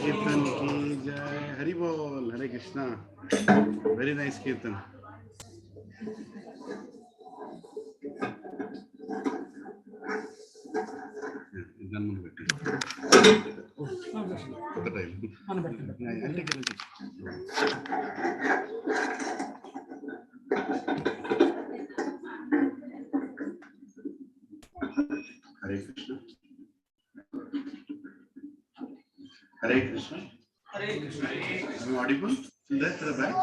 Kirtan ki jai. Hari Bol. Hare Krishna. Very nice Kirtan. Hare Krishna. Hare Krishna. Hare Krishna. Am I audible? From there to the back?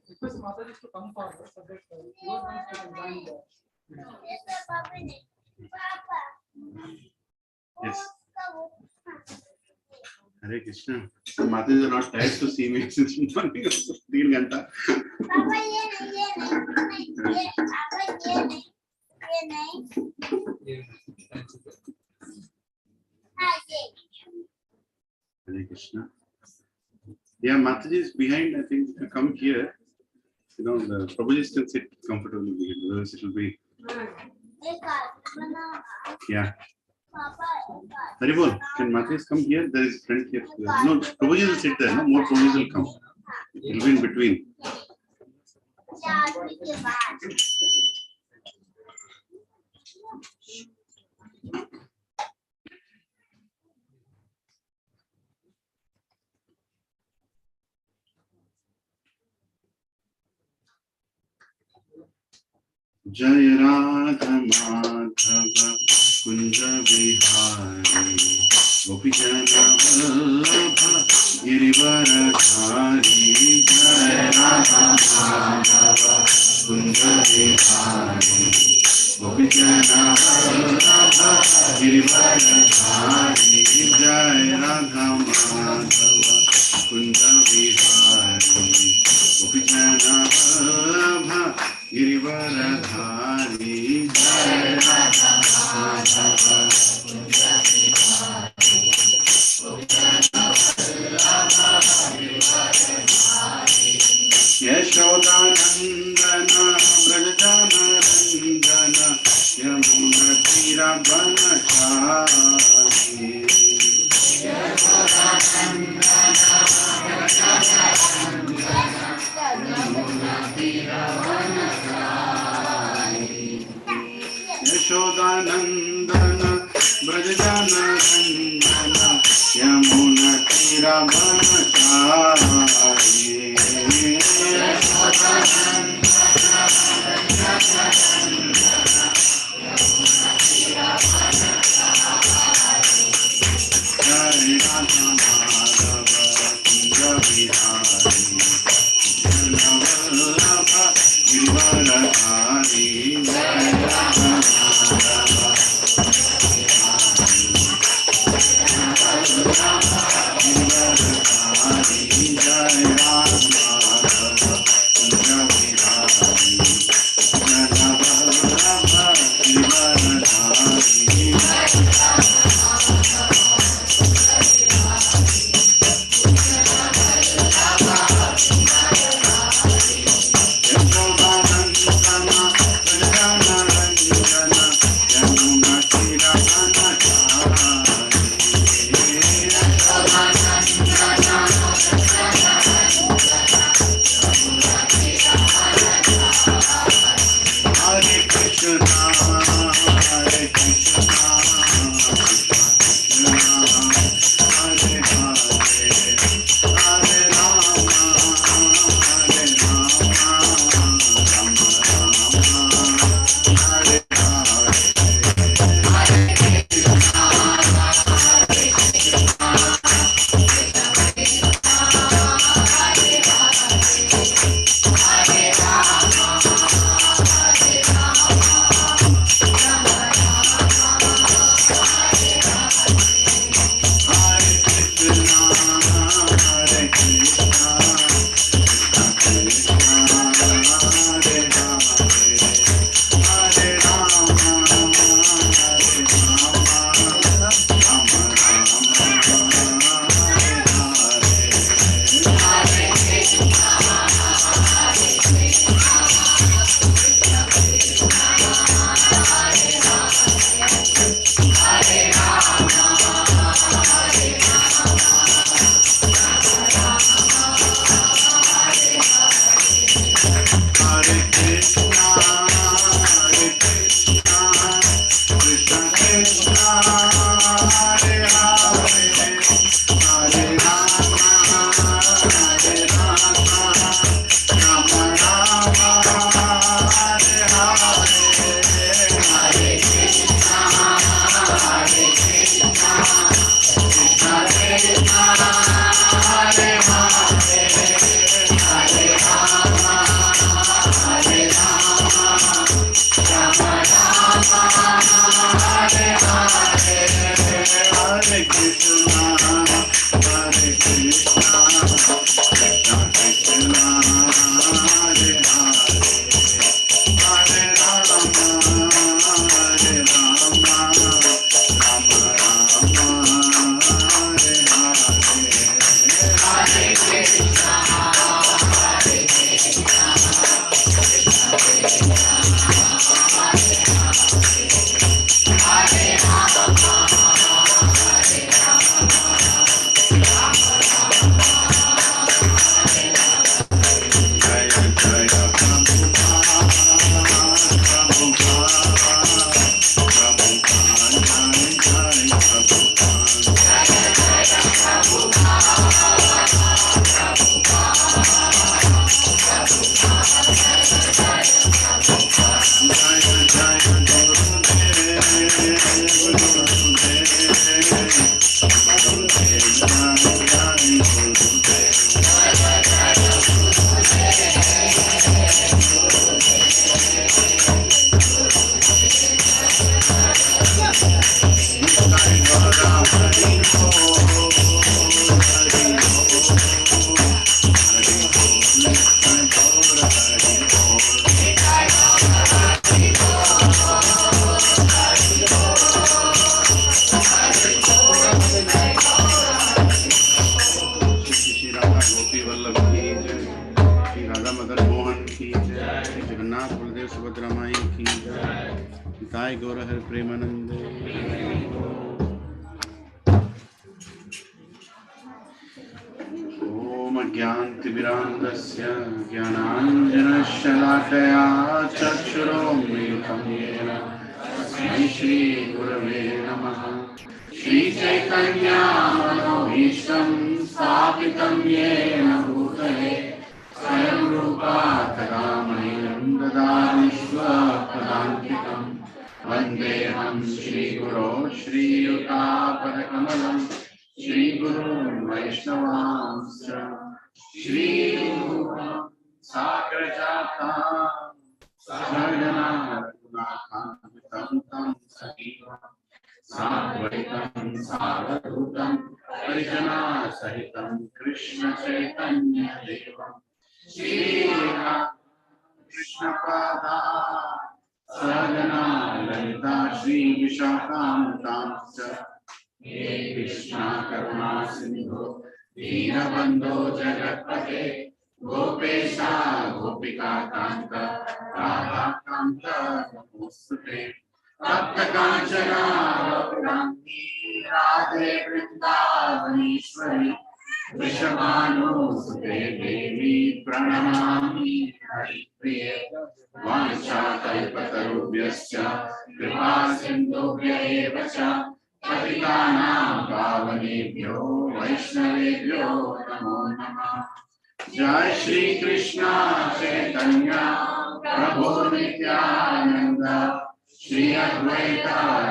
Request Mataji to come forward so that you are going to join there. Yes. Hare Krishna. So Mataji are not tired to see me since morning of 3 घंटा. Hare Krishna. Yeah, Mataji is behind. I think come here. You know, the Prabhuji can sit comfortably behind. Otherwise, it will be. Yeah. Haribol, can Mataji come here? There is friend here. No, Prabhuji will sit there. No more Prabhuji will come. It will be in between. Jai Radha Madhava Kunja Vihari Gopi Jana Vallabha Girivaradhari Jai Radha Madhava Kunja Vihari Gopi Jana Vallabha Girivaradhari Jai Radha Madhava Kunja Vihari Gopi Jana Vallabha Girivaradhari Jai Radha Madhava Kunja Vihari Gopi Jana Vallabha Girivaradhari Yashodanandana Vrajana Randana Yamuna Tira Banachari Yashodanandana Vrajana Randana Yamuna Tira Banachari ज्ञानतिमिरान्धस्य ज्ञानाञ्जनशलाकया चक्षुरोन्मीलितं येन तस्मै श्रीगुरवे नमः। श्रीचैतन्यमनोभीष्टं स्थापितं येन भूतले स्वयं रूपा तदा मह्यं ददामि स्वपदान्तिकं। वन्देऽहं श्रीगुरो श्रीयुतापदकमलं श्रीगुरुं वैष्णवांश्च श्रीरूपं साग्रजातं सहगना रघुनाथान्वितं तं सजीवं साद्वैतं सावधूतं परिजनसहितं कृष्ण चैतन्यदेवं श्रीकृष्णपादा सहगना ललिता श्रीविशाखान्वितांश्च हे कृष्णा करुणा सिंधु दीनबन्धो जगत्पते गोपेशा गोपिका कान्त राधाकान्त नमोस्तुते। तप्त काञ्चना गौराङ्गी राधे वृन्दावनेश्वरी वृषभानुसुते देवी प्रणमामि हरिप्रिये। वाञ्छाकल्पतरुभ्यश्च कृपा सिन्धुभ्य एव च पतितानां पावनेभ्यो वैष्णवेभ्यो नमो नमः। जय श्री कृष्ण चैतन्य प्रभु नित्यानंद श्री अद्वैत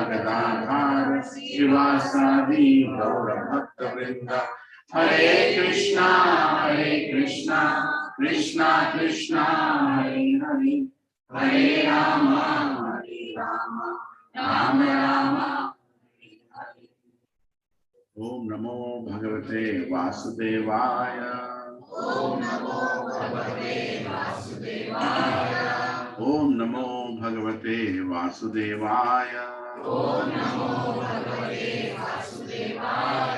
गदाधर शिवासादि गौर भक्त वृंद। हरे कृष्णा कृष्णा कृष्णा हरे हरे हरे राम राम राम। ओम नमो भगवते वासुदेवाय। ओम नमो भगवते वासुदेवाय। ओम नमो भगवते वासुदेवाय। ओम नमो भगवते वासुदेवाय।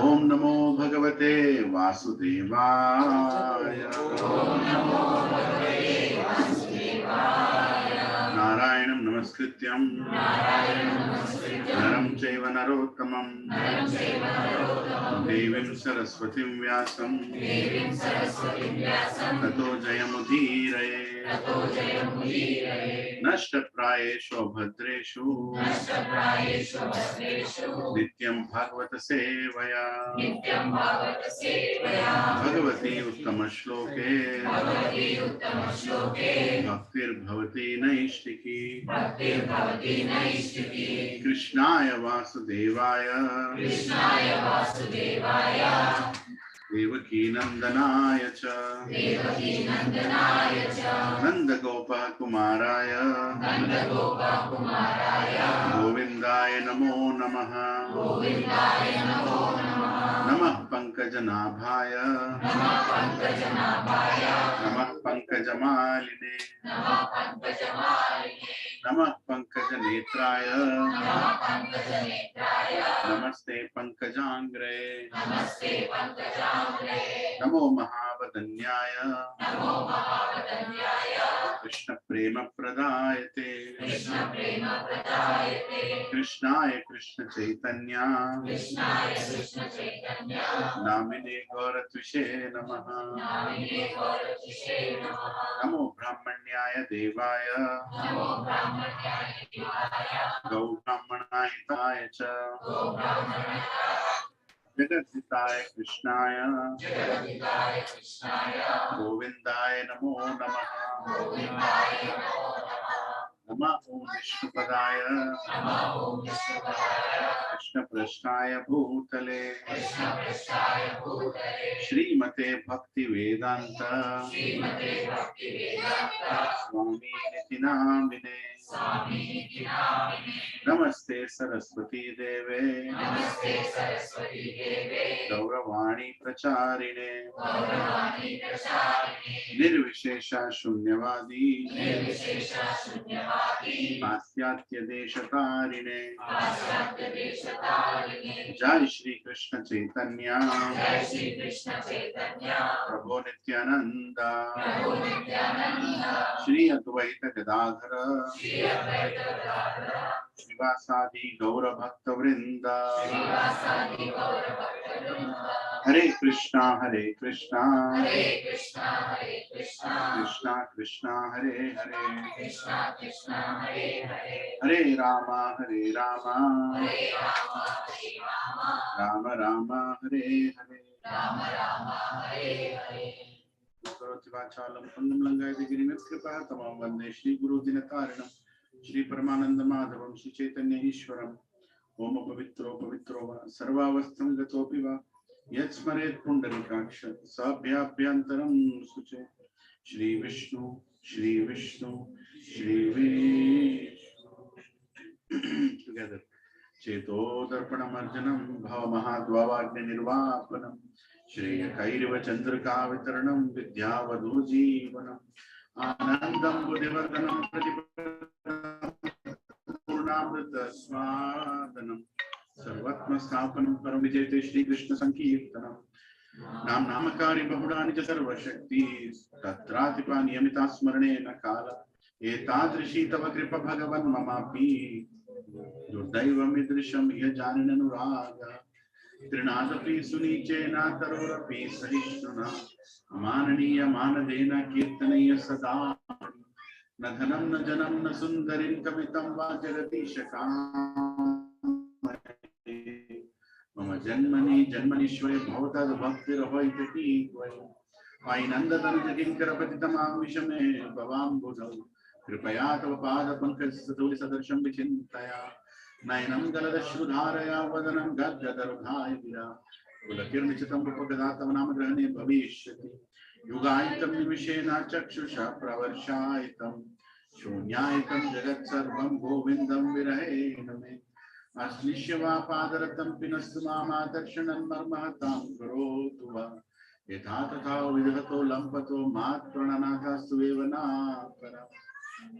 ओम नमो भगवते वासुदेवाय। ओम नमो भगवते वासुदेवाय। नारायणं नमस्कृत्यं नरं चैव नरोत्तमं देवीं सरस्वतीं व्यासं ततो जयमुदीरये। नष्टप्रायेषु भद्रेषु नित्यं भागवत सेवया भगवती उत्तम श्लोके भक्तिर्भवति नैष्टिकी कृष्णाय वासुदेवाय देवकी नंदनाय च नंदगोपः कुमाराय गोविन्दाय नमो नमः नमः पंकजनाभाय नमः पंकजमालिने नमः पंकजनेत्राय नमस्ते पंकजांग्रे नमो महावदन्याय कृष्ण प्रेम प्रदायते कृष्णाय कृष्ण चैतन्य नामिने गौरत्विषे नमः नमो ब्राह्मण्याय देवाय गौ ब्राह्मणाय च जगद्धिताय कृष्णाय गोविन्दाय नमो नमः नमः ओं विष्णुपदाय कृष्णपृष्ठाय भूतले श्रीमते भक्ति वेदांत स्वामी निति नामिने नमस्ते सरस्वती देवे गौरवाणी प्रचारिणे निर्विशेष शून्यवादी पाश्चात्य देशतारिणे जय श्री कृष्ण चैतन्य प्रभु नित्यानंद श्री अद्वैत गदाधर श्रीवासादि गौर भक्त वृंद हरे कृष्णा कृष्णा कृष्णा हरे हरे हरे राम राम राम हरे हरे वाचालं पुण्यं लंघयति गिरिं कृपा तमां वन्दे श्री गुरु दिनतारिणं श्री परमानंद माधवं श्री चैतन्य ईश्वरम् ओम पवित्रो वा सर्वावस्थं गतोऽपि वा यत्स्मरेत् पुण्डरीकाक्ष साभ्याभ्यन्तरं सुचे श्री विष्णु together चेतो दर्पणमर्जनं भवमहाद्वावाग्निर्वापनं श्रेयकैरिव चन्द्रिका वितरणं विद्यावधूजीवनम् आनन्दं बुद्धिवर्धनं प्रतिपूर्णामृत स्वादनं सर्वात्मस्थापनं परम विजयते श्री कृष्ण संकीर्तनं नामकारि बहुलानि च सर्वशक्ति तत्रातिपा नियमिता स्मरणेन काल एतादृशी तव कृपा भगवन् ममापि दुर्दैवमिदृशं ह्यजाननुराग त्रिनादपि सुनीचेनातरोरपि सहिष्णुना माननीय मानदेन कीर्तनीय सदा न धनं न जनं न सुन्दरीं कवितं वा जगदीशकामये मम जन्मनीश्वरे भवतद्भक्तिरहोइति त्वयि नन्दतनुजकिङ्करपतितमां विषमे भवाम्बुधौ कृपया तव पादपङ्कजस्थूलिसदृशं विचिन्तया नयनं गलदश्रुधारया वदनं गद्गदरुधाय गिरा कुलकीर्णिचितं रूपगदा तव नाम ग्रहणे भविष्यति युगायितं निमिषेण चक्षुषा प्रवर्षायितं शून्यायितं जगत्सर्वं गोविन्दं विरहेण मे अश्लिष्य वा पादरतं पिनस्तु मामादर्शनं मर्महतां करोतु वा यथा तथा विदहतो लम्पतो मात्प्रणनाथस्तु एव नापर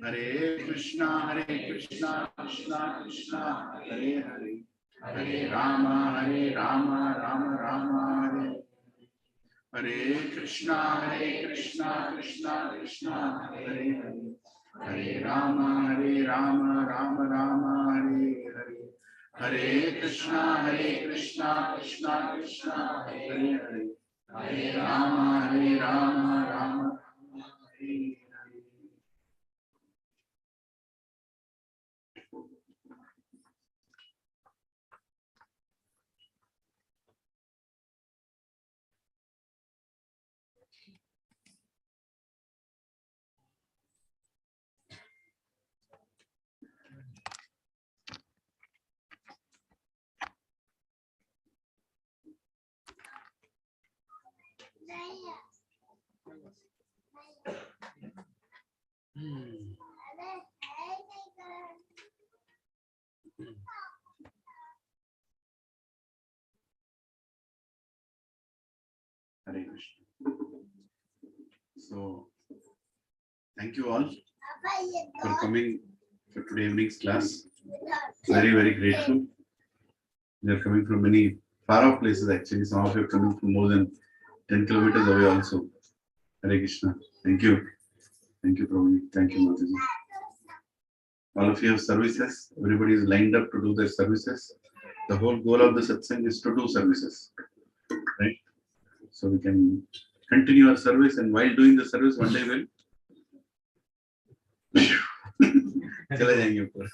हरे Krishna Krishna Krishna Hare Hare Hare Ram Ram Ram Hare Hare Krishna Krishna Krishna Hare Hare Hare Ram Ram Ram Hare Hare Hare Krishna Krishna Krishna Hare Hare Hare Ram Ram Hare Hare Hare Krishna. So, thank you all for coming for today evening's class. Very, very grateful. They are coming from many far off places actually. Some of you are coming from more than 10 kilometers away also. Hare Krishna. Thank you. Thank you, Prabhu. Thank you, Mataji. All of you have services. Everybody is lined up to do their services. The whole goal of the satsang is to do services. Right? So we can continue our service, and while doing the service, one day we'll चले जाएंगे ऊपर.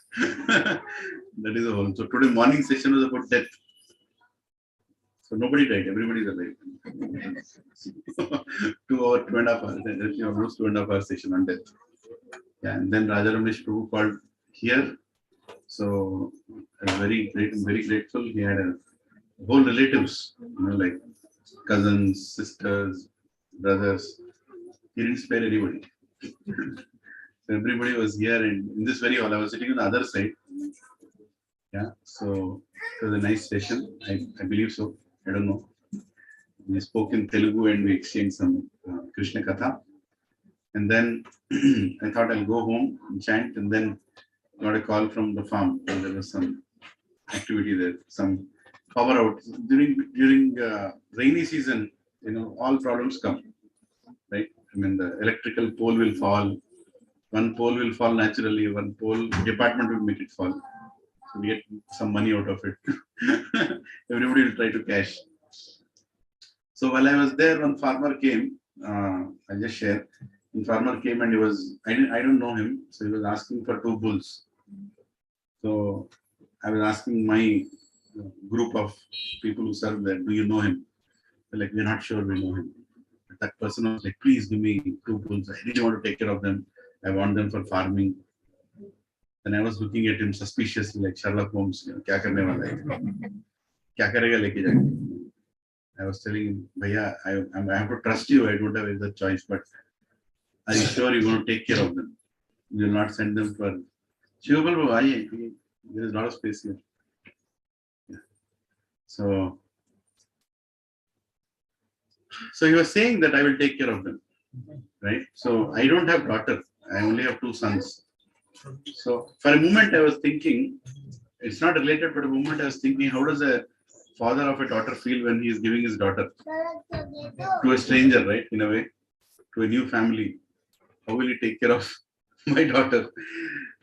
That is the whole. So today morning session was about death. So nobody died. Everybody is alive. 2.5 hours. Almost 2.5 hour session on death. Yeah, and then Raja Ramesh Prabhu called here. So I'm very grateful. He had a whole relatives, like cousins, sisters, brothers. He didn't spare anybody. So everybody was here, and in this very hall, I was sitting on the other side. Yeah, so it was a nice session. I believe so. I don't know. We spoke in Telugu and we exchanged some Krishna Katha. And then I thought I'll go home and chant, and then got a call from the farm. And there was some activity there, some power out. During rainy season, all problems come, right? I mean, the electrical pole will fall. One pole will fall naturally. One pole department will make it fall. So we get some money out of it. Everybody will try to cash. So while I was there, one farmer came. I'll just share. One farmer came and I don't know him. So he was asking for 2 bulls. So I was asking my group of people who serve there, do you know him? They're like, we're not sure we know him. But that person was like, please give me 2 bulls. I really want to take care of them. I want them for farming. And I was looking at him suspiciously, like Sherlock Holmes. Kya karne wala hai? Kya karega leke jaake? I was telling him, Bhaiya, I have to trust you. I don't have any other choice. But are you sure you're going to take care of them? You will not send them for. There is a lot of space here. Yeah. So he was saying that I will take care of them. Right? So I don't have daughter. I only have 2 sons. So for a moment I was thinking, it's not related, but a moment I was thinking, how does a father of a daughter feel when he is giving his daughter to a stranger, right? In a way, to a new family. How will he take care of my daughter?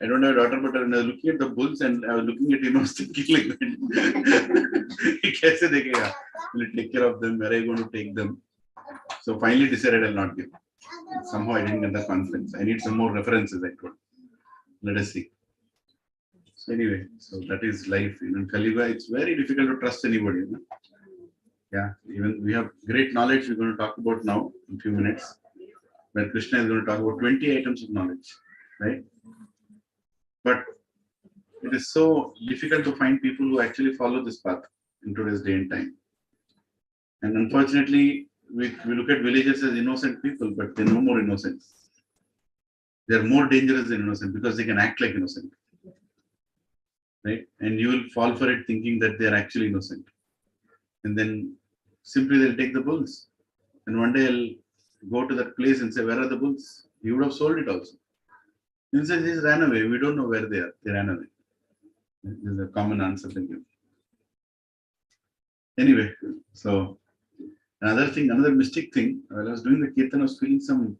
I don't have a daughter, but when I was looking at the bulls and I was looking at him, I was thinking like, kaise dekhega? Will he take care of them? Where are you going to take them? So finally decided I'll not give. Somehow I didn't get the confidence. I need some more references, I told. Let us see. So anyway, so that is life. In Kali Yuga, it's very difficult to trust anybody. Yeah, even we have great knowledge we're going to talk about now in a few minutes. Where Krishna is going to talk about 20 items of knowledge, right? But it is so difficult to find people who actually follow this path in today's day and time. And unfortunately, we look at villagers as innocent people, but they're no more innocent. They're more dangerous than innocent because they can act like innocent. Right? And you will fall for it thinking that they're actually innocent. And then simply they'll take the bulls. And one day I'll go to that place and say, where are the bulls? He would have sold it also. He says, he ran away. We don't know where they are. They ran away. This is a common answer they give. Anyway, so another mystic thing, while I was doing the kirtan, I was feeling some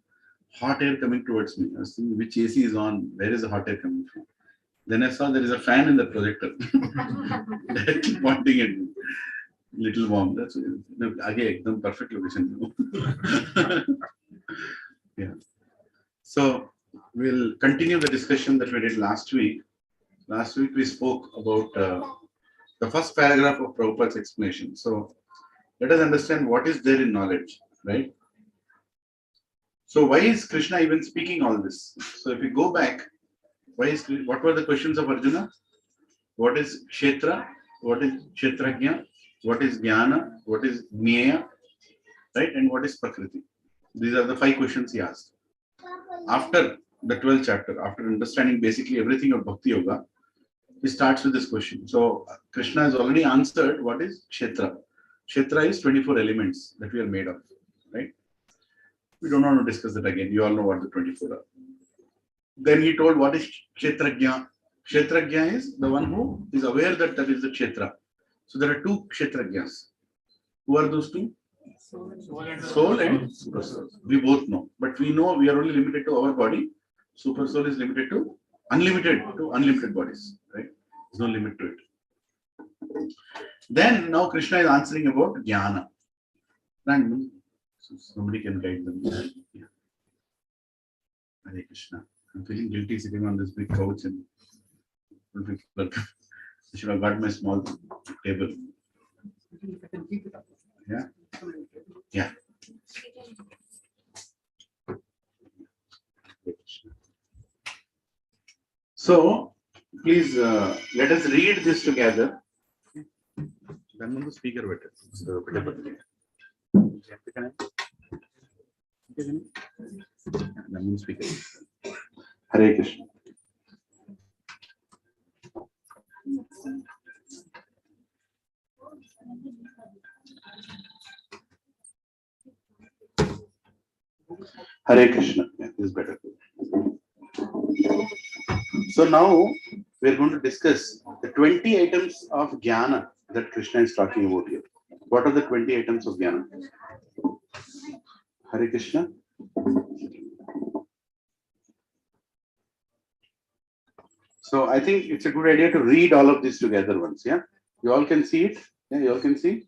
hot air coming towards me. I was thinking, which AC is on? Where is the hot air coming from? Then I saw there is a fan in the projector. Directly pointing at me. Little warm. That's again the perfect location. Yeah. So we'll continue the discussion that we did last week. Last week we spoke about the first paragraph of Prabhupada's explanation. So let us understand what is there in knowledge, right? So why is Krishna even speaking all this? So if we go back, what were the questions of Arjuna? What is Kshetra? What is Kshetrajna? What is Jnana? What is Jnaya? Right? And what is Prakriti? These are the 5 questions he asked. After the 12th chapter, after understanding basically everything of Bhakti Yoga, he starts with this question. So Krishna has already answered what is Kshetra. Kshetra is 24 elements that we are made of, right? We don't want to discuss that again. You all know what the 24 are. Then he told what is Kshetrajna. Kshetrajna is the one who is aware that that is the Kshetra. So there are two Kshetrajnas. Who are those two? Soul and super soul. We both know. But we know we are only limited to our body. Super soul is limited to unlimited bodies. Right? There's no limit to it. Then now Krishna is answering about Jnana. And somebody can guide them. Yeah. Hare Krishna. I'm feeling guilty sitting on this big couch and I should have got my small table. Yeah. Yeah. So please let us read this together. Then on the speaker better. Hare Krishna. Hare Krishna. Yeah, this is better. So now we are going to discuss the 20 items of jnana that Krishna is talking about here. What are the 20 items of jnana? Hare Krishna. So I think it's a good idea to read all of this together once. Yeah, you all can see it. Yeah, you all can see.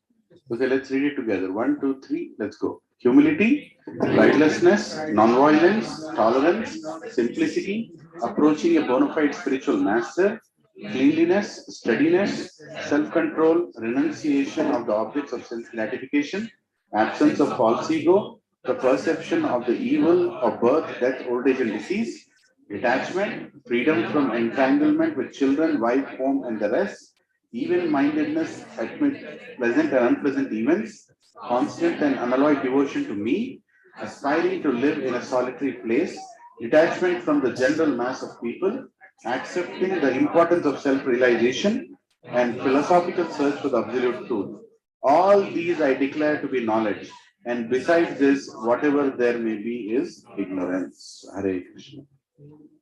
Okay, let's read it together. 1, 2, 3. Let's go. Humility, pridelessness, non-violence, tolerance, simplicity, approaching a bona fide spiritual master, cleanliness, steadiness, self-control, renunciation of the objects of self-gratification, absence of false ego, the perception of the evil of birth, death, old age, and disease, detachment, freedom from entanglement with children, wife, home, and the rest, even-mindedness amid pleasant and unpleasant events, constant and unalloyed devotion to me, aspiring to live in a solitary place, detachment from the general mass of people, accepting the importance of self-realization, and philosophical search for the absolute truth. All these I declare to be knowledge, and besides this, whatever there may be is ignorance. Hare Krishna.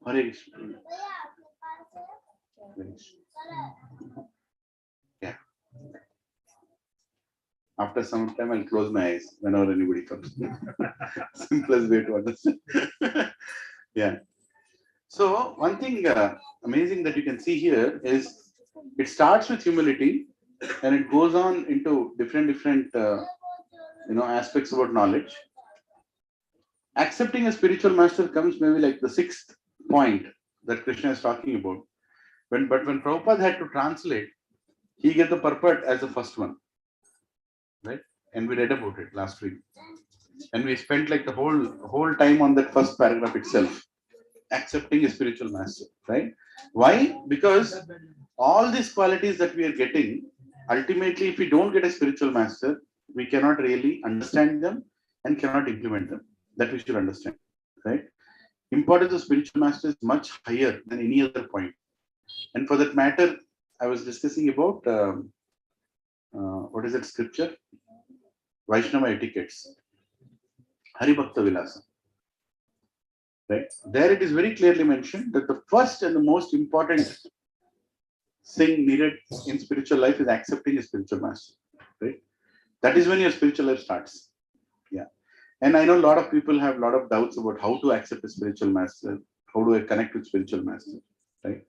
Hare Krishna. Hare Krishna. Yeah. After some time, I'll close my eyes whenever anybody comes. Simplest way to understand. Yeah. So one thing amazing that you can see here is it starts with humility and it goes on into different aspects about knowledge. Accepting a spiritual master comes maybe like the 6th point that Krishna is talking about. When Prabhupada had to translate, he gave the purport as the first one, right? And we read about it last week, and we spent like the whole time on that first paragraph itself. Accepting a spiritual master, right? Why? Because all these qualities that we are getting, ultimately, if we don't get a spiritual master, we cannot really understand them and cannot implement them. That we should understand, right? Importance of spiritual master is much higher than any other point. And for that matter, I was discussing about what is that scripture? Vaishnava etiquettes. Haribhakta Vilasa. Right? There it is very clearly mentioned that the first and the most important thing needed in spiritual life is accepting a spiritual master. Right? That is when your spiritual life starts. Yeah. And I know a lot of people have a lot of doubts about how to accept a spiritual master. How do I connect with spiritual master? Right?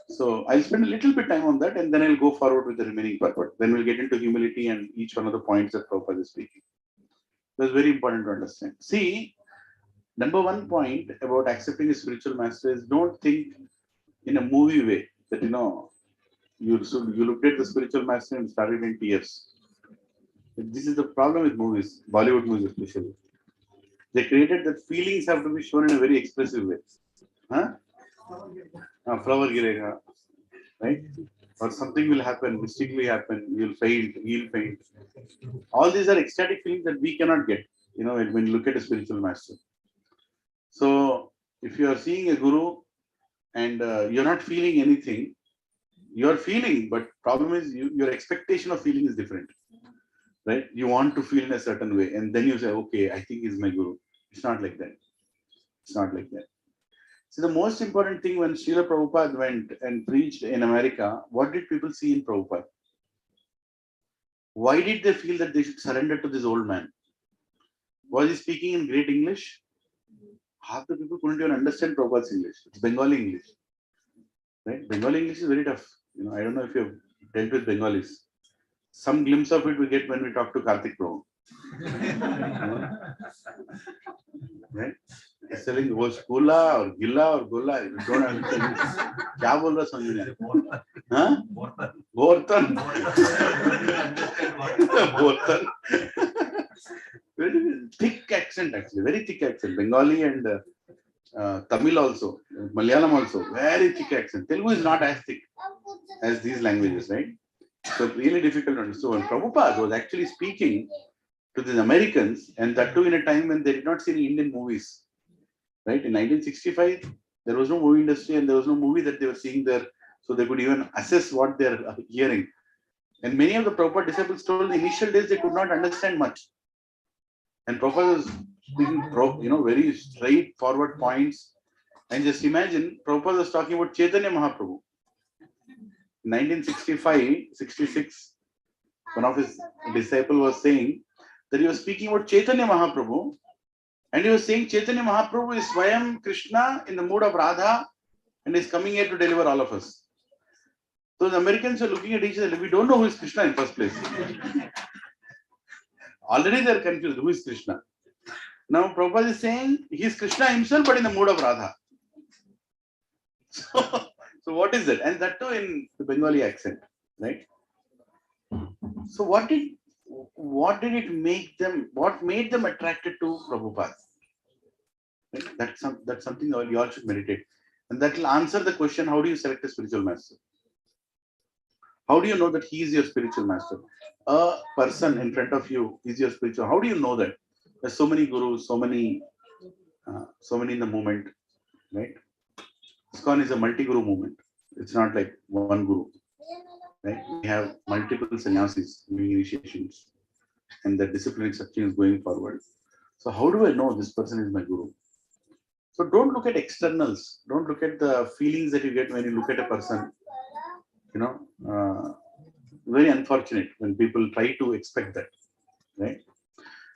So I'll spend a little bit time on that and then I'll go forward with the remaining purport. Then we'll get into humility and each one of the points that Prabhupada is speaking. That's very important to understand. See, number one point about accepting a spiritual master is don't think in a movie way that you looked at the spiritual master and started in tears. This is the problem with movies, Bollywood movies especially. They created that feelings have to be shown in a very expressive way. Huh? Flower girega, right? Or something will happen, mystically happen, you'll faint, he'll faint. All these are ecstatic feelings that we cannot get, when you look at a spiritual master. So If you are seeing a guru and you're not feeling anything, you're feeling, but problem is your expectation of feeling is different, right? You want to feel in a certain way, and then you say, okay, I think he's my guru. It's not like that. It's not like that. So the most important thing when Srila Prabhupada went and preached in America, what did people see in Prabhupada? Why did they feel that they should surrender to this old man? Was he speaking in great English? Half the people couldn't even understand Prabhupada's English. It's Bengali English, right? Bengali English is very tough. I don't know if you've dealt with Bengalis. Some glimpse of it we get when we talk to Karthik Prabhu. Right? He's telling वो स्कूला और गिल्ला और गोला don't understand. क्या बोल रहा समझ नहीं आया? हाँ? बोर्तन. बोर्तन. Very thick accent actually, very thick accent. Bengali and Tamil also, Malayalam also, very thick accent. Telugu is not as thick as these languages, right? So really difficult to understand. So when Prabhupada was actually speaking to the Americans, and that too in a time when they did not see any Indian movies, right? In 1965, there was no movie industry and there was no movie that they were seeing there, so they could even assess what they're hearing. And many of the Prabhupada disciples told the initial days they could not understand much. And Prabhupada was speaking, very straightforward points. And just imagine, Prabhupada was talking about Chaitanya Mahaprabhu. In 1965, 66, one of his disciples was saying that he was speaking about Chaitanya Mahaprabhu, and he was saying Chaitanya Mahaprabhu is Swayam Krishna in the mood of Radha and is coming here to deliver all of us. So the Americans are looking at each other, we don't know who is Krishna in first place. Already they are confused, who is Krishna? Now Prabhupada is saying he is Krishna himself but in the mood of Radha. So what is that? And that too in the Bengali accent, right? So what did it make them, what made them attracted to Prabhupada? Right? That's something you all should meditate. And that will answer the question, how do you select a spiritual master? How do you know that he is your spiritual master? A person in front of you is your spiritual. How do you know that? There's so many gurus, so many in the movement, right? ISKCON is a multi-guru movement. It's not like one guru, right? We have multiple sannyasis doing initiations, and the disciplinary section is going forward. So how do I know this person is my guru? So don't look at externals. Don't look at the feelings that you get when you look at a person. Very unfortunate when people try to expect that, right?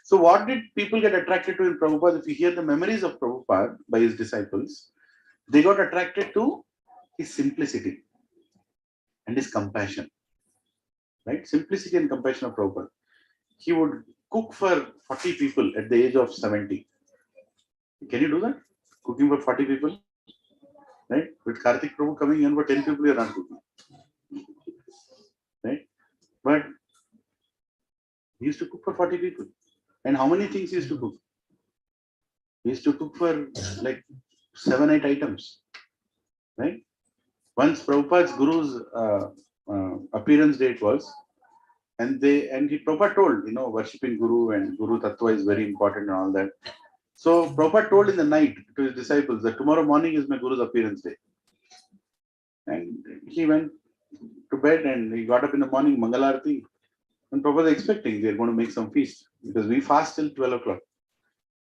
So what did people get attracted to in Prabhupada? If you hear the memories of Prabhupada by his disciples, they got attracted to his simplicity and his compassion, right? Simplicity and compassion of Prabhupada. He would cook for 40 people at the age of 70. Can you do that? Cooking for 40 people, right? With Karthik Prabhu coming in for 10 people, you're not cooking, right? But he used to cook for 40 people. And how many things he used to cook? He used to cook for like 7-8 items, right? Once Prabhupada's guru's appearance date was, and Prabhupada told, worshipping Guru and Guru Tattva is very important and all that. So Prabhupada told in the night to his disciples that tomorrow morning is my Guru's appearance day. And he went to bed and he got up in the morning, Mangalarti, and Prabhupada was expecting they're going to make some feast because we fast till 12 o'clock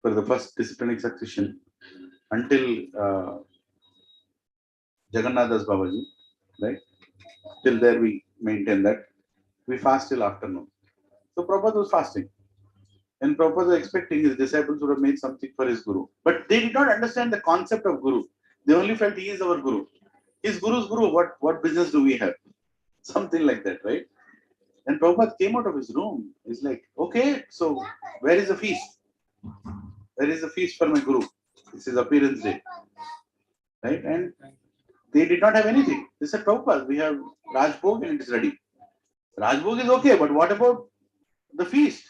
for the first disciplinic succession until Jagannathas Babaji, right? Till there we maintain that. We fast till afternoon. So Prabhupada was fasting. And Prabhupada was expecting his disciples would have made something for his Guru. But they did not understand the concept of Guru. They only felt he is our Guru. His Guru's Guru, what business do we have? Something like that, right? And Prabhupada came out of his room. He's like, okay, so where is the feast? Where is the feast for my Guru? It's his appearance day. Right? And they did not have anything. They said, Prabhupada, we have Rajbhog and it is ready. Rajbhog is okay, but what about the feast?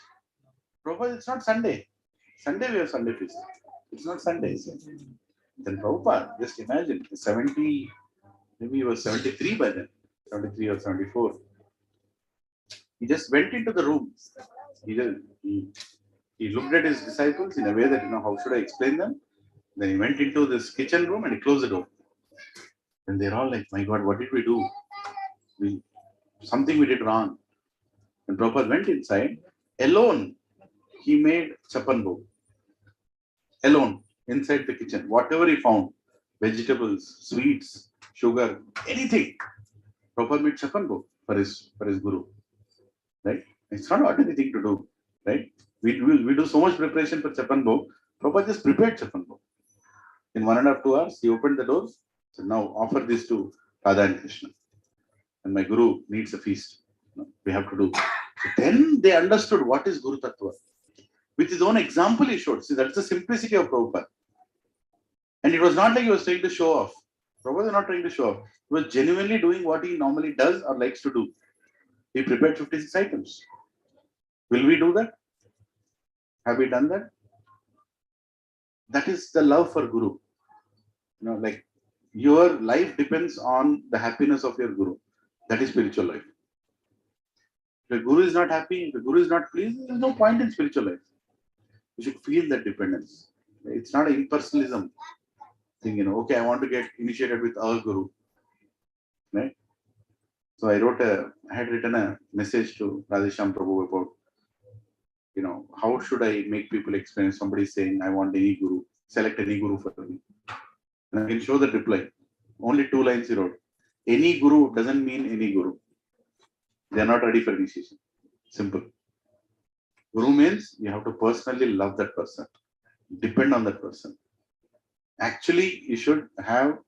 Prabhupada, it's not Sunday. Sunday we have Sunday feast. It's not Sunday. Then Prabhupada, just imagine, 70, maybe he was 73 by then, 73 or 74. He just went into the room. He looked at his disciples in a way that, how should I explain them? Then he went into this kitchen room and he closed the door. And they're all like, my God, what did we do? Something we did wrong. And Prabhupada went inside. Alone, he made chapan bhog. Alone, inside the kitchen. Whatever he found, vegetables, sweets, sugar, anything. Prabhupada made chapan bhog for his guru. Right? It's not an ordinary thing to do. Right? We do so much preparation for chapan bhog. Prabhupada just prepared chapan bhog. In 1.5 to 2 hours, he opened the doors. So now offer this to Radha and Krishna. And my guru needs a feast. We have to do. So then they understood what is Guru Tattva. With his own example, he showed. See, that's the simplicity of Prabhupada. And it was not like he was trying to show off. Prabhupada was not trying to show off. He was genuinely doing what he normally does or likes to do. He prepared 56 items. Will we do that? Have we done that? That is the love for Guru. Like your life depends on the happiness of your Guru. That is spiritual life. If the Guru is not happy, if the Guru is not pleased, there is no point in spiritual life. You should feel that dependence. It's not an impersonalism thing, okay, I want to get initiated with our Guru. Right? So I had written a message to Radhesham Prabhu about, how should I make people experience somebody saying, I want any Guru, select any Guru for me. And I can show the reply. Only 2 lines he wrote. Any Guru doesn't mean any Guru. They are not ready for initiation. Simple. Guru means you have to personally love that person. Depend on that person. Actually, you should have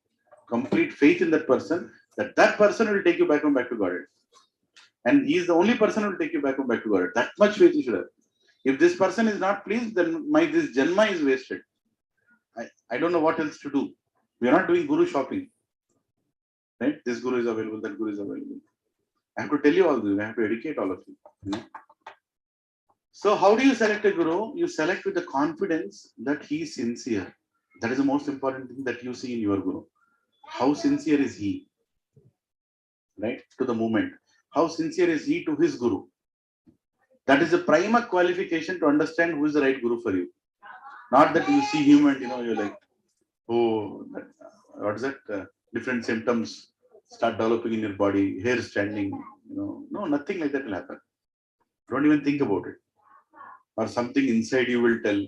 complete faith in that person, that person will take you back to Godhead. And he is the only person who will take you back to Godhead. That much faith you should have. If this person is not pleased, then this Janma is wasted. I don't know what else to do. We are not doing Guru shopping. Right? This Guru is available, that Guru is available. I have to tell you all this. I have to educate all of you. So how do you select a Guru? You select with the confidence that he is sincere. That is the most important thing that you see in your Guru. How sincere is he? Right? To the movement. How sincere is he to his Guru? That is the prima qualification to understand who is the right Guru for you. Not that you see him and you're like, oh, what is that? Different symptoms start developing in your body, hair standing. No, nothing like that will happen. Don't even think about it. Or something inside you will tell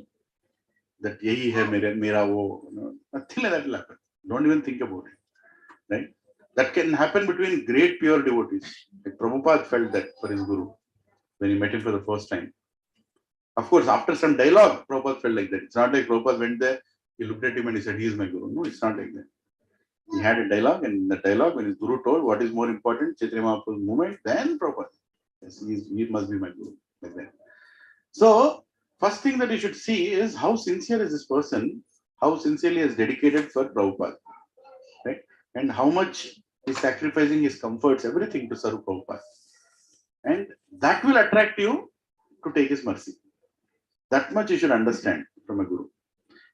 that yahi hai mera wo. Nothing like that will happen. Don't even think about it. Right? That can happen between great pure devotees. Like Prabhupada felt that for his Guru when he met him for the first time. Of course, after some dialogue, Prabhupada felt like that. It's not like Prabhupada went there, he looked at him and he said, he is my Guru. No, it's not like that. He had a dialogue, and in the dialogue, when his Guru told what is more important, Chaitanya Mahaprabhu's movement, then Prabhupada. Yes, he must be my Guru. Like that. So, first thing that you should see is how sincere is this person, how sincerely is dedicated for Prabhupada. Right? And how much he's sacrificing his comforts, everything to serve Prabhupada. And that will attract you to take his mercy. That much you should understand from a Guru.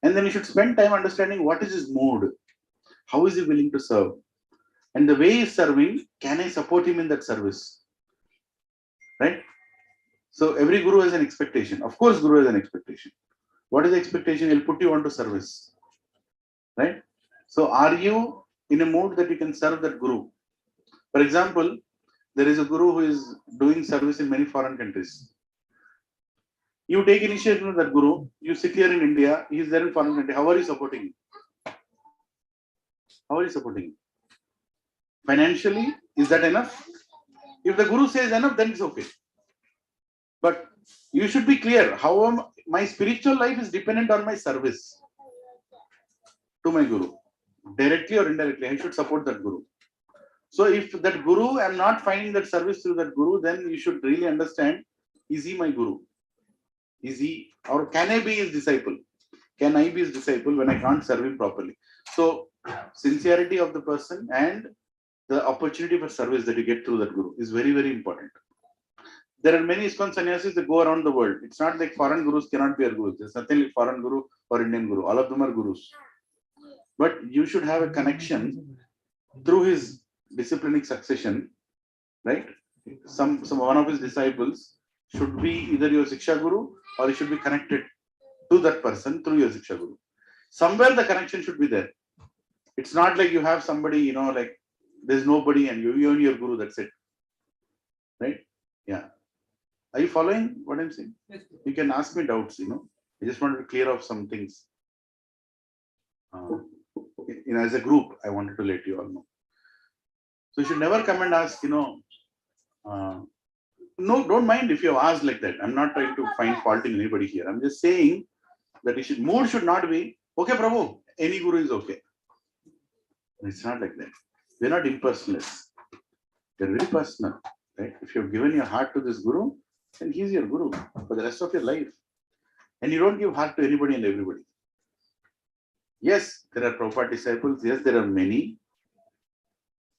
And then you should spend time understanding what is his mood. How is he willing to serve? And the way he is serving, can I support him in that service? Right? So every Guru has an expectation. Of course, Guru has an expectation. What is the expectation? He'll put you onto service. Right? So are you in a mood that you can serve that Guru? For example, there is a Guru who is doing service in many foreign countries. You take initiative with that Guru, you sit here in India, he is there in foreign country. How are you supporting him? How are you supporting him? Financially, is that enough? If the Guru says enough, then it's okay. But you should be clear, how my spiritual life is dependent on my service to my Guru. Directly or indirectly, I should support that Guru. So if that Guru, I'm not finding that service through that Guru, then you should really understand, is he my Guru? Is he, or can I be his disciple? Can I be his disciple when I can't serve him properly? So, sincerity of the person and the opportunity for service that you get through that Guru is very, very important. There are many ISKCON sannyasis that go around the world. It's not like foreign Gurus cannot be our Gurus. There's nothing like foreign Guru or Indian Guru. All of them are Gurus. But you should have a connection through his disciplinic succession, right? One of his disciples should be either your Siksha Guru or he should be connected to that person through your Siksha Guru. somewhere the connection should be there. It's not like you have somebody, like there's nobody and you and your guru, that's it. Right? Yeah. Are you following what I'm saying? Yes. You can ask me doubts, I just wanted to clear off some things. As a group, I wanted to let you all know. So you should never come and ask, no, don't mind if you have asked like that. I'm not trying to find fault in anybody here. I'm just saying that mood should not be, okay, Prabhu, any guru is okay. It's not like that. We're not impersonalists. They're very personal. Right? If you've given your heart to this guru, then he's your guru for the rest of your life. And you don't give heart to anybody and everybody. Yes, there are Prabhupada disciples. Yes, there are many.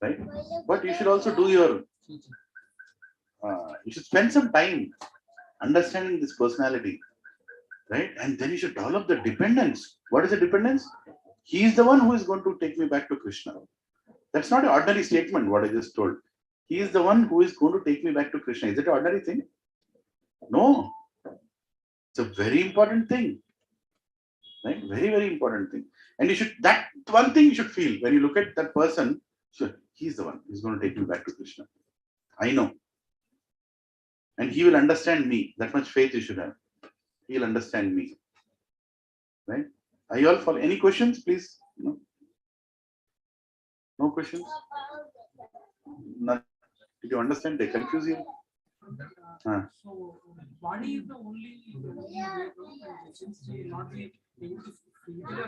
Right? But you should also do your, you should spend some time understanding this personality. Right? And then you should develop the dependence. What is the dependence? He is the one who is going to take me back to Krishna. That's not an ordinary statement, what I just told. He is the one who is going to take me back to Krishna. Is it an ordinary thing? No. It's a very important thing. Right? Very, very important thing. And that one thing you should feel when you look at that person, sure, he's the one who's going to take me back to Krishna. I know. And he will understand me. That much faith you should have. He'll understand me. Right? Are you all following? Any questions, please? No? No questions? Not. Did you understand? They confuse you? So, body is the only way, since we will not be able to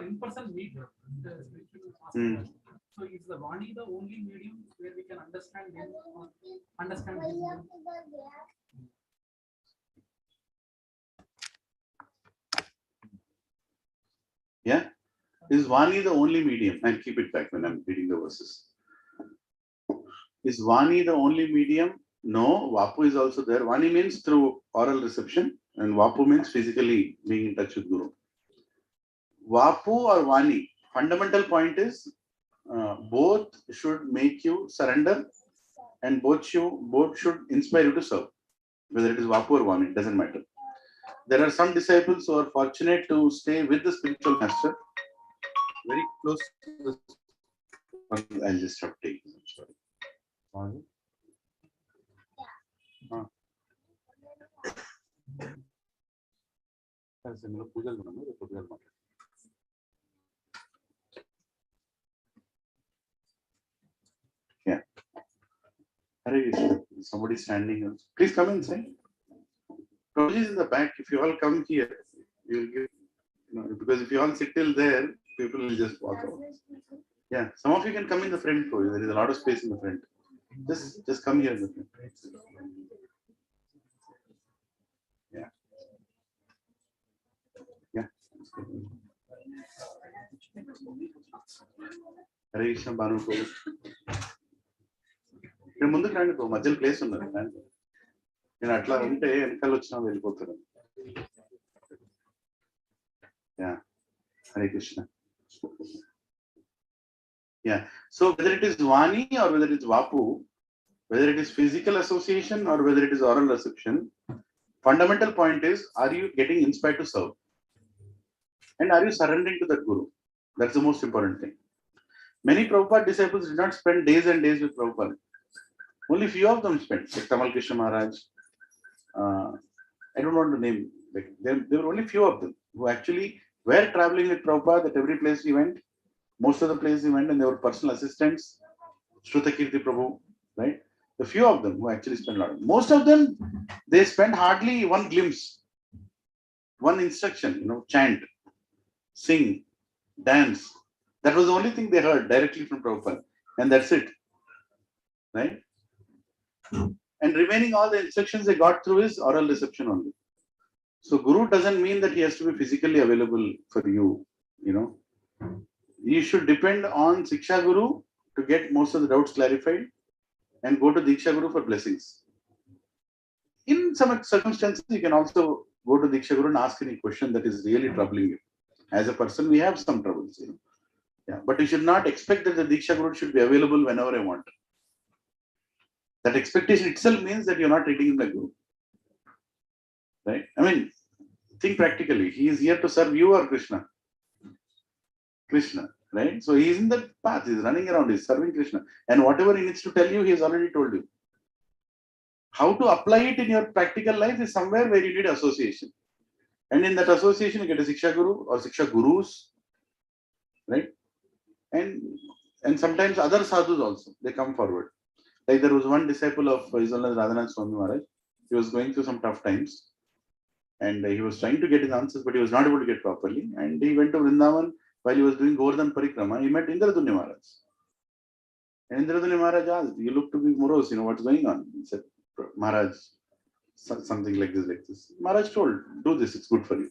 in-person meet the spiritual master. So, is the body the only medium where we can understand him or understand him? Yeah? Is Vani the only medium? I'll keep it back when I'm reading the verses. Is Vani the only medium? No, Vapu is also there. Vani means through oral reception, and Vapu means physically being in touch with Guru. Vapu or Vani, fundamental point is both should make you surrender, and both should inspire you to serve. Whether it is Vapu or Vani, it doesn't matter. There are some disciples who are fortunate to stay with the spiritual master, very close to the. I'll just have to take this. I'm sorry. Yeah. Somebody standing. Please come inside. Prabhuji is in the back. If you all come here, you'll give. Because if you all sit till there, people will just walk out. Yeah. Some of you can come in the front. There is a lot of space in the front. Just come here in the front. Yeah. Yeah. Hare Krishna Banu Prabhu. ఇక్కడ ముందుకు రండి bro, మధ్యలో place ఉన్నది. నేను అట్లా ఉంటే వెనకాల వచ్చినా వెళ్ళిపోతాను. Yeah, Hare Krishna. Yeah. So whether it is Vani or whether it is Vapu, whether it is physical association or whether it is oral reception, fundamental point is, are you getting inspired to serve? And are you surrendering to that Guru? That's the most important thing. Many Prabhupada disciples did not spend days and days with Prabhupada. Only few of them spent, like Tamal Krishna Maharaj. I don't want to name, like there were only few of them who actually were traveling with Prabhupada at every place he went. Most of the places he went, and they were personal assistants. Shrutakirti Prabhu, right? The few of them who actually spent a lot. Most of them, they spent hardly one glimpse, one instruction, chant, sing, dance. That was the only thing they heard directly from Prabhupada. And that's it. Right? And remaining all the instructions they got through is oral reception only. So Guru doesn't mean that he has to be physically available for you, You should depend on Siksha Guru to get most of the doubts clarified and go to Diksha Guru for blessings. In some circumstances, you can also go to Diksha Guru and ask any question that is really troubling you. As a person, we have some troubles, Yeah, but you should not expect that the Diksha Guru should be available whenever I want. That expectation itself means that you're not treating him like Guru. Right? I mean, think practically. He is here to serve you or Krishna. Krishna, right? So he is in that path, he is running around, he is serving Krishna. And whatever he needs to tell you, he has already told you. How to apply it in your practical life is somewhere where you need association. And in that association, you get a Siksha Guru or Siksha Gurus, right? And sometimes other sadhus also, they come forward. Like there was one disciple of Isolad Radhanath Swami Maharaj. He was going through some tough times. And he was trying to get his answers, but he was not able to get properly. And he went to Vrindavan while he was doing Govardhan Parikrama. He met Indradunya Maharaj. And Indradunya Maharaj asked, "You look to be morose, what's going on?" He said, "Maharaj, something like this. Maharaj told, "Do this, it's good for you."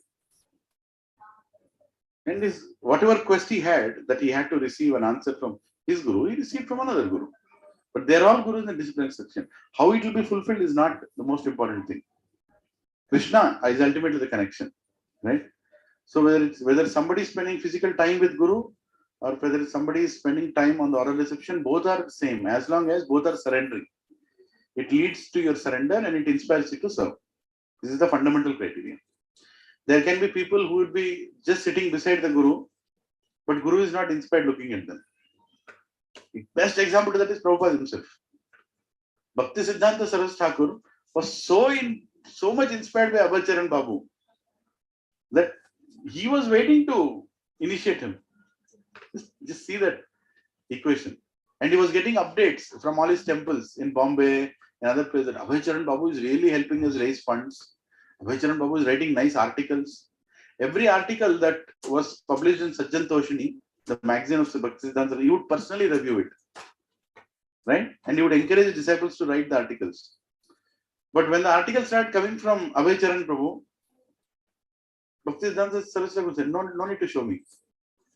And whatever quest he had, that he had to receive an answer from his guru, he received from another guru. But they're all gurus in the discipline section. How it will be fulfilled is not the most important thing. Krishna is ultimately the connection, right? So whether somebody is spending physical time with guru or whether somebody is spending time on the oral reception, both are same as long as both are surrendering. It leads to your surrender and it inspires you to serve. This is the fundamental criteria. There can be people who would be just sitting beside the guru, but guru is not inspired looking at them. The best example to that is Prabhupada himself. Bhakti Siddhanta Saraswati Thakur was so much inspired by Abhay Charan Babu that he was waiting to initiate him. Just see that equation. And he was getting updates from all his temples in Bombay and other places that Abhay Charan Babu is really helping us raise funds. Abhay Charan Babu is writing nice articles. Every article that was published in Sajjan Toshini, the magazine of Bhakti Siddhanta, he would personally review it. Right? And he would encourage his disciples to write the articles. But when the articles started coming from Abhay Charan Prabhu, Bhakti Siddhanta Saraswati said, no need to show me.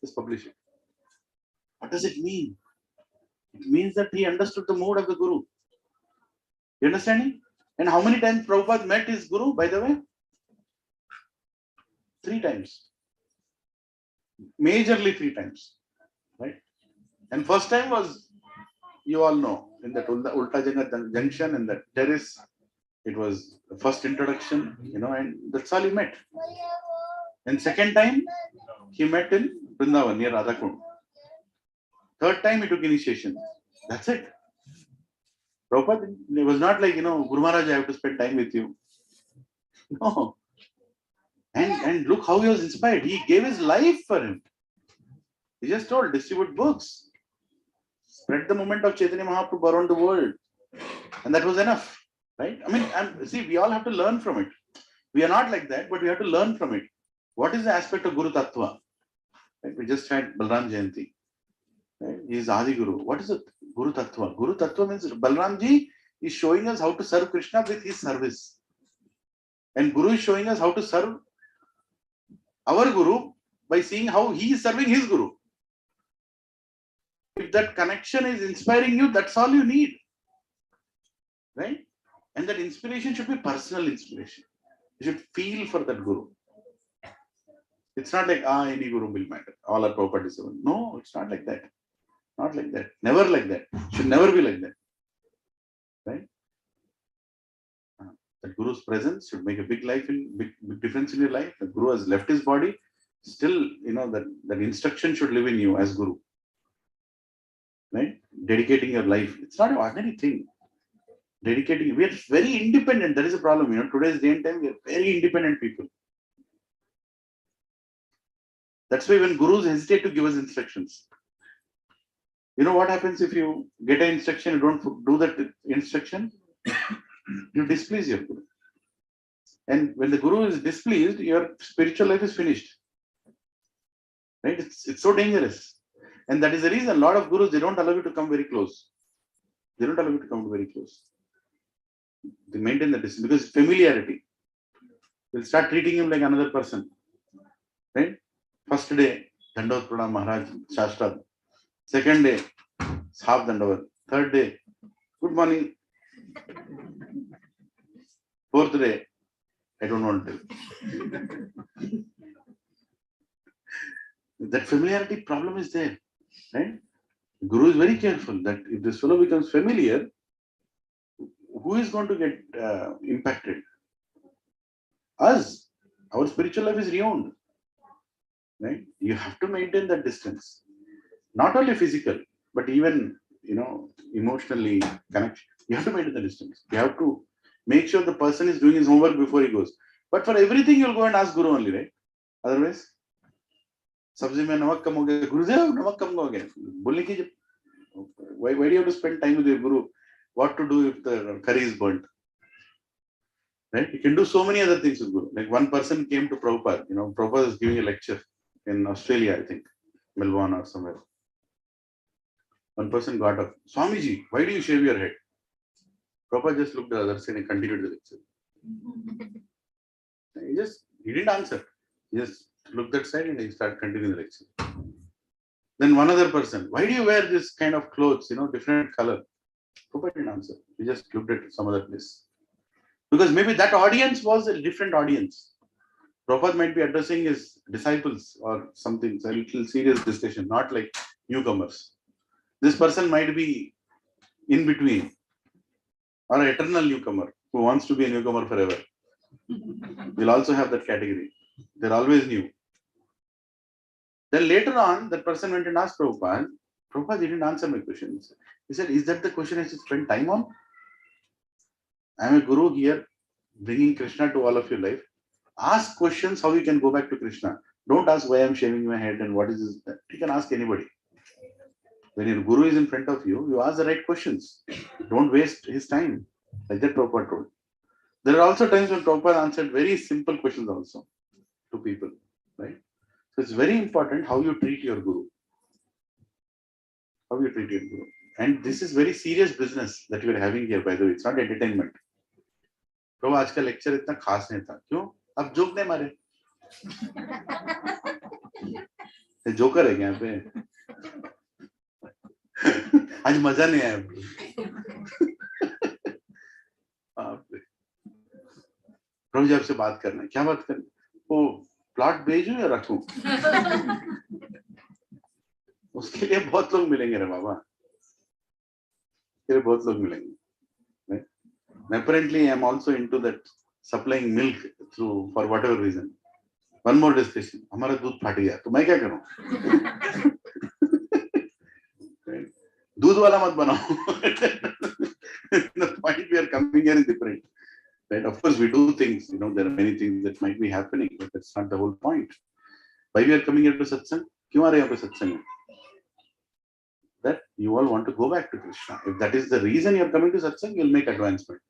Just publish it. What does it mean? It means that he understood the mood of the Guru. You understanding? And how many times Prabhupada met his Guru, by the way? 3 times. Majorly 3 times. Right? And first time was, you all know, in that Ulta Janga junction, in that terrace, it was the first introduction, and that's all he met. And second time, he met in Vrindavan near Radhakund. Third time, he took initiation. That's it. Prabhupada, it was not like, Guru Maharaj, I have to spend time with you. No. And look how he was inspired. He gave his life for him. He just told, distribute books. Spread the movement of Chaitanya Mahaprabhu around the world. And that was enough. Right? I mean, see, we all have to learn from it. We are not like that, but we have to learn from it. What is the aspect of Guru Tattva? Right? We just had Balram Jayanti. Right? He is Adi Guru. What is it? Guru Tattva. Guru Tattva means Balramji is showing us how to serve Krishna with his service. And Guru is showing us how to serve our Guru by seeing how he is serving his Guru. If that connection is inspiring you, that's all you need. Right? And that inspiration should be personal inspiration. You should feel for that Guru. It's not like, any Guru will matter. All are Prabhupada disciples. No, it's not like that. Not like that. Never like that. Should never be like that. Right? The Guru's presence should make a big difference in your life. The Guru has left his body. Still, that instruction should live in you as Guru. Right? Dedicating your life. It's not an ordinary thing. Dedicating. We are very independent. That is a problem. Today's day and time, we are very independent people. That's why when Gurus hesitate to give us instructions. You know what happens if you get an instruction, you don't do that instruction? You displease your Guru. And when the Guru is displeased, your spiritual life is finished. Right? It's so dangerous. And that is the reason a lot of Gurus, they don't allow you to come very close. They don't allow you to come very close. They maintain the distance because familiarity. They'll start treating him like another person. Right? First day, Dandot Pranam Maharaj, Shastra. Second day, half Dandavat. Third day, good morning. Fourth day, I don't want to. That familiarity problem is there. Right? Guru is very careful that if this fellow becomes familiar, who is going to get impacted? Us. Our spiritual life is ruined. right? You have to maintain that distance. Not only physical, but even, emotionally connection. You have to maintain the distance. You have to make sure the person is doing his homework before he goes. But for everything, you'll go and ask Guru only, right? Otherwise, sabzi mein namak kam ho gaya, Gurudev, namak kam ho gaya. Bolne ki, why do you have to spend time with your Guru? What to do if the curry is burnt? Right? You can do so many other things with Guru. Like one person came to Prabhupada. Prabhupada is giving a lecture in Australia, I think, Melbourne or somewhere. One person got up, Swamiji, why do you shave your head? Prabhupada just looked at the other side and continued the lecture. He didn't answer. He just looked that side and he started continuing the lecture. Then one other person, why do you wear this kind of clothes, different color? Prabhupada didn't answer. He just looked at some other place. Because maybe that audience was a different audience. Prabhupada might be addressing his disciples or something, a little serious discussion, not like newcomers. This person might be in between, or an eternal newcomer who wants to be a newcomer forever. We'll also have that category. They're always new. Then later on, that person went and asked Prabhupada. Prabhupada didn't answer my questions. He said, is that the question I should spend time on? I'm a guru here, bringing Krishna to all of your life. Ask questions how you can go back to Krishna. Don't ask why I'm shaving my head and what is this. You can ask anybody. When your guru is in front of you, you ask the right questions. Don't waste his time. Like that Prabhupada told. There are also times when Prabhupada answered very simple questions also to people. Right? So it's very important how you treat your guru. How you treat your guru. And this is very serious business that you are having here, by the way. It's not entertainment. प्रभु आज का lecture इतना खास नहीं था. क्यों? अब joke नहीं मारे. जोकर है यहाँ पे. आज मजा नहीं आया. प्रभु जी आपसे बात करना है. क्या बात करना? वो प्लॉट भेजूं या रखूं? उसके लिए बहुत लोग मिलेंगे रे बाबा. बहुत लोग मिलेंगे. Apparently, I am also into that supplying milk through for whatever reason. One more discussion. हमारा दूध फट गया, तो मैं क्या करूं? दूध वाला मत बनाओ. The point we are coming here is different. Right? Of course, we do things. There are many things that might be happening, but that's not the whole point. Why we are coming here to satsang? क्यों आ रहे हैं यहाँ पे सत्संग में? That you all want to go back to Krishna. If that is the reason you are coming to satsang, you'll make advancement.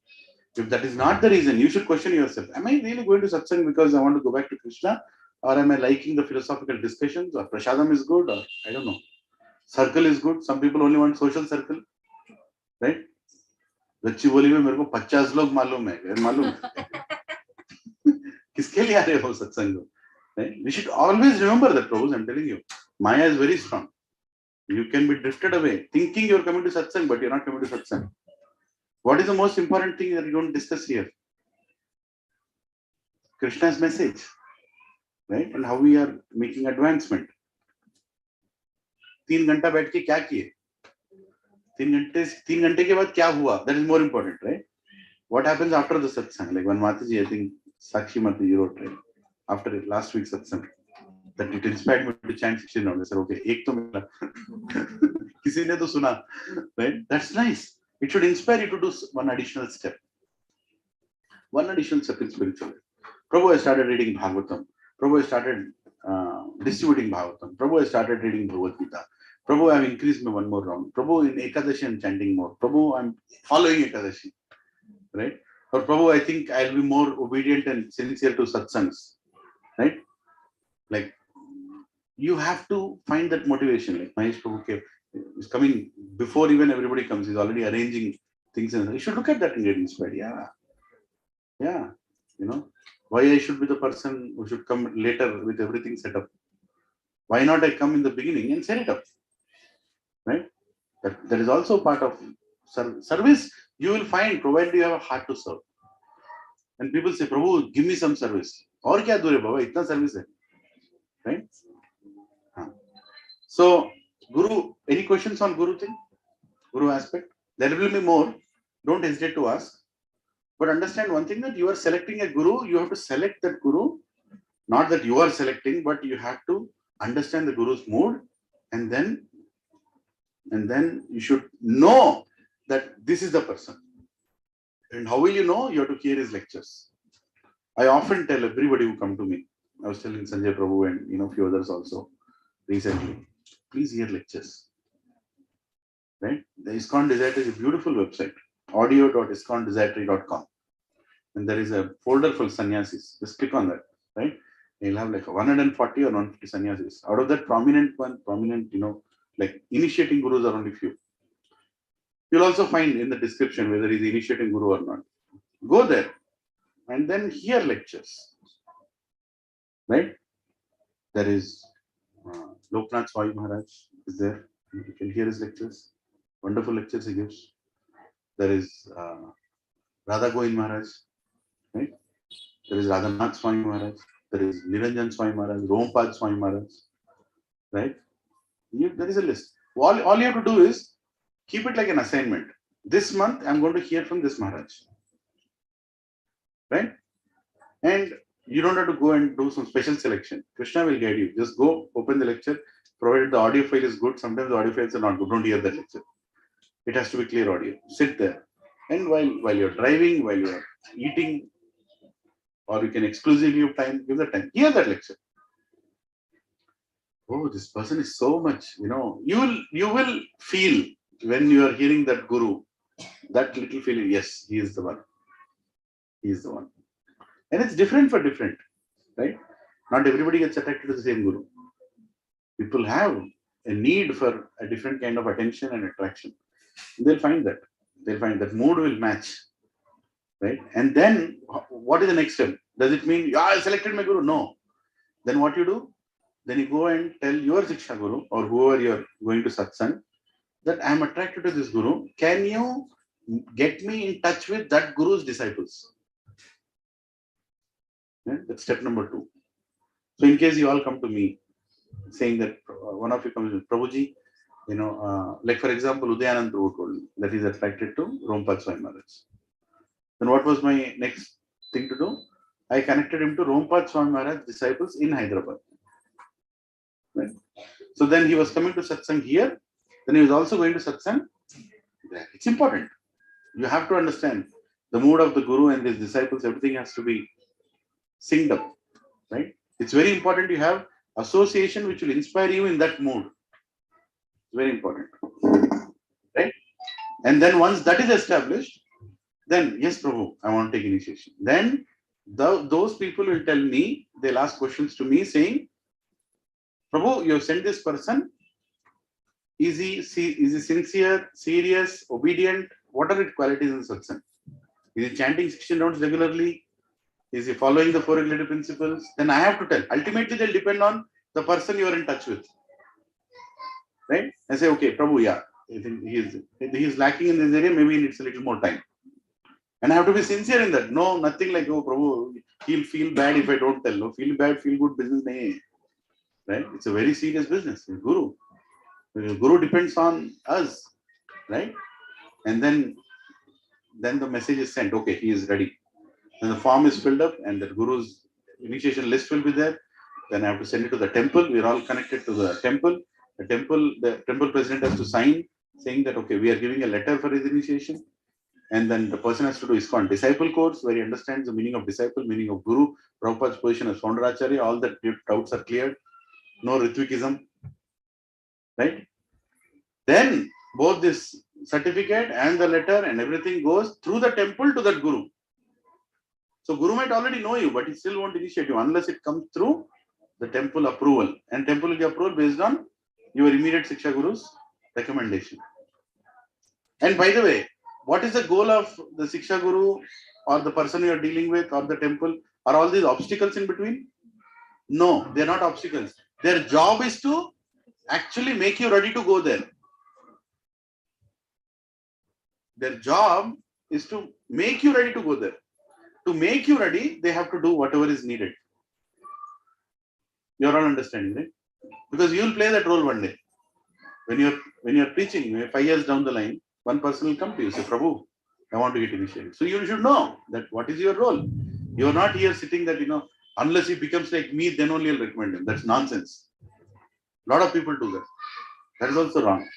If that is not the reason, you should question yourself. Am I really going to satsang because I want to go back to Krishna? Or am I liking the philosophical discussions? Or prasadam is good? Or I don't know. Circle is good. Some people only want social circle. Right? Gachibowli में मेरे को 50 लोग मालूम है. मालूम किसके लिए आ रहे हो सत्संग? Right? We should always remember that, Prabhu. I'm telling you, Maya is very strong. You can be drifted away, thinking you're coming to satsang, but you're not coming to satsang. What is the most important thing that you don't discuss here? Krishna's message, right? And how we are making advancement. 3 घंटा बैठ के क्या किए? 3 घंटे के बाद क्या हुआ? That is more important, right? What happens after the satsang? Like one Mataji, I think Sakshi Mataji wrote, right? After last week's satsang, that it inspired me to chant 16 rounds. I said, okay, एक तो मिला. किसी ने तो सुना, right? That's nice. It should inspire you to do one additional step. One additional step in spirituality. Prabhu has started reading Bhagavatam. Prabhu has started distributing Bhagavatam. Prabhu has started reading Bhagavad Gita. Prabhu, I have increased my one more round. Prabhu, in Ekadashi, I'm chanting more. Prabhu, I'm following Ekadashi. Right? Or Prabhu, I think I'll be more obedient and sincere to satsangs. Right? Like, you have to find that motivation. Like Mahesh Prabhu is coming before even everybody comes. He's already arranging things. You should look at that and get inspired. Yeah. Why I should be the person who should come later with everything set up? Why not I come in the beginning and set it up? Right? That is also part of service. You will find, provided you have a heart to serve. And people say, Prabhu, give me some service. और क्या दूर है बाबा? इतना service है. Right? So, Guru, any questions on Guru thing? Guru aspect? There will be more. Don't hesitate to ask. But understand one thing, that you are selecting a Guru, you have to select that Guru. Not that you are selecting, but you have to understand the Guru's mood, and then you should know that this is the person. And how will you know? You have to hear his lectures. I often tell everybody who come to me, I was telling Sanjay Prabhu and few others also recently, please hear lectures. Right? The ISKCON Desire is a beautiful website, audio.iskondesertory.com. And there is a folder for sannyasis. Just click on that, right? You'll have like 140 or 150 sannyasis. Out of that, prominent, like initiating gurus are only few. You'll also find in the description whether he's initiating guru or not. Go there and then hear lectures, right? There is Loknath Swami Maharaj is there. You can hear his lectures. Wonderful lectures he gives. There is Radha Govind Maharaj, right? There is Radhanath Swami Maharaj. There is Niranjan Swami Maharaj, Rompad Swami Maharaj, right? There is a list. All you have to do is keep it like an assignment. This month, I'm going to hear from this Maharaj, right? And you don't have to go and do some special selection. Krishna will guide you. Just go, open the lecture, provided the audio file is good. Sometimes the audio files are not good. Don't hear that lecture. It has to be clear audio. Sit there. And while you're driving, while you're eating, or you can exclusively have time, give the time. Hear that lecture. Oh, this person is so much, you will feel when you are hearing that guru, that little feeling, yes, he is the one. He is the one. And it's different for different, right? Not everybody gets attracted to the same guru. People have a need for a different kind of attention and attraction. They'll find that. They'll find that mood will match, right? And then what is the next step? Does it mean, I selected my guru? No. Then what you do? Then you go and tell your Siksha Guru or whoever you're going to satsang that I'm attracted to this guru. Can you get me in touch with that guru's disciples? Yeah, that's step number 2. So in case you all come to me saying that one of you comes with Prabhuji, like for example, Udayanand Prabhu told me that he's attracted to Rompad Swami Maharaj. Then what was my next thing to do? I connected him to Rompad Swami Maharaj disciples in Hyderabad. Right? So then he was coming to satsang here. Then he was also going to satsang there. It's important. You have to understand the mood of the guru and his disciples. Everything has to be synced up, right? It's very important you have association which will inspire you in that mood. It's very important, right? And then once that is established, then yes, Prabhu, I want to take initiation. Then those people will tell me, they'll ask questions to me saying, Prabhu, you have sent this person. Is he sincere, serious, obedient? What are its qualities in satsang? Is he chanting 16 rounds regularly? Is he following the 4 regulative principles? Then I have to tell. Ultimately, they'll depend on the person you are in touch with. Right? I say, okay, Prabhu, yeah, he is lacking in this area, maybe he needs a little more time. And I have to be sincere in that. No, nothing like, oh, Prabhu, he'll feel bad if I don't tell. No, feel bad, feel good business. Nahi. Right? It's a very serious business. Guru. The guru depends on us. Right? And then the message is sent. Okay, he is ready. Then the form is filled up and the guru's initiation list will be there. Then I have to send it to the temple. We are all connected to the temple. The temple president has to sign saying that, okay, we are giving a letter for his initiation. And then the person has to do ISKCON disciple course where he understands the meaning of disciple, meaning of guru, Prabhupada's position as founder Acharya. All the doubts are cleared. No Ritvikism. Right? Then both this certificate and the letter and everything goes through the temple to that guru. So guru might already know you, but he still won't initiate you unless it comes through the temple approval. And temple will give approval based on your immediate Siksha Guru's recommendation. And by the way, what is the goal of the Siksha Guru or the person you are dealing with or the temple? Are all these obstacles in between? No, they are not obstacles. Their job is to actually make you ready to go there. Their job is to make you ready to go there. To make you ready, they have to do whatever is needed. You're all understanding, right? Because you will play that role one day. When you're preaching, 5 years down the line, one person will come to you, say, Prabhu, I want to get initiated. So you should know that what is your role. You're not here sitting that, unless he becomes like me, then only I'll recommend him. That's nonsense. A lot of people do that. That is also wrong.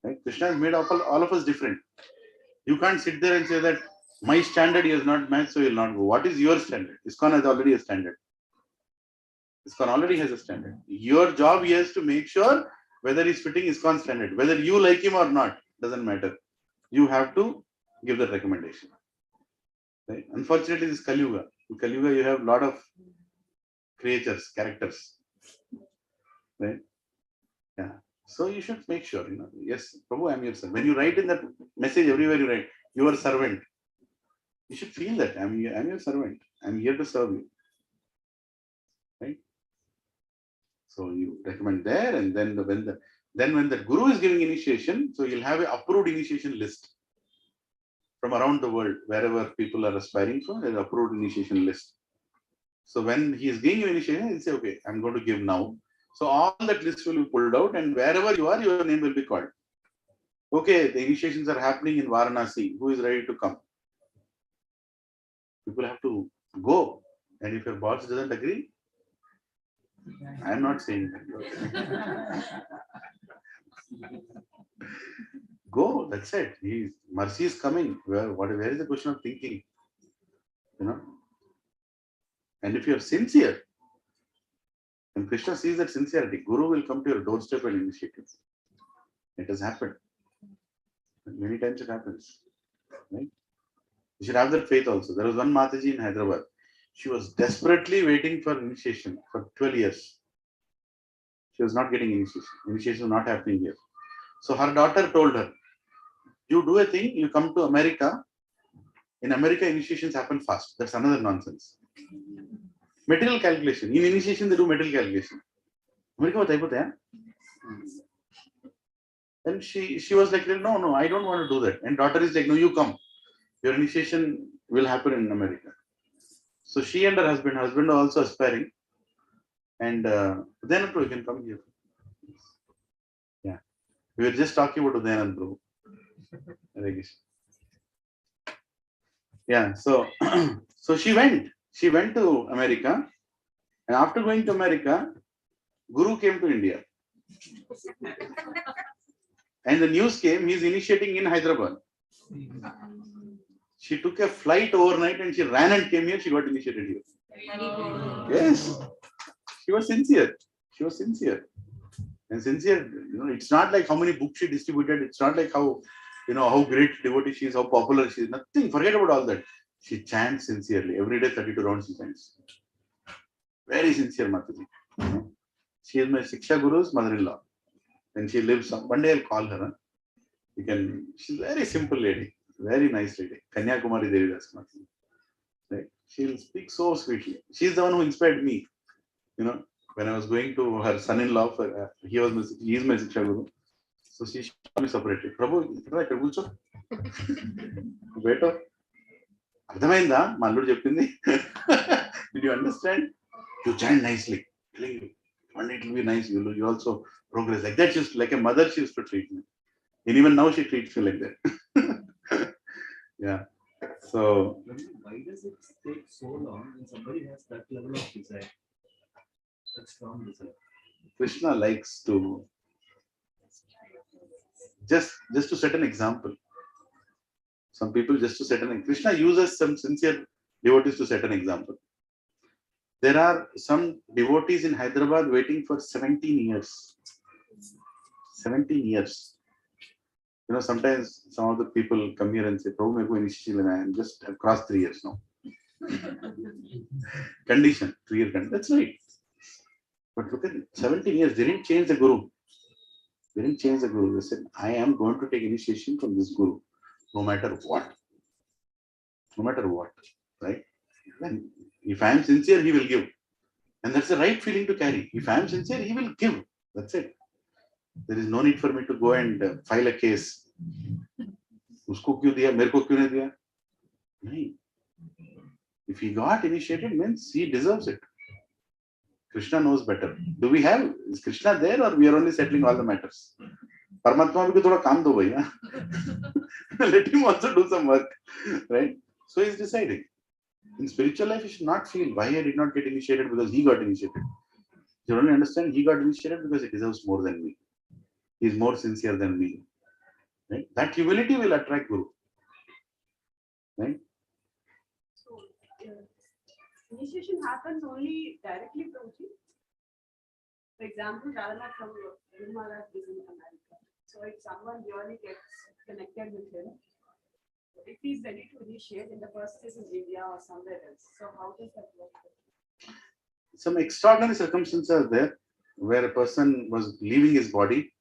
Right? Krishna has made all of us different. You can't sit there and say that my standard is not matched, so you'll not go. What is your standard? ISKCON has already a standard. ISKCON already has a standard. Your job is to make sure whether he's fitting ISKCON standard. Whether you like him or not, doesn't matter. You have to give that recommendation. Right? Unfortunately, this Kali Yuga. In Kali Yuga, you have a lot of creatures, characters. Right? Yeah. So you should make sure, yes, Prabhu, I am your servant. When you write in that message, everywhere you write, your servant. You should feel that I'm your servant. I'm here to serve you. Right? So you recommend there, and then when the guru is giving initiation, so you'll have an approved initiation list from around the world, wherever people are aspiring for, there's an approved initiation list. So when he is giving you initiation, he'll say, okay, I'm going to give now. So all that list will be pulled out, and wherever you are, your name will be called. Okay, the initiations are happening in Varanasi. Who is ready to come? People have to go. And if your boss doesn't agree, I am not saying that. Go, that's it. Mercy is coming. Where is the question of thinking? And if you are sincere, and Krishna sees that sincerity, Guru will come to your doorstep and initiate you. It has happened. Many times it happens. Right? You should have that faith also. There was one Mataji in Hyderabad. She was desperately waiting for initiation for 12 years. She was not getting initiation. Initiation was not happening here. So her daughter told her, you do a thing, you come to America. In America, initiations happen fast. That's another nonsense. Material calculation. In initiation, they do material calculation. America, and she was like, no, I don't want to do that. And daughter is like, no, you come. Your initiation will happen in America. So she and her husband are also aspiring. And then you can come here. Yeah. We were just talking about Udayanand Prabhu. Yeah, so she went to America, and after going to America, Guru came to India. And the news came, he's initiating in Hyderabad. She took a flight overnight and she ran and came here, she got initiated here. Yes. She was sincere. And sincere, it's not like how many books she distributed, it's not like how great devotee she is, how popular she is. Nothing. Forget about all that. She chants sincerely. Every day, 32 rounds she chants. Very sincere Mataji. She is my Siksha Guru's mother-in-law. And she lives. One day I'll call her. She's a very simple lady. Very nice lady. Kanyakumari Devidas Mataji. Right? She'll speak so sweetly. She's the one who inspired me. When I was going to her son-in-law, he is my Siksha Guru. So she showed me separately. Prabhu, Beto. Ardhamainda, Malludu cheppindi. Did you understand? You chant nicely. One day it will be nice. You also progress. Like that, just like a mother, she used to treat me. And even now she treats me like that. Yeah. So why does it take so long when somebody has that level of desire? That strong desire. Krishna likes to just to set an example. Some people just to set an example. Krishna uses some sincere devotees to set an example. There are some devotees in Hyderabad waiting for 17 years. 17 years. Sometimes some of the people come here and say, Prabhu, I am just across 3 years now. Condition, 3-year condition. That's right. But look at it, 17 years, they didn't change the Guru. They said, I am going to take initiation from this Guru, no matter what. Right? Then, if I am sincere, he will give. And that's the right feeling to carry. If I am sincere, he will give. That's it. There is no need for me to go and file a case. Usko kyun diya, mere ko kyun nahi diya? Nahi. If he got initiated, means he deserves it. Krishna knows better. Is Krishna there, or we are only settling all the matters? Paramatma bhi thoda kaam do bhai. Let him also do some work. Right? So he's deciding. In spiritual life, you should not feel why I did not get initiated because he got initiated. You only understand he got initiated because he deserves more than me. He is more sincere than me. Right? That humility will attract Guru. Right? So, initiation happens only directly from Ji. For example, Radhanath from Guru Maharaj is in America. So, if someone really gets connected with him, if he's ready to initiate, then the person is in India or somewhere else. So, how does that work? Some extraordinary circumstances are there where a person was leaving his body.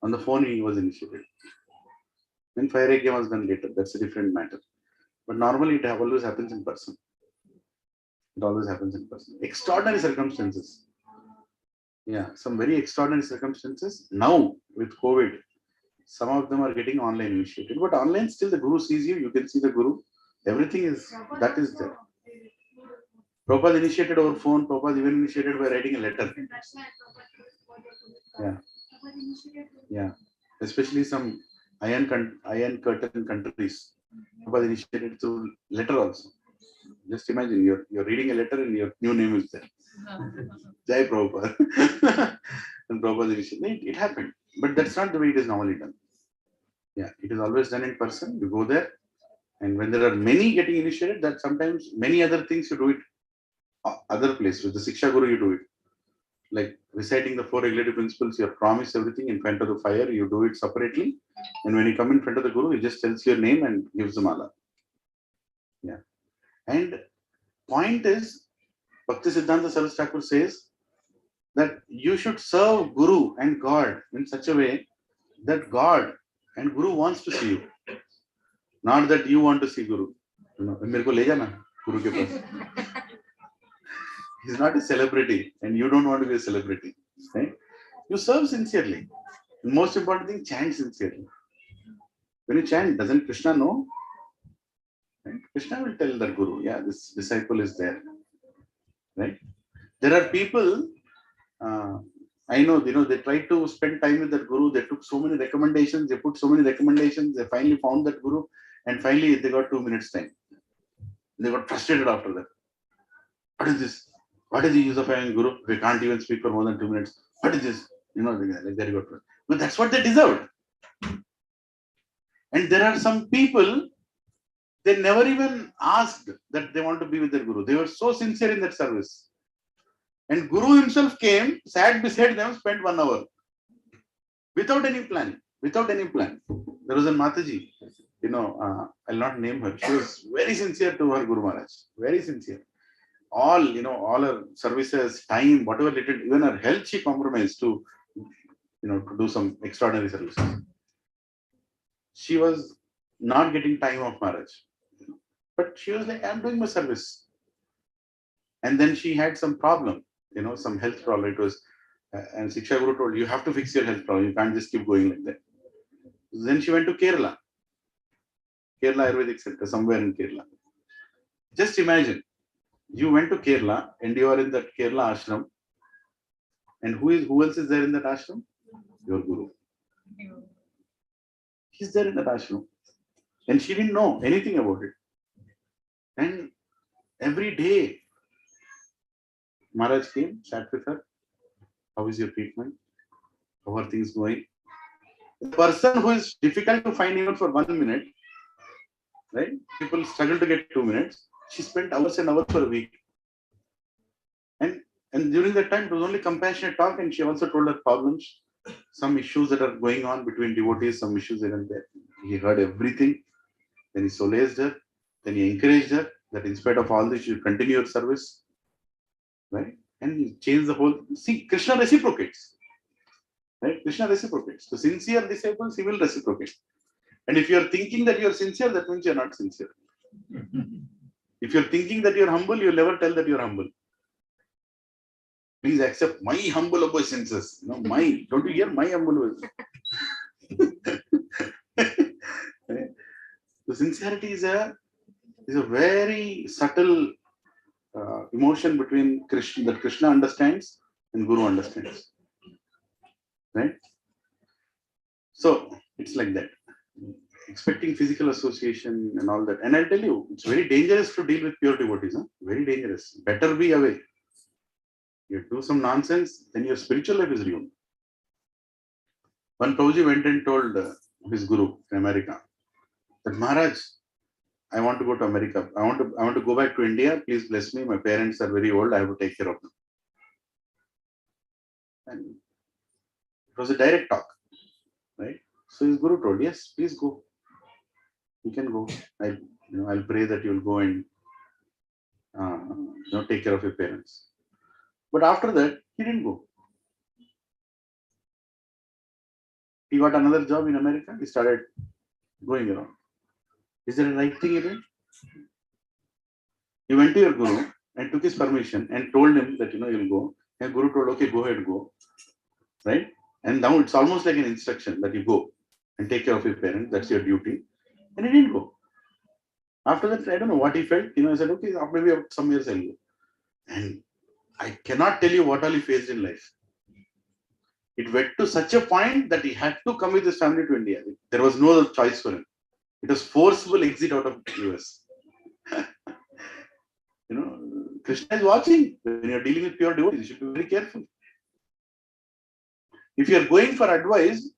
On the phone, he was initiated. Then fire yajna was done later. That's a different matter. But normally, it always happens in person. It always happens in person. Extraordinary circumstances. Yeah, some very extraordinary circumstances. Now, with COVID, some of them are getting online initiated. But online, still the Guru sees you. You can see the Guru. Everything is, that is there. Prabhupada initiated over phone. Prabhupada even initiated by writing a letter. Yeah. Yeah. Especially some iron curtain countries. Prabhupada initiated through letter also. Just imagine you're reading a letter and your new name is there. Jai Prabhupada. And Prabhupada initiated. It happened. But that's not the way it is normally done. Yeah, it is always done in person. You go there. And when there are many getting initiated, that sometimes many other things you do it other place. With the Siksha Guru, you do it. Like reciting the 4 regulative principles, you promise everything in front of the fire, you do it separately. And when you come in front of the Guru, he just tells your name and gives the mala. Yeah. And point is, Bhakti Siddhanta Saraswati Thakur says that you should serve Guru and God in such a way that God and Guru wants to see you. Not that you want to see Guru. You know, मेरे को ले जाना Guru के पास. He's not a celebrity and you don't want to be a celebrity. Right? You serve sincerely. The most important thing, chant sincerely. When you chant, doesn't Krishna know? Right? Krishna will tell the Guru, yeah, this disciple is there. Right? There are people, I know, they tried to spend time with that Guru. They took so many recommendations. They put so many recommendations. They finally found that Guru and finally they got 2 minutes time. They got frustrated after that. What is this? What is the use of having Guru? We can't even speak for more than 2 minutes. What is this? Like they got. But that's what they deserved. And there are some people, they never even asked that they want to be with their Guru. They were so sincere in that service. And Guru himself came, sat beside them, spent 1 hour. Without any plan. Without any plan. There was a Mataji, I'll not name her. She was very sincere to her Guru Maharaj. Very sincere. All her services, time, whatever little, even her health, she compromised to do some extraordinary services. She was not getting time of Maharaj. But she was like, I'm doing my service. And then she had some problem, some health problem. It was, and Siksha Guru told, you have to fix your health problem. You can't just keep going like that. Then she went to Kerala Ayurvedic Center, somewhere in Kerala. Just imagine, you went to Kerala and you are in that Kerala ashram. And who else is there in that ashram? Your Guru. He's there in that ashram. And she didn't know anything about it. And every day, Maharaj came, sat with her. How is your treatment? How are things going? The person who is difficult to find even for 1 minute, right? People struggle to get 2 minutes. She spent hours and hours for a week. And during that time, it was only compassionate talk, and she also told her problems, some issues that are going on between devotees, some issues here and there. He heard everything. Then he solaced her. Then he encouraged her that in spite of all this, you continue your service. Right? And he changed the whole. See, Krishna reciprocates. Right? Krishna reciprocates. To sincere disciples, he will reciprocate. And if you are thinking that you are sincere, that means you are not sincere. If you are thinking that you are humble, you will never tell that you are humble. Please accept my humble obeisances. My. Don't you hear my humble obeisances? The sincerity is a very subtle emotion between Krishna that Krishna understands and Guru understands. Right? So it's like that. Expecting physical association and all that. And I'll tell you, it's very dangerous to deal with pure devotees. Very dangerous. Better be away. You do some nonsense, then your spiritual life is ruined. One Prabhuji went and told his guru in America that Maharaj, I want to go to America. I want to go back to India. Please bless me. My parents are very old. I have to take care of them. And it was a direct talk, right? So his guru told, yes, please go. You can go. I'll pray that you'll go and take care of your parents. But after that, he didn't go. He got another job in America. He started going around. Is there a right thing he did? He went to your guru and took his permission and told him that you'll go. And guru told, okay, go ahead, go. Right? And now it's almost like an instruction that you go and take care of your parents. That's your duty. And he didn't go. After that, I don't know what he felt. I said, okay, maybe some years I'll go. And I cannot tell you what all he faced in life. It went to such a point that he had to come with his family to India. There was no other choice for him. It was forcible exit out of the US. Krishna is watching. When you're dealing with pure devotees, you should be very careful. If you're going for advice,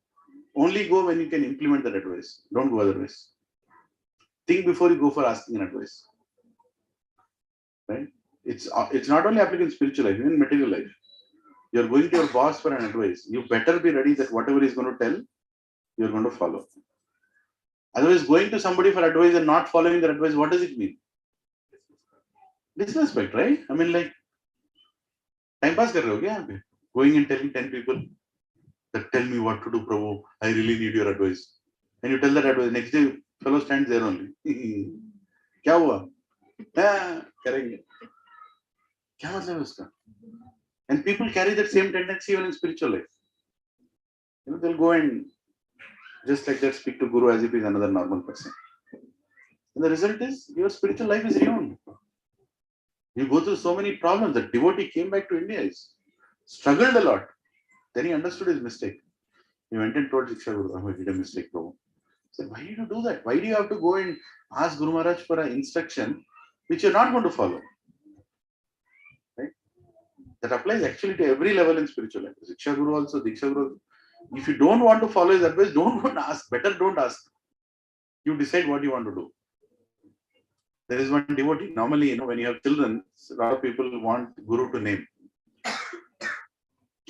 only go when you can implement that advice. Don't go otherwise. Think before you go for asking an advice. Right? It's not only applicable in spiritual life, even in material life. You're going to your boss for an advice. You better be ready that whatever he's going to tell, you're going to follow. Otherwise, going to somebody for advice and not following their advice, what does it mean? Disrespect, right? I mean, like, time pass kar rahe ho kya yahan pe? Going and telling 10 people that tell me what to do, Prabhu. I really need your advice. And you tell that advice. Next day, fellow stands there only. Kya hua? Karenge. Kya matlab hai uska? And people carry that same tendency even in spiritual life. They'll go and just like that speak to Guru as if he's another normal person. And the result is your spiritual life is ruined. You go through so many problems. The devotee came back to India, struggled a lot. Then he understood his mistake. He went and told Shiksha Guru, I did a mistake, Prabhu. He said, why did you do that? Why do you have to go and ask Guru Maharaj for an instruction which you're not going to follow? Right? That applies actually to every level in spiritual life. Shiksha Guru also, Diksha Guru. If you don't want to follow his advice, don't go and ask. Better don't ask. You decide what you want to do. There is one devotee. Normally, when you have children, a lot of people want Guru to name.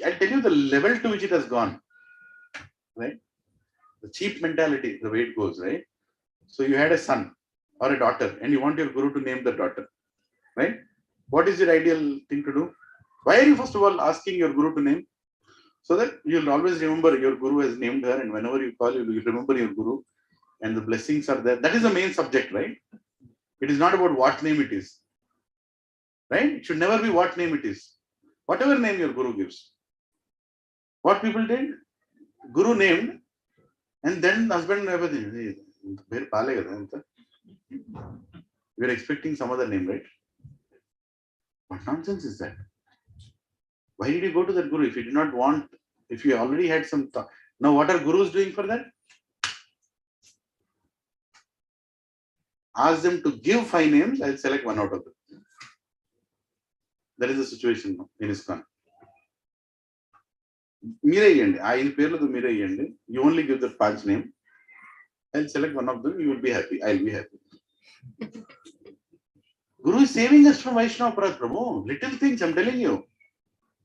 I'll tell you the level to which it has gone. Right? The cheap mentality, the way it goes, right? So you had a son or a daughter and you want your Guru to name the daughter. Right? What is your ideal thing to do? Why are you first of all asking your Guru to name? So that you'll always remember your Guru has named her, and whenever you call, you remember your Guru, and the blessings are there. That is the main subject, right? It is not about what name it is. Right? It should never be what name it is. Whatever name your Guru gives. What people did? Guru named, and then husband and everything. We are expecting some other name, right? What nonsense is that? Why did you go to that Guru if you did not want, if you already had some thought? Now, what are Gurus doing for that? Ask them to give 5 names, I'll select one out of them. That is the situation in ISKCON. You only give the 5 name. I'll select one of them, you will be happy. I'll be happy. Guru is saving us from Vaishnava Aparadh, Prabhu. Little things, I'm telling you.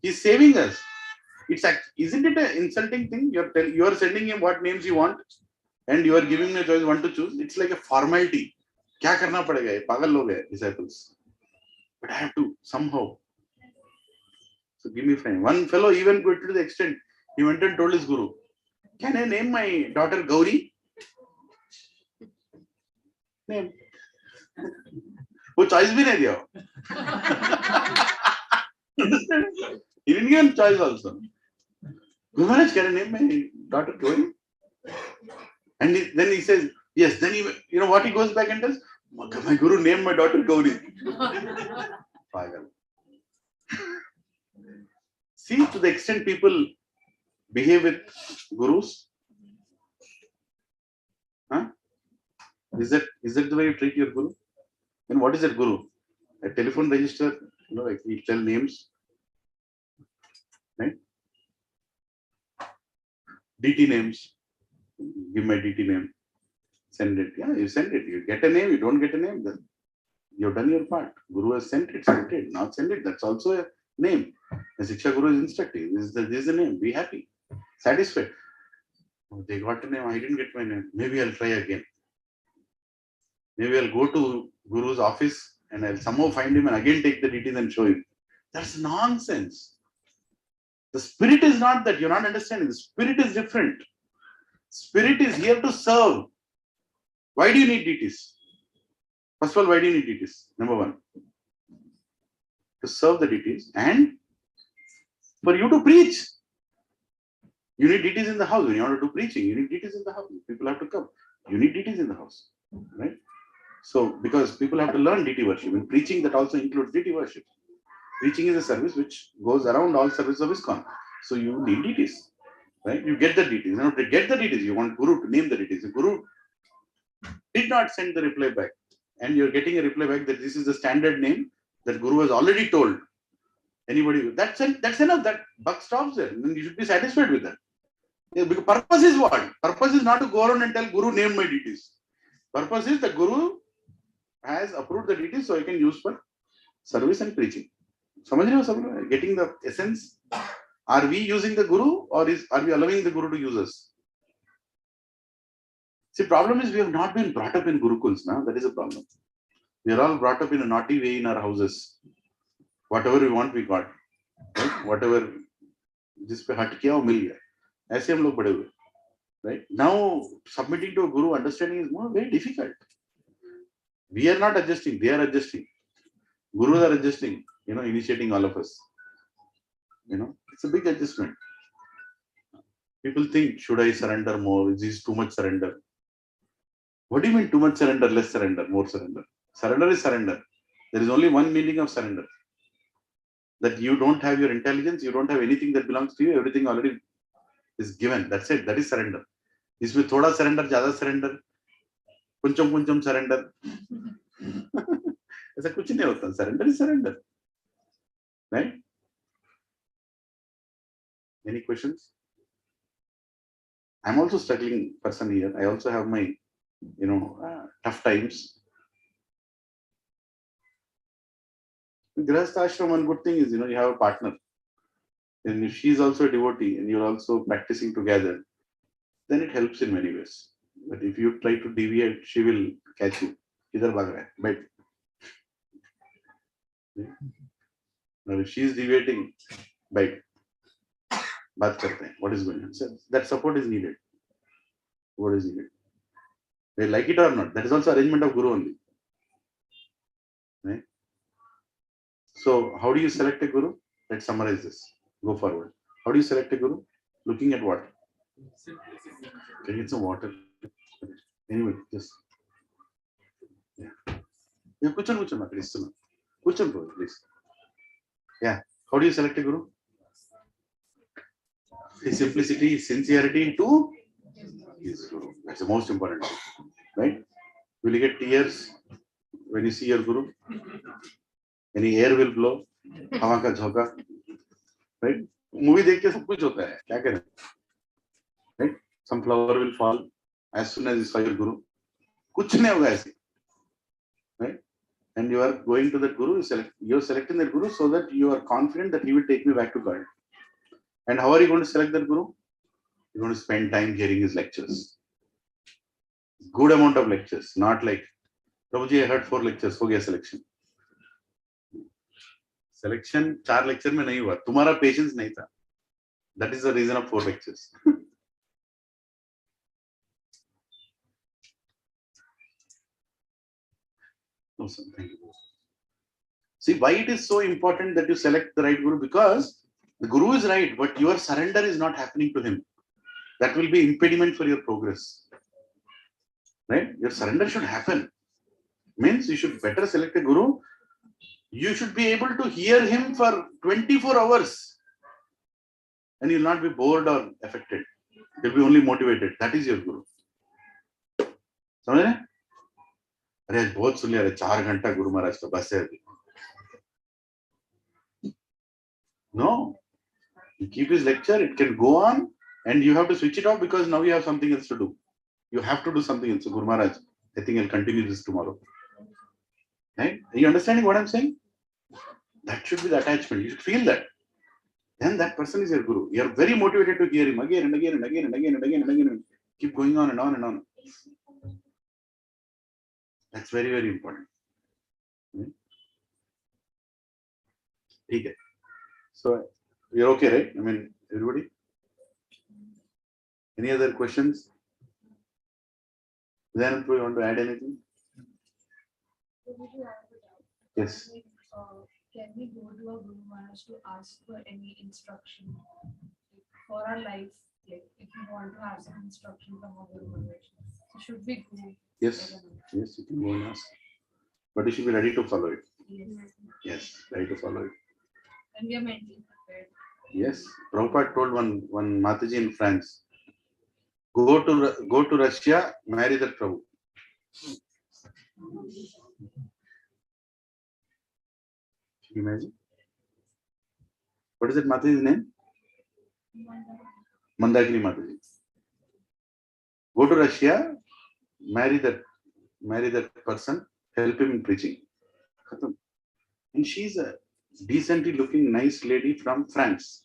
He's saving us. Isn't it an insulting thing? You are sending him what names you want and you are giving him a choice one to choose. It's like a formality. Kya karna padega? Ye pagal log hai, disciples. But I have to somehow. So give me a friend. One fellow even went to the extent, he went and told his Guru, can I name my daughter Gauri? Name. वो choice भी नहीं दिया. Understand? He didn't give him choice also. Guru Maharaj, can I name my daughter Gauri? And then he says, yes. Then you know what he goes back and does? My Guru named my daughter Gauri. See, to the extent people behave with Gurus. Huh? Is that the way you treat your Guru? And what is that Guru? A telephone register, like we tell names. right? DT names. Give my DT name. Send it. Yeah, you send it. You get a name. You don't get a name. Then you've done your part. Guru has sent it. Sent it. Not send it. That's also a name. The Shiksha Guru is instructing. This is the name. Be happy. Satisfied. Oh, they got a name. I didn't get my name. Maybe I'll try again. Maybe I'll go to Guru's office and I'll somehow find him and again take the details and show him. That's nonsense. The spirit is not that. You're not understanding. The spirit is different. Spirit is here to serve. Why do you need deities? First of all, why do you need deities? Number one, to serve the deities and for you to preach. You need deities in the house. When you want to do preaching, you need deities in the house. People have to come. You need deities in the house. Right? So, because people have to learn deity worship. In preaching, that also includes deity worship. Preaching is a service which goes around all service of ISKCON. So, you need deities. Right? You get the deities. Now, to get the deities, you want Guru to name the deities. The Guru did not send the reply back. And you're getting a reply back that this is the standard name that Guru has already told. Anybody, that's enough. That buck stops there. Then you should be satisfied with that. Yeah, because purpose is what? Purpose is not to go around and tell Guru, name my deities. Purpose is the Guru has approved the deities so I can use for service and preaching. Getting the essence. Are we using the Guru or are we allowing the Guru to use us? See, problem is we have not been brought up in Gurukuls. Now that is a problem. We are all brought up in a naughty way in our houses. Whatever we want, we got. Right? Whatever, जिस पे हट किया वो मिल गया. ऐसे हम लोग बड़े हुए. Right? Now, submitting to a Guru understanding is very difficult. We are not adjusting, they are adjusting. Gurus are adjusting, initiating all of us. It's a big adjustment. People think, should I surrender more? Is this too much surrender? What do you mean too much surrender, less surrender, more surrender? Surrender is surrender. There is only one meaning of surrender. That you don't have your intelligence, you don't have anything that belongs to you, everything already is given. That's it. That is surrender. इसमें थोड़ा surrender, ज़्यादा surrender, कुंचम surrender. ऐसा कुछ नहीं होता. Surrender is surrender. Right? Any questions? I'm also struggling person here. I also have my, tough times. Grihastha ashram, one good thing is, you have a partner. And if she's also a devotee and you're also practicing together, then it helps in many ways. But if you try to deviate, she will catch you. Idhar bhag raha hai, bait. Now if she is deviating, bait. Baat karte hain. What is going on? So that support is needed. What is needed? They like it or not. That is also arrangement of Guru only. Right? So how do you select a Guru? Let's summarize this. Go forward. How do you select a Guru? Looking at what? Can you get some water? Anyway, just kuchan, please. Yeah. How do you select a Guru? His simplicity, his sincerity to his Guru. That's the most important thing. Right? Will you get tears when you see your Guru? Any air will blow? हवा का झोंका? Right? Movie देख के सब कुछ होता है. क्या करें? Right? Some flower will fall as soon as you saw your Guru. कुछ नहीं होगा ऐसे. Right? And you are going to that Guru. You're selecting that Guru so that you are confident that he will take me back to God. And how are you going to select that Guru? You're going to spend time hearing his lectures. Good amount of lectures, not like, Prabhuji, I heard 4 lectures, हो गया selection. Selection 4 lecture में नहीं हुआ. तुम्हारा patience नहीं था. That is the reason of 4 lectures. Awesome, thank you. See why it is so important that you select the right Guru, because the Guru is right, but your surrender is not happening to him. That will be impediment for your progress. Right? Your surrender should happen. Means you should better select a Guru. You should be able to hear him for 24 hours. And you will not be bored or affected. You will be only motivated. That is your Guru. समझ रहे? अरे आज बहुत सुन लिया रे 4 घंटा गुरु महाराज का बस है. No. You keep his lecture, it can go on, and you have to switch it off because now you have something else to do. You have to do something else. So, Guru Maharaj, I think I'll continue this tomorrow. Right? Are you understanding what I'm saying? That should be the attachment. You should feel that. Then that person is your Guru. You are very motivated to hear him again and again and again and again and again and again. And keep going on and on and on. That's very, very important. Okay. So, you're okay, right? I mean, everybody? Any other questions? Then, you want to add anything? Yes. Can we go to a Guru Maharaj to ask for any instruction for our life? Like, if you want to have some instruction from a Guru Maharaj, so should we go? Yes. Yes, you can go and ask. But you should be ready to follow it. Yes. Yes, ready to follow it. And we are mentally prepared. Yes. Prabhupada told one Mataji in France, go to Russia, marry that Prabhu. Can you imagine? What is that Mataji's name? Mandagini Mataji. Go to Russia, marry that person, help him in preaching. And she's a decently looking, nice lady from France.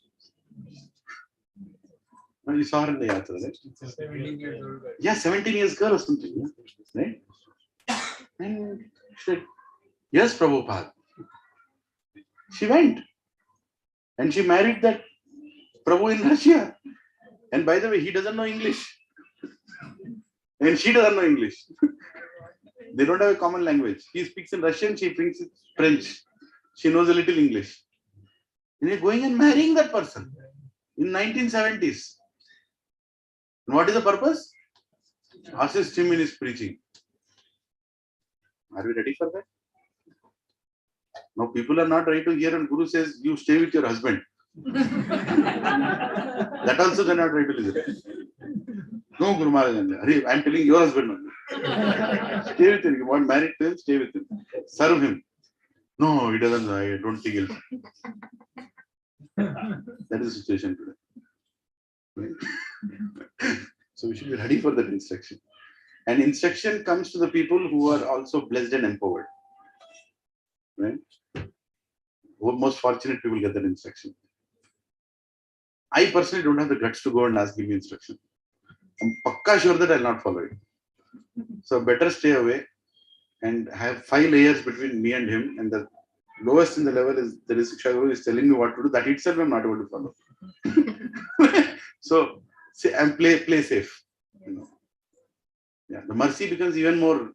You saw her in the yatra, right? 17 years old. Yeah, 17 years girl or something, right? And she said, yes, Prabhupada. She went and she married that Prabhu in Russia. And by the way, he doesn't know English. And she doesn't know English. They don't have a common language. He speaks in Russian, she speaks French. She knows a little English. And he's going and marrying that person in 1970s. And what is the purpose? Assist him in his preaching. Are we ready for that? Now people are not ready to hear and Guru says, you stay with your husband. That also they are not ready to listen. No, Guru Maharaj, I am telling your husband only. Stay with him. You want married to him, stay with him. Serve him. No, he doesn't. I don't think he'll. That is the situation today. Right? So we should be ready for that instruction. And instruction comes to the people who are also blessed and empowered. Right? Most fortunate people get that instruction. I personally don't have the guts to go and ask, give me instruction. I'm pakka sure that I'll not follow it. So better stay away and have 5 layers between me and him. And the lowest in the level is there is Shiksha Guru is telling me what to do. That itself I'm not able to follow. So say and play safe. You know. Yeah, the mercy becomes even more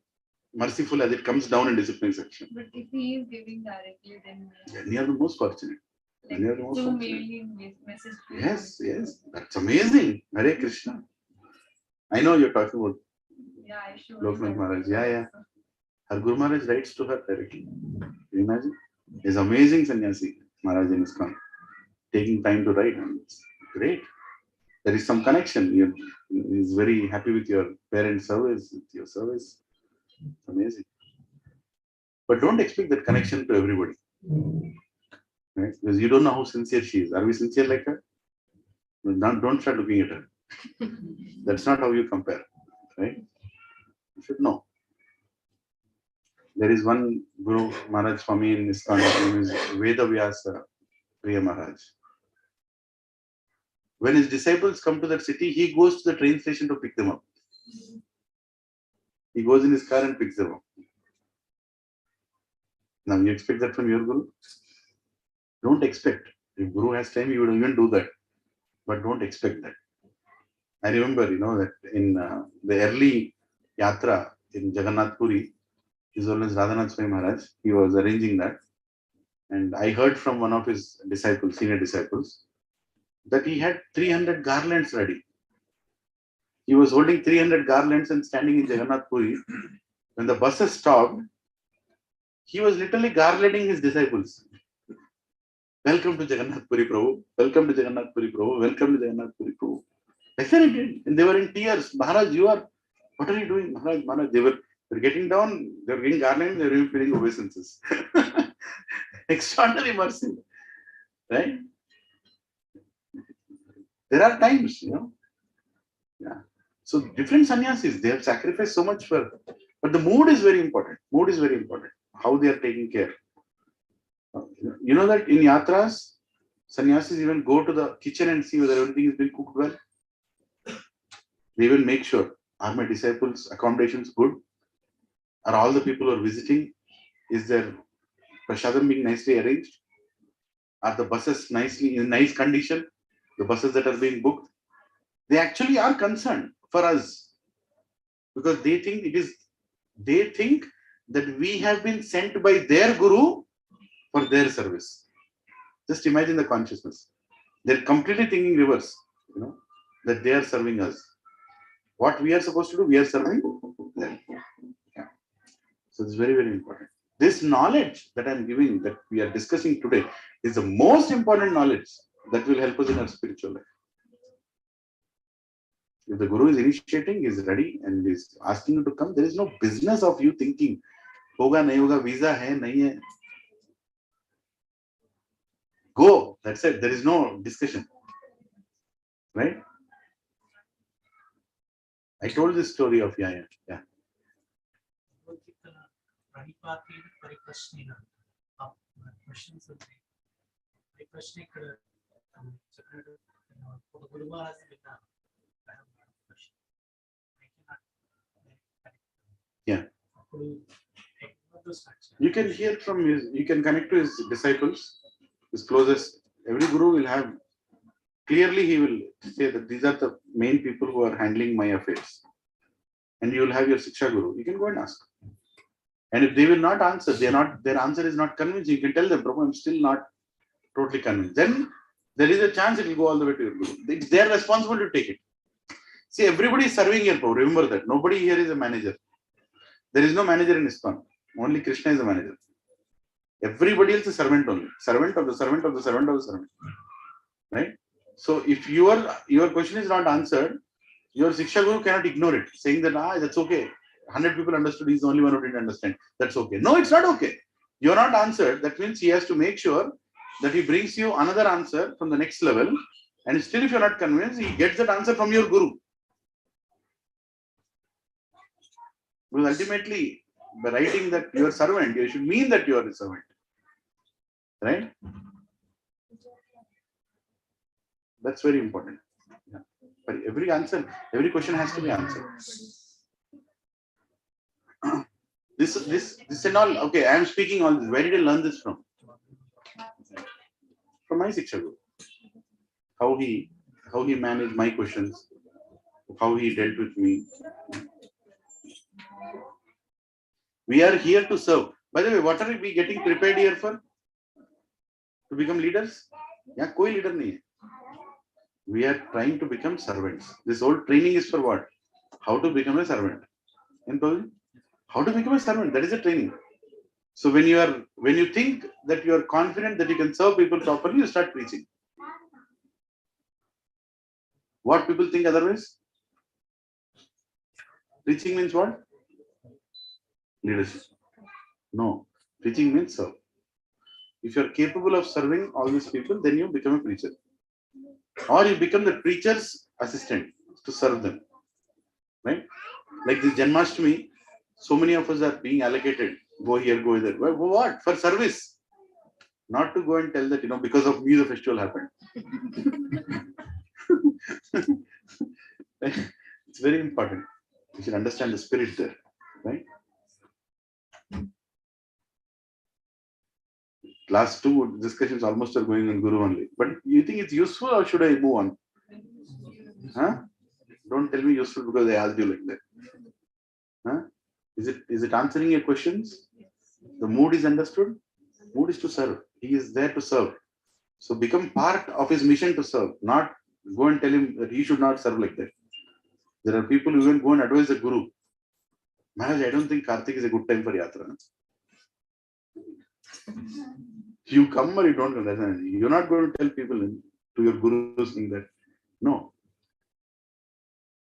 merciful as it comes down in discipline section. But if he is giving directly, then You are the most fortunate. like, You are the most through fortunate. mailing message. to him. Yes, yes. That's amazing. Hare Krishna. I know you're talking about Yeah, I showed Loknath that. Maharaj. Yeah. Her Guru Maharaj writes to her directly. Can you imagine? He's amazing sannyasi, Maharaj in ISKCON. Taking time to write. It's great. There is some connection. He's very happy with your parent service, with your service. It's amazing. But don't expect that connection to everybody. Right? Because you don't know how sincere she is. Are we sincere like her? Don't start looking at her. That's not how you compare. Right? You should know. There is one Guru Maharaj Swami in ISKCON, his name is Vedavyasa Priya Maharaj. When his disciples come to that city, he goes to the train station to pick them up. He goes in his car and picks them up. Now, you expect that from your Guru? Don't expect. If Guru has time, he would even do that. But don't expect that. I remember, that in the early yatra in Jagannath Puri, His Holiness Radhanath Swami Maharaj, he was arranging that. And I heard from one of his disciples, senior disciples, that he had 300 garlands ready. He was holding 300 garlands and standing in Jagannath Puri. When the buses stopped, he was literally garlanding his disciples. Welcome to Jagannath Puri Prabhu. Welcome to Jagannath Puri Prabhu. Welcome to Jagannath Puri Prabhu. Like that he did. And they were in tears. Maharaj, what are you doing? Maharaj, they were getting down, they were getting garlands, they were feeling obeisances. Extraordinary mercy. Right? There are times, Yeah. So different sannyasis, they have sacrificed so much for, but the mood is very important. Mood is very important. How they are taking care. You know that in yatras, sannyasis even go to the kitchen and see whether everything is being cooked well. They will make sure, are my disciples' accommodations good? Are all the people who are visiting, is their prashadam being nicely arranged? Are the buses nicely in nice condition? The buses that are being booked? They actually are concerned for us because they think that we have been sent by their guru for their service. Just imagine the consciousness. They're completely thinking reverse, that they are serving us. What we are supposed to do, we are serving them. Yeah. So it's very, very important. This knowledge that I'm giving, that we are discussing today, is the most important knowledge that will help us in our spiritual life. If the Guru is initiating, is ready, and is asking you to come, there is no business of you thinking, hoga, nahi hoga, visa hai, nahi hai. Go. That's it. There is no discussion. Right? I told this story of Yeah. Yeah. You can hear from you can connect to his disciples, his closest. Every guru will have, clearly he will say that these are the main people who are handling my affairs. And you will have your Siksha Guru. You can go and ask. And if they will not answer, their answer is not convincing, you can tell them, Prabhu, I'm still not totally convinced. Then there is a chance it will go all the way to your Guru. It's their responsibility to take it. See, everybody is serving here, Prabhu. Remember that. Nobody here is a manager. There is no manager in ISKCON. Only Krishna is a manager. Everybody else is servant only. Servant of the servant of the servant of the servant. Right? So if your question is not answered, your Siksha Guru cannot ignore it, saying that, that's okay. 100 people understood, he's the only one who didn't understand. That's okay. No, it's not okay. You're not answered. That means he has to make sure that he brings you another answer from the next level. And still, if you're not convinced, he gets that answer from your Guru. Because ultimately, by writing that you are servant, you should mean that you are a servant. Right? That's very important. Yeah. But every question has to be answered. This and all, okay, I am speaking all this. Where did I learn this from? From my Siksha Guru. How he managed my questions, how he dealt with me. We are here to serve. By the way, what are we getting prepared here for? To become leaders? Yeah, koi leader nahi hai. We are trying to become servants. This whole training is for what? How to become a servant. How to become a servant? That is a training. So when you think that you are confident that you can serve people properly, you start preaching. What people think otherwise? Preaching means what? Leadership. No. Preaching means serve. If you are capable of serving all these people, then you become a preacher. Or you become the preacher's assistant to serve them. Right? Like this Janmashtami, so many of us are being allocated. Go here, go there. Well, what? For service. Not to go and tell that, because of me the festival happened. It's very important. You should understand the spirit there. Right? Last two discussions almost are going on Guru only. But you think it's useful or should I move on? Huh? Don't tell me useful because I asked you like that. Huh? Is it answering your questions? The mood is understood? Mood is to serve. He is there to serve. So become part of his mission to serve. Not go and tell him that he should not serve like that. There are people who even go and advise the Guru. Maharaj, I don't think Kartik is a good time for yatra. You come or you don't come. You're not going to tell people to your Gurus thing that. No.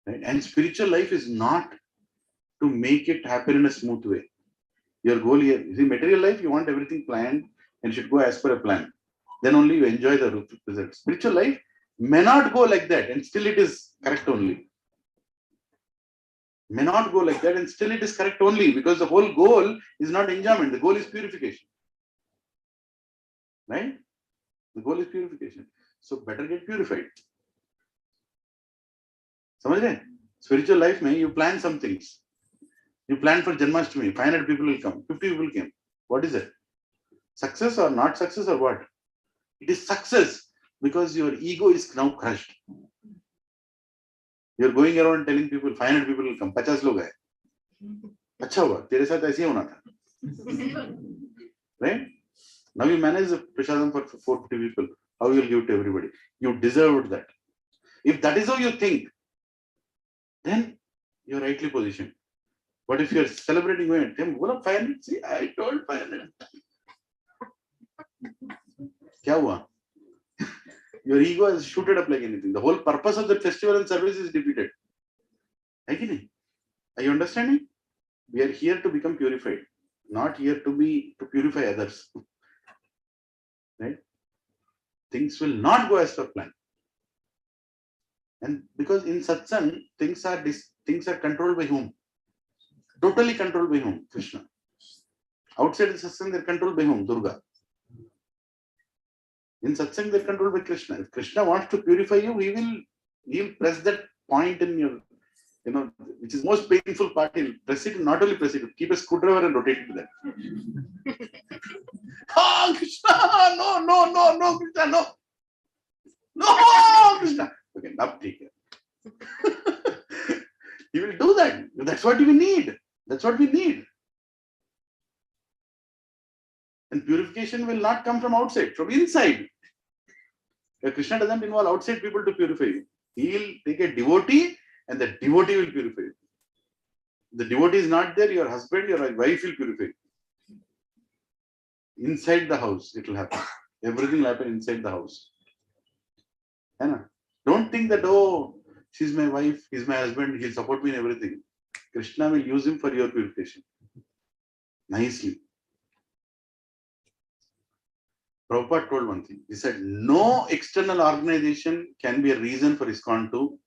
Right? And spiritual life is not to make it happen in a smooth way. Your goal here, material life, you want everything planned and should go as per a plan. Then only you enjoy the result. Spiritual life, may not go like that and still it is correct only. May not go like that and still it is correct only, because the whole goal is not enjoyment. The goal is purification. Right? The goal is purification. So better get purified. समझ रहे? Spiritual life में you plan some things. You plan for Janmashtami, 500 people will come, 50 people came. What is it? Success or not success or what? It is success because your ego is now crushed. You are going around telling people 500 people will come, 50 लोग हैं. अच्छा हुआ, तेरे साथ ऐसे ही होना था. Right? Now you manage the prasadam for 450 people. How you will give it to everybody? You deserved that. If that is how you think, then you are rightly positioned. But if you are celebrating going, what up 500? See, I told 500. क्या हुआ? Your ego has shooted up like anything. The whole purpose of the festival and service is defeated. है कि नहीं? Are you understanding? We are here to become purified, not here to purify others. Right? Things will not go as per plan. And because in satsang, things are controlled by whom? Totally controlled by whom? Krishna. Outside the satsang, they're controlled by whom? Durga. In satsang, they're controlled by Krishna. If Krishna wants to purify you, he will press that point in your, which is most painful part. He'll press it, not only press it, keep a screwdriver and rotate it to that. Oh, Krishna, no, Krishna, no. No, Krishna. Okay, now take it. He will do that. That's what we need. That's what we need. And purification will not come from outside, from inside. Krishna doesn't involve outside people to purify you. He will take a devotee and the devotee will purify you. The devotee is not there, your husband, your wife will purify you. Inside the house, it will happen. Everything will happen inside the house. Don't think that, oh, she's my wife, he's my husband, he'll support me in everything. Krishna will use him for your purification. Nicely. Prabhupada told one thing. He said, no external organization can be a reason for ISKCON to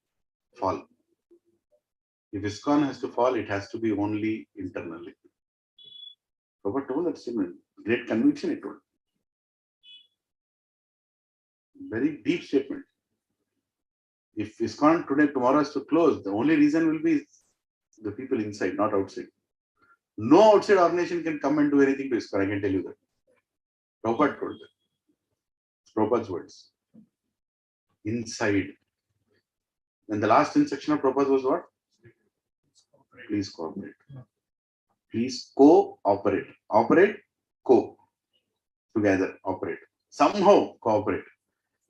fall. If ISKCON has to fall, it has to be only internally. Prabhupada told that statement. Great conviction he told. Very deep statement. If ISKCON today, tomorrow has to close, the only reason will be the people inside, not outside. No outside organization can come and do anything to ISKCON, I can tell you that. Prabhupada told that. Prabhupada's words. Inside. And the last instruction of Prabhupada was what? Please cooperate. Please cooperate. Operate, co. Together, operate. Somehow cooperate.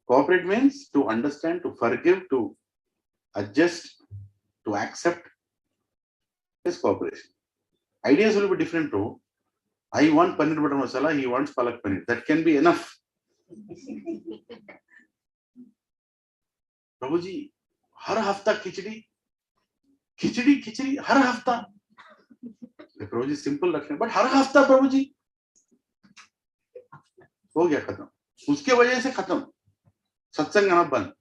Cooperate means to understand, to forgive, to adjust, to accept. Is cooperation. Ideas will be different too. I want paneer butter masala, he wants palak paneer. That can be enough. Prabhuji, har hafta khichdi, har hafta. Prabhuji, simple rakhna, but har hafta, Prabhuji. हो गया खत्म. उसके वजह से खत्म. सत्संग आना बंद.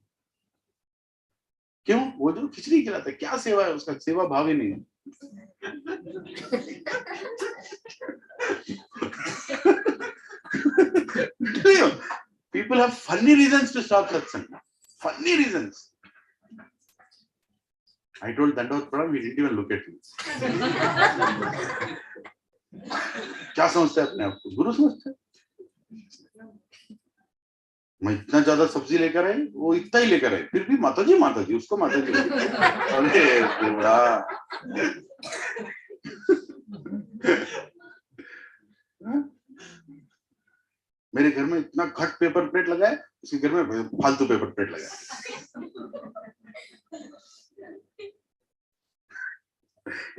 क्यों? वो जो खिचड़ी खिलाता है, क्या सेवा है उसका? सेवा भाव ही नहीं है. People have funny reasons to stop satsang. Funny reasons. I told Dandavat Pranam, he didn't even look at me. क्या समझते हैं अपने आप को? गुरु समझते हैं. मैं इतना ज्यादा सब्जी लेकर आए, वो इतना ही लेकर आए, फिर भी माताजी उसको माताजी. अरे देवड़ा. मेरे घर में इतना घट पेपर प्लेट लगा है, उसके घर में फालतू पेपर प्लेट लगा है.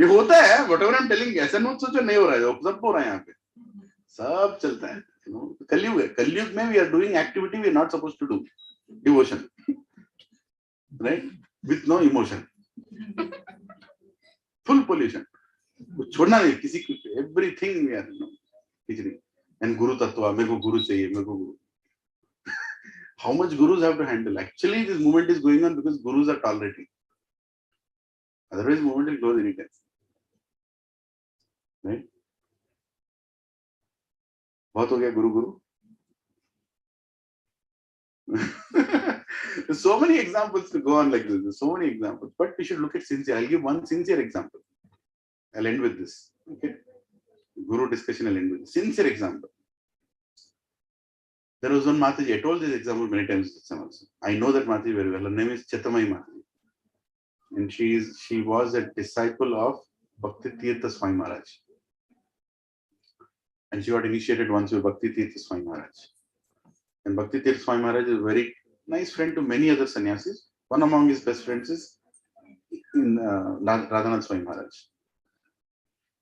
ये होता है. व्हाटएवर आई एम टेलिंग, ऐसा नहीं सोचो नहीं हो रहा है, सब हो रहा है यहाँ पे. सब चलता है. कलयुग है. कलयुग में we are doing activity we are not supposed to do. Devotion, right, with no emotion, full pollution. छोड़ना नहीं किसी को. Everything we are khichdi. And guru tattva, मेरे को गुरु चाहिए, मेरे को गुरु. how much gurus have to handle. Actually, this movement is going on because gurus are tolerating. Otherwise, movement will close anytime. Right? बहुत हो गया guru. There's so many examples to go on like this. There's so many examples. But we should look at sincere. I'll give one sincere example. I'll end with this. Okay. Guru discussion, I'll end with this. Sincere example. There was one Mataji. I told this example many times also. I know that Mataji very well. Her name is Chetamai Mataji. And she was a disciple of Bhakti Tirtha Swami Maharaj. And she got initiated once with Bhakti Tirtha Swami Maharaj. And Bhakti Tirtha Swami Maharaj is a very nice friend to many other sannyasis. One among his best friends is Radhanath Swami Maharaj.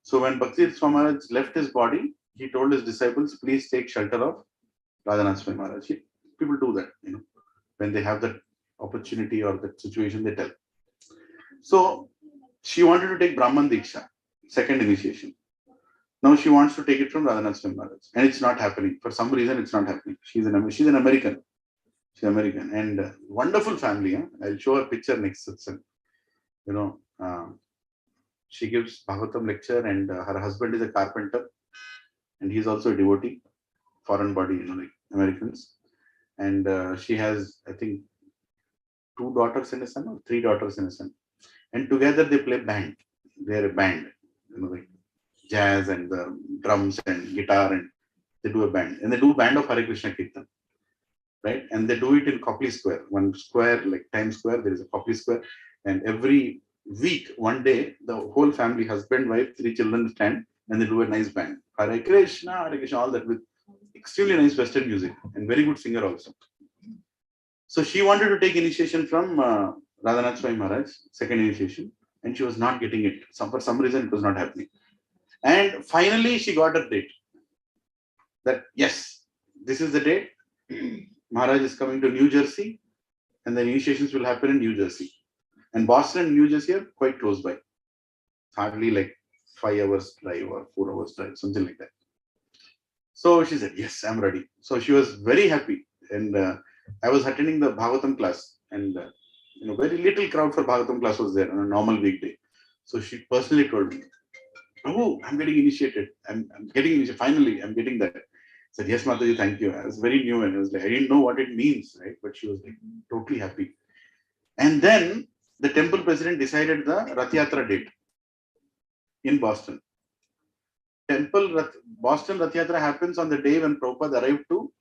So when Bhakti Tirtha Swami Maharaj left his body, he told his disciples, please take shelter of Radhanath Swami Maharaj. People do that, when they have that opportunity or that situation, they tell. So she wanted to take Brahman Diksha, second initiation. Now she wants to take it from Radhanath Swami Maharaj, and it's not happening. For some reason, it's not happening. She's an American. She's American, and wonderful family. Huh? I'll show her picture next satsang. She gives Bhagavatam lecture, and her husband is a carpenter, and he's also a devotee, foreign body, like Americans. And she has, I think, 2 daughters and a son, or 3 daughters and a son. And together they play band. They're a band, like jazz and the drums and guitar, and they do a band. And they do band of Hare Krishna Kirtan, right? And they do it in Copley Square. One square, like Times Square, there is a Copley Square. And every week, one day, the whole family, husband, wife, 3 children stand and they do a nice band. Hare Krishna, all that with extremely nice Western music and very good singer also. So she wanted to take initiation from Radhanath Swami Maharaj, second initiation, and she was not getting it. For some reason, it was not happening. And finally, she got a date. That, yes, this is the date. Maharaj is coming to New Jersey, and the initiations will happen in New Jersey. And Boston and New Jersey are quite close by. Hardly like 5 hours drive or 4 hours drive, something like that. So she said, yes, I'm ready. So she was very happy. And I was attending the Bhagavatam class, and very little crowd for Bhagavatam class was there on a normal weekday. So she personally told me, oh, I'm getting initiated. I'm getting initiated. Finally, I'm getting that. I said, yes, Mataji, thank you. I was very new, and I was like, I didn't know what it means, right? But she was like totally happy. And then the temple president decided the Rath Yatra date in Boston. Boston Rath Yatra happens on the day when Prabhupada arrived to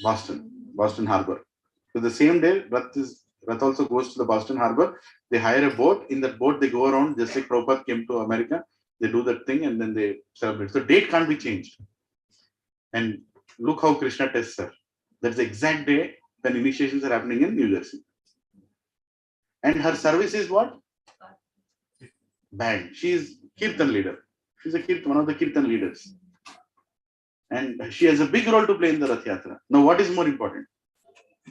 Boston Harbor. So the same day, Rath also goes to the Boston Harbor. They hire a boat. In that boat, they go around just like Prabhupada came to America. They do that thing and then they celebrate. So date can't be changed. And look how Krishna tests her. That's the exact day when initiations are happening in New Jersey. And her service is what? Band. She is Kirtan leader. She's one of the Kirtan leaders. And she has a big role to play in the Rath Yatra. Now, what is more important?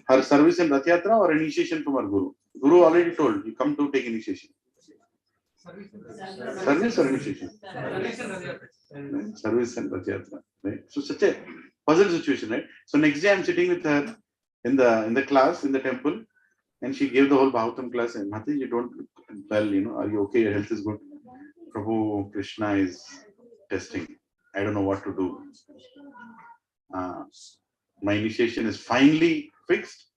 Her service in Rath Yatra or initiation from her Guru? Guru already told, you come to take initiation. Service or initiation? Service and Rath Yatra. Right? So such a puzzle situation, right? So next day I'm sitting with her in the class, in the temple, and she gave the whole Bhagavatam class, and Mataji, you don't look well, are you okay? Your health is good. Prabhu, Krishna is testing. I don't know what to do. My initiation is finally fixed,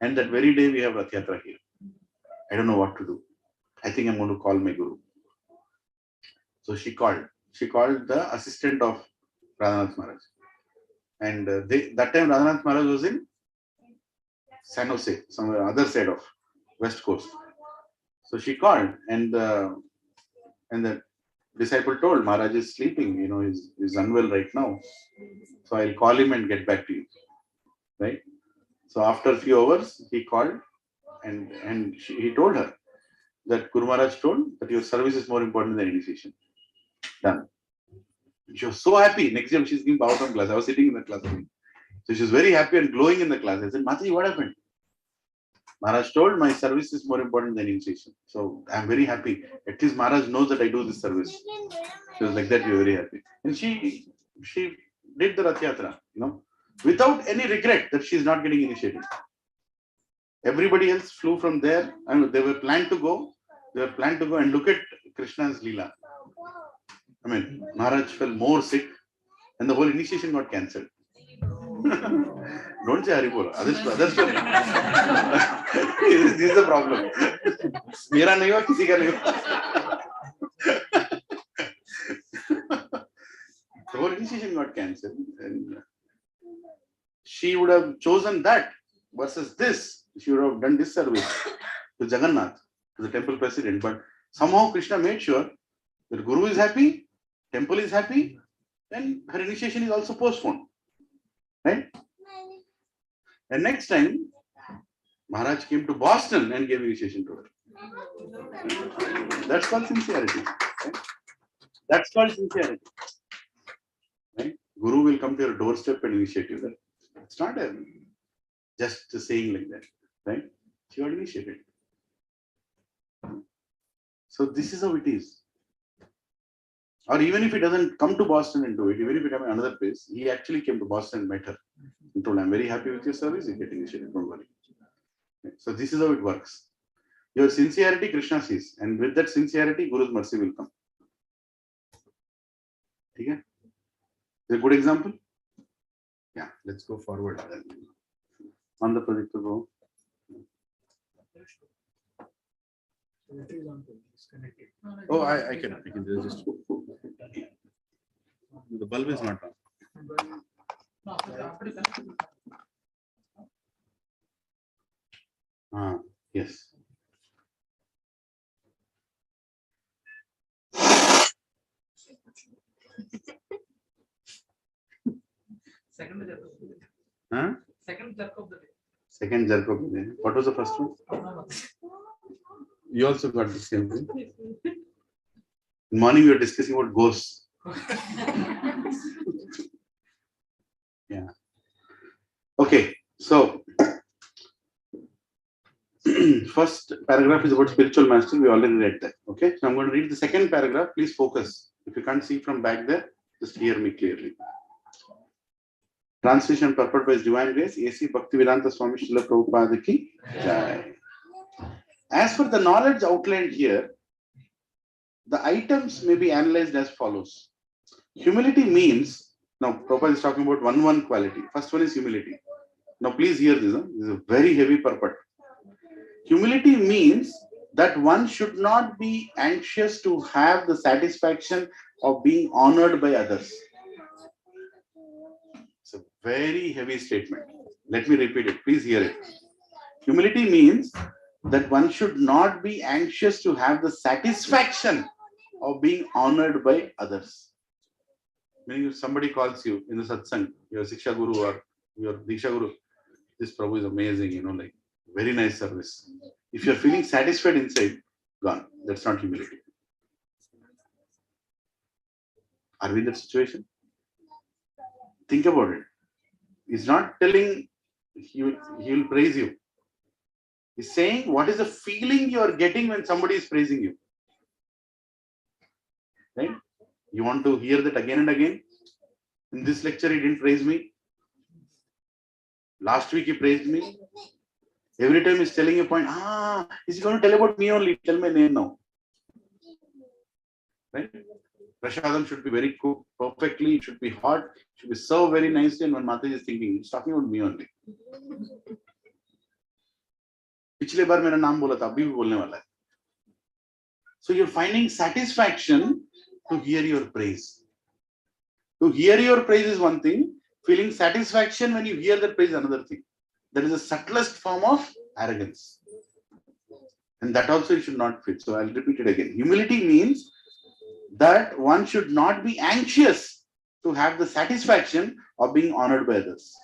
and that very day we have Rath Yatra here. I don't know what to do. I think I'm going to call my Guru. So she called. She called the assistant of Radhanath Maharaj. And that time Radhanath Maharaj was in San Jose, somewhere other side of West Coast. So she called, and the disciple told, Maharaj is sleeping, he's unwell right now. So I'll call him and get back to you. Right? So after a few hours, he called and he told her that Guru Maharaj told that your service is more important than initiation. Done. She was so happy. Next day she's giving Bhagavatam class. I was sitting in the class. So she was very happy and glowing in the class. I said, Mataji, what happened? Maharaj told my service is more important than initiation. So I'm very happy. At least Maharaj knows that I do this service. She was like that, we were very happy. And she did the Rath Yatra, without any regret that she is not getting initiated. Everybody else flew from there, and they were planned to go. They were planned to go and look at Krishna's Leela. I mean, Maharaj fell more sick, and the whole initiation got cancelled. Don't say Haribol. Others. This is the problem. Mera nahi hua, kisi ka nahi hua. The whole initiation got cancelled, and she would have chosen that versus this. She would have done this service to Jagannath, to the temple president. But somehow Krishna made sure that Guru is happy, temple is happy, and her initiation is also postponed. Right? And next time, Maharaj came to Boston and gave initiation to her. That's called sincerity. Right? That's called sincerity. Right? Guru will come to your doorstep and initiate you. It's not just saying like that. Right? She got initiated. So this is how it is. Or even if he doesn't come to Boston and do it, even if he comes to another place, he actually came to Boston and met her and told, I'm very happy with your service, you get initiated, don't worry. So this is how it works. Your sincerity, Krishna sees, and with that sincerity, Guru's mercy will come. Okay? Is a good example? Yeah, let's go forward. On the project to go. Oh, I can just. The bulb is not on. Yes. Second jerk of the day. Huh? Second jerk of the day. Second jerk of the day. What was the first one? You also got the same thing. In morning we were discussing about ghosts. Yeah. Okay. So first paragraph is about spiritual mastery. We already read that. Okay. So I'm going to read the second paragraph. Please focus. If you can't see from back there, just hear me clearly. Translation and purport by His Divine Grace, A.C. Bhaktivedanta Swami Srila Prabhupada ki Jai. As for the knowledge outlined here, the items may be analyzed as follows. Humility means, now Prabhupada is talking about one quality. First one is humility. Now please hear this. This is a very heavy purport. Humility means that one should not be anxious to have the satisfaction of being honored by others. It's a very heavy statement. Let me repeat it. Please hear it. Humility means that one should not be anxious to have the satisfaction of being honored by others. Meaning if somebody calls you in the satsang, your Siksha Guru or your Diksha Guru, this Prabhu is amazing, like very nice service. If you're feeling satisfied inside, gone. That's not humility. Are we in that situation? Think about it. He's not telling he will praise you. He's saying what is the feeling you are getting when somebody is praising you. Right? You want to hear that again and again? In this lecture, he didn't praise me. Last week, he praised me. Every time he's telling a point, is he going to tell about me only? Tell my name now. Right? Prashadam should be very cooked perfectly. It should be hot. It should be served very nicely. And when Mataji is thinking, he's talking about me only. पिछले बार मेरा नाम बोला था, अभी भी बोलने वाला है. So you're finding satisfaction to hear your praise. To hear your praise is one thing. Feeling satisfaction when you hear that praise is another thing. That is the subtlest form of arrogance. And that also you should not fit. So I'll repeat it again. Humility means that one should not be anxious to have the satisfaction of being honored by others.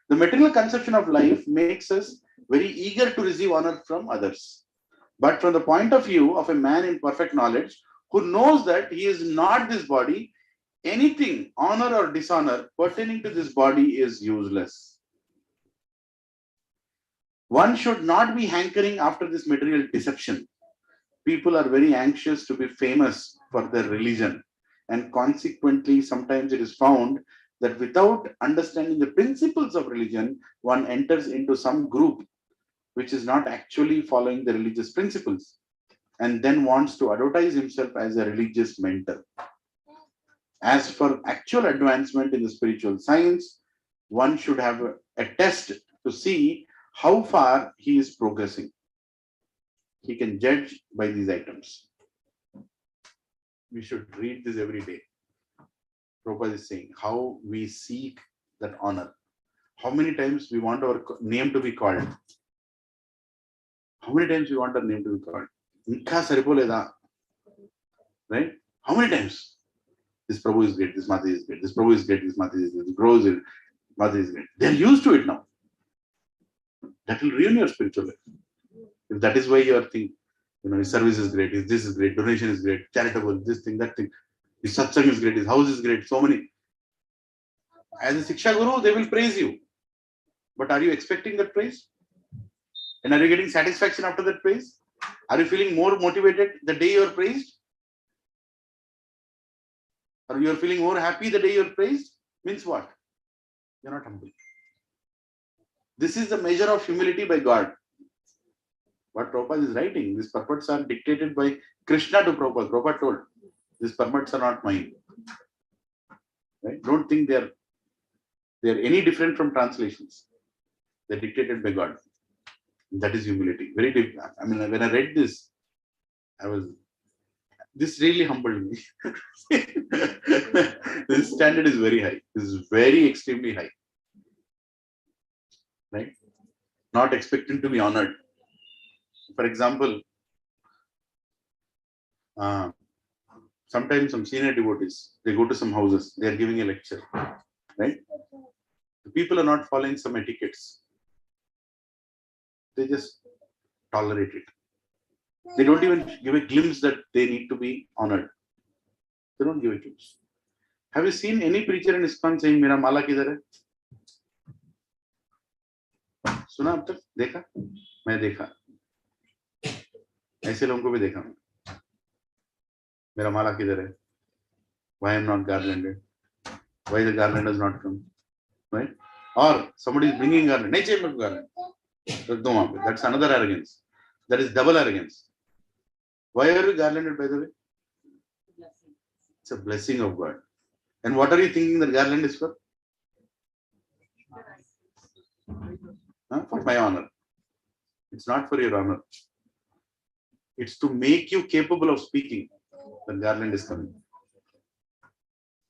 The material conception of life makes us very eager to receive honor from others. But from the point of view of a man in perfect knowledge, who knows that he is not this body, anything, honor or dishonor, pertaining to this body is useless. One should not be hankering after this material deception. People are very anxious to be famous for their religion, and consequently, sometimes it is found that without understanding the principles of religion, one enters into some group which is not actually following the religious principles and then wants to advertise himself as a religious mentor. As for actual advancement in the spiritual science, one should have a test to see how far he is progressing. He can judge by these items. We should read this every day. Prabhupada is saying how we seek that honor. How many times we want our name to be called? How many times we want our name to be called? Inka saripoleda. Right? How many times? This Prabhu is great, this Mata is great, this Prabhu is great, this Mata is great, this Prabhu is great, Mata is great. They're used to it now. That will ruin your spiritual life. If that is why you are thinking, his service is great, his this is great, donation is great, charitable, this thing, that thing. His satsang is great, his house is great, so many. As a Siksha Guru, they will praise you. But are you expecting that praise? And are you getting satisfaction after that praise? Are you feeling more motivated the day you are praised? Or you are feeling more happy the day you are praised? Means what? You are not humble. This is the measure of humility by God. What Prabhupada is writing, these purports are dictated by Krishna to Prabhupada. Prabhupada told, these purports are not mine. Right? Don't think they are any different from translations. They're dictated by God. That is humility. Very deep. I mean, when I read this, this really humbled me. This standard is very high. This is very extremely high. Right? Not expecting to be honored. For example, sometimes some senior devotees, they go to some houses, they are giving a lecture. Right? The people are not following some etiquettes. They just tolerate it. They don't even give a glimpse that they need to be honored. They don't give a glimpse. Have you seen any preacher in ISKCON saying, "Mera mala kidhar hai"? सुना अब तक? देखा? मैं देखा. ऐसे लोगों को भी देखा मैं. मेरा माला किधर है? Why I am not garlanded? Why the garland has not come? Right? Or somebody is bringing garland. नहीं चाहिए मेरे को garland. That's another arrogance. That is double arrogance. Why are you garlanded, by the way? It's a blessing of God. And what are you thinking that garland is for? For my honor. It's not for your honor. It's to make you capable of speaking. The garland is coming.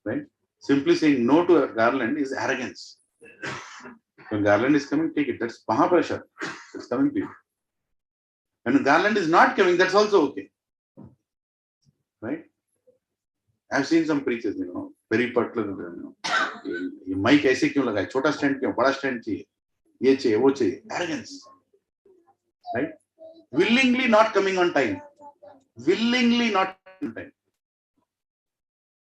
Right? Simply saying no to a garland is arrogance. When garland is coming, take it. That's Mahaprasad. It's coming to you. When garland is not coming, that's also okay. Right? I've seen some preachers, very particular. ये mic ऐसे क्यों लगा है? छोटा stand क्यों? बड़ा stand चाहिए. ये चाहिए, वो चाहिए. Arrogance. Right? Willingly not coming on time. Willingly not on time.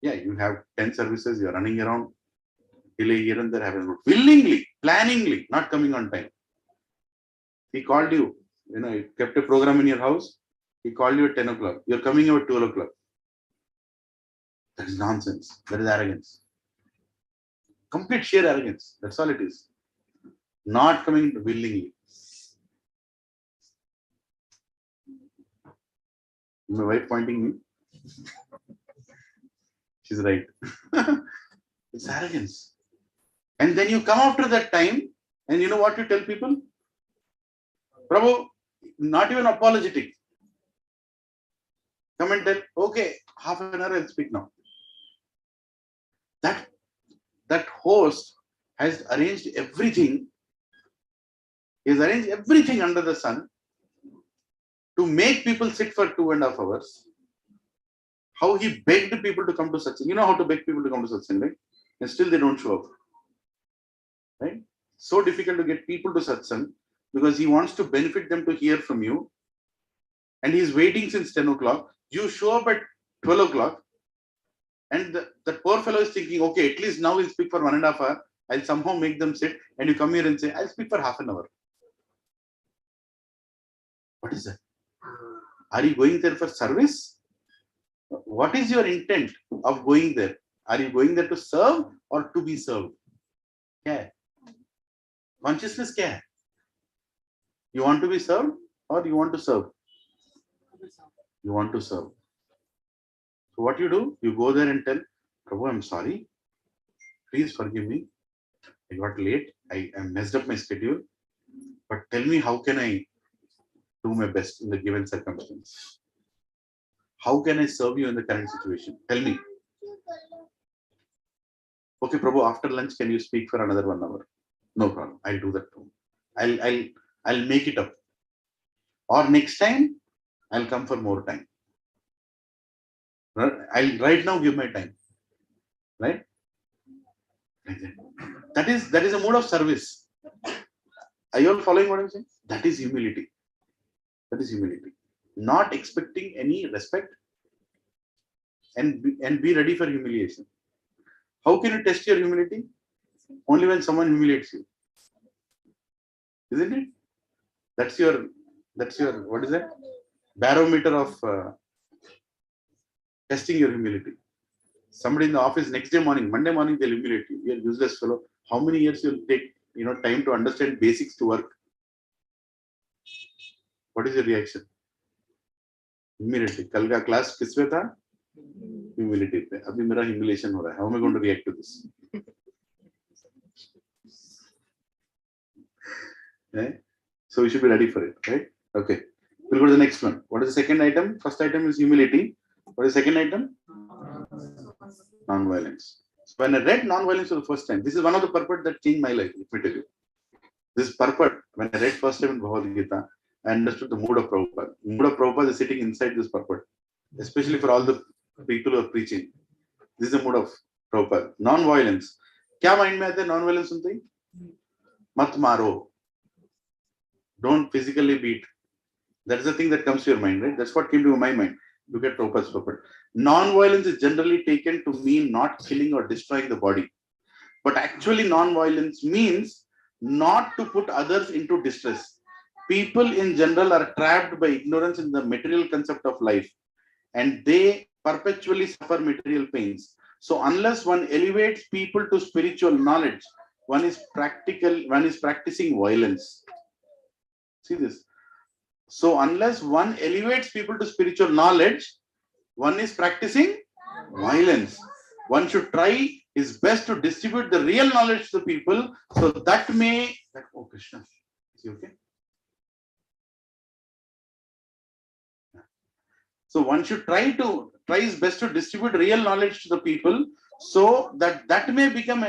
Yeah, you have 10 services, you're running around, delay here and there, having willingly, planningly, not coming on time. He called you, he kept a program in your house, he called you at 10 o'clock, you're coming at 12 o'clock. That is nonsense. That is arrogance. Complete sheer arrogance. That's all it is. Not coming willingly. My wife pointing me. She's right. It's arrogance. And then you come after that time, and you know what you tell people? Prabhu, not even apologetic. Come and tell, okay, half an hour I'll speak now. That host has arranged everything. He has arranged everything under the sun to make people sit for 2.5 hours. How he begged people to come to satsang. You know how to beg people to come to satsang, right? And still they don't show up. Right? So difficult to get people to satsang because he wants to benefit them to hear from you. And he's waiting since 10 o'clock. You show up at 12 o'clock. And the poor fellow is thinking, okay, at least now we'll speak for 1.5 hours. I'll somehow make them sit. And you come here and say, I'll speak for half an hour. What is that? Are you going there for service? What is your intent of going there? Are you going there to serve or to be served? क्या है? Consciousness क्या है? You want to be served or you want to serve? You want to serve. So what you do? You go there and tell, Prabhu, I'm sorry. Please forgive me. I got late. I messed up my schedule. But tell me, how can I do my best in the given circumstance? How can I serve you in the current situation? Tell me. Okay, Prabhu, after lunch, can you speak for another 1 hour? No problem. I'll do that too. I'll make it up. Or next time, I'll come for more time. I'll right now give my time. Right? That is a mode of service. Are you all following what I'm saying? That is humility. That is humility. Not expecting any respect and be ready for humiliation. How can you test your humility? Only when someone humiliates you. Isn't it? That's your what is that? Barometer of testing your humility. Somebody in the office next day morning, Monday morning, they'll humiliate you. You're a useless fellow. How many years you'll take, time to understand basics to work? What is your reaction? Immediately. कल का class किस पे था? Humility पे. अभी मेरा humiliation हो रहा है. How am I going to react to this? Right? So we should be ready for it, right? Okay. We'll go to the next one. What is the second item? First item is humility. What is the second item? Non-violence. So when I read non-violence for the first time, this is one of the purport that changed my life, let me tell you. This purport, when I read first time in Bhagavad Gita, I understood the mood of Prabhupada. The mood of Prabhupada is sitting inside this purport, especially for all the people who are preaching. This is the mood of Prabhupada. Non-violence. क्या mind में आता है non-violence सुनते ही? मत मारो. Don't physically beat. That's the thing that comes to your mind, right? That's what came to my mind. Look at Prabhupada's purport. Non-violence is generally taken to mean not killing or destroying the body. But actually non-violence means not to put others into distress. People in general are trapped by ignorance in the material concept of life, and they perpetually suffer material pains. So unless one elevates people to spiritual knowledge, one is practicing violence. See this. So unless one elevates people to spiritual knowledge, one is practicing violence. One should try his best to distribute the real knowledge to the people, so that may. Oh, Krishna, is he okay? So one should try his best to distribute real knowledge to the people, so that may become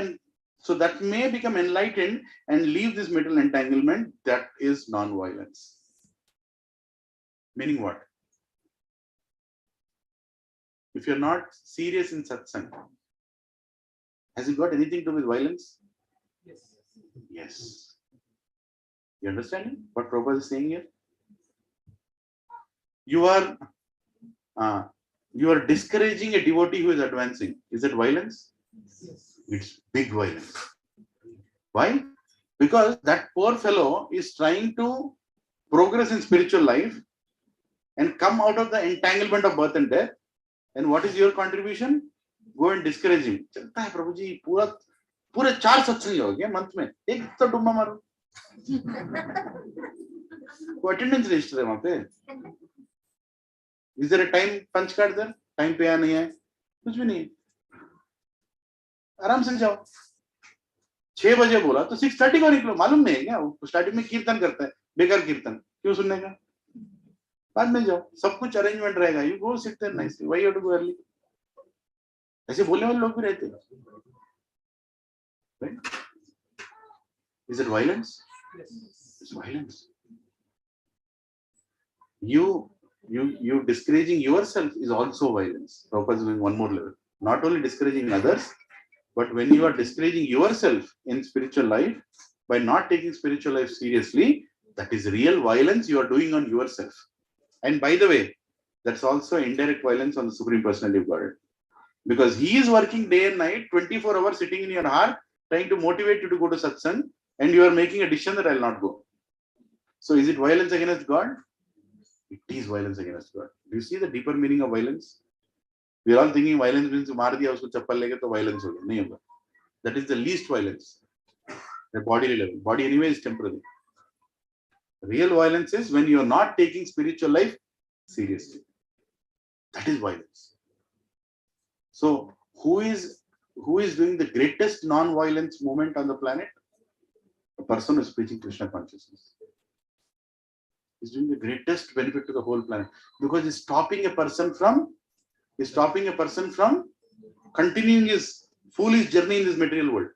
enlightened and leave this material entanglement. That is non-violence. Meaning what? If you're not serious in satsang, has it got anything to do with violence? Yes. Yes. You understand what Prabhupada is saying here? You are discouraging a devotee who is advancing. Is it violence? Yes. It's big violence. Why? Because that poor fellow is trying to progress in spiritual life and come out of the entanglement of birth and death. And what is your contribution? Go and discourage him. चलता है प्रभु जी पूरे 4 सत्संग हो गए month में एक तो डुम्बा मारो. वो अटेंडेंस रजिस्टर है वहां पे. Is there a time punch card there? Time पे या नहीं है? कुछ भी नहीं. आराम से जाओ. 6 बजे बोला तो 6:30 को निकलो. मालूम नहीं है क्या? स्टार्टिंग में कीर्तन करता है. बेकार कीर्तन क्यों सुनने का? बाद में जाओ. सब कुछ अरेंजमेंट रहेगा. You go sit there nicely. Why you have to go early? ऐसे बोलने वाले लोग भी रहते हैं. Right? Is it violence? Yes. It's violence. You discouraging yourself is also violence. Prabhupada is doing one more level. Not only discouraging others, but when you are discouraging yourself in spiritual life by not taking spiritual life seriously, that is real violence you are doing on yourself. And by the way, that's also indirect violence on the Supreme Personality of Godhead. Because he is working day and night, 24 hours sitting in your heart, trying to motivate you to go to satsang, and you are making a decision that I will not go. So is it violence against God? It is violence against God. Do you see the deeper meaning of violence? We are all thinking violence means मार दिया उसको चप्पल लेके तो violence हो गया. नहीं होगा. That is the least violence. The bodily level. Body anyway is temporary. Real violence is when you are not taking spiritual life seriously. That is violence. So who is doing the greatest non-violence movement on the planet? A person who is preaching Krishna consciousness. He's doing the greatest benefit to the whole planet because he's stopping a person from continuing his foolish journey in this material world.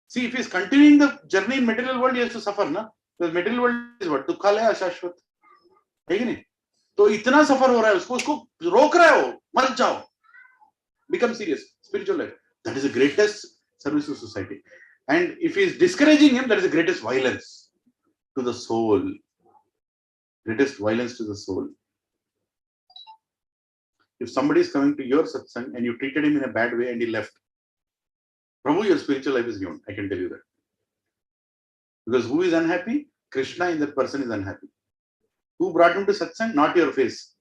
See, if he's continuing the journey in material world, he has to suffer, na? Because material world is what? Dukhalaya ashashvat. है कि नहीं? तो इतना सफर हो रहा है उसको रोक रहा है वो, मत जाओ. Become serious. Spiritual life. That is the greatest service to society. And if he is discouraging him, that is the greatest violence to the soul. Greatest violence to the soul. If somebody is coming to your satsang and you treated him in a bad way and he left, Prabhu, your spiritual life is gone. I can tell you that. Because who is unhappy? Krishna in that person is unhappy. Who brought him to satsang? Not your face.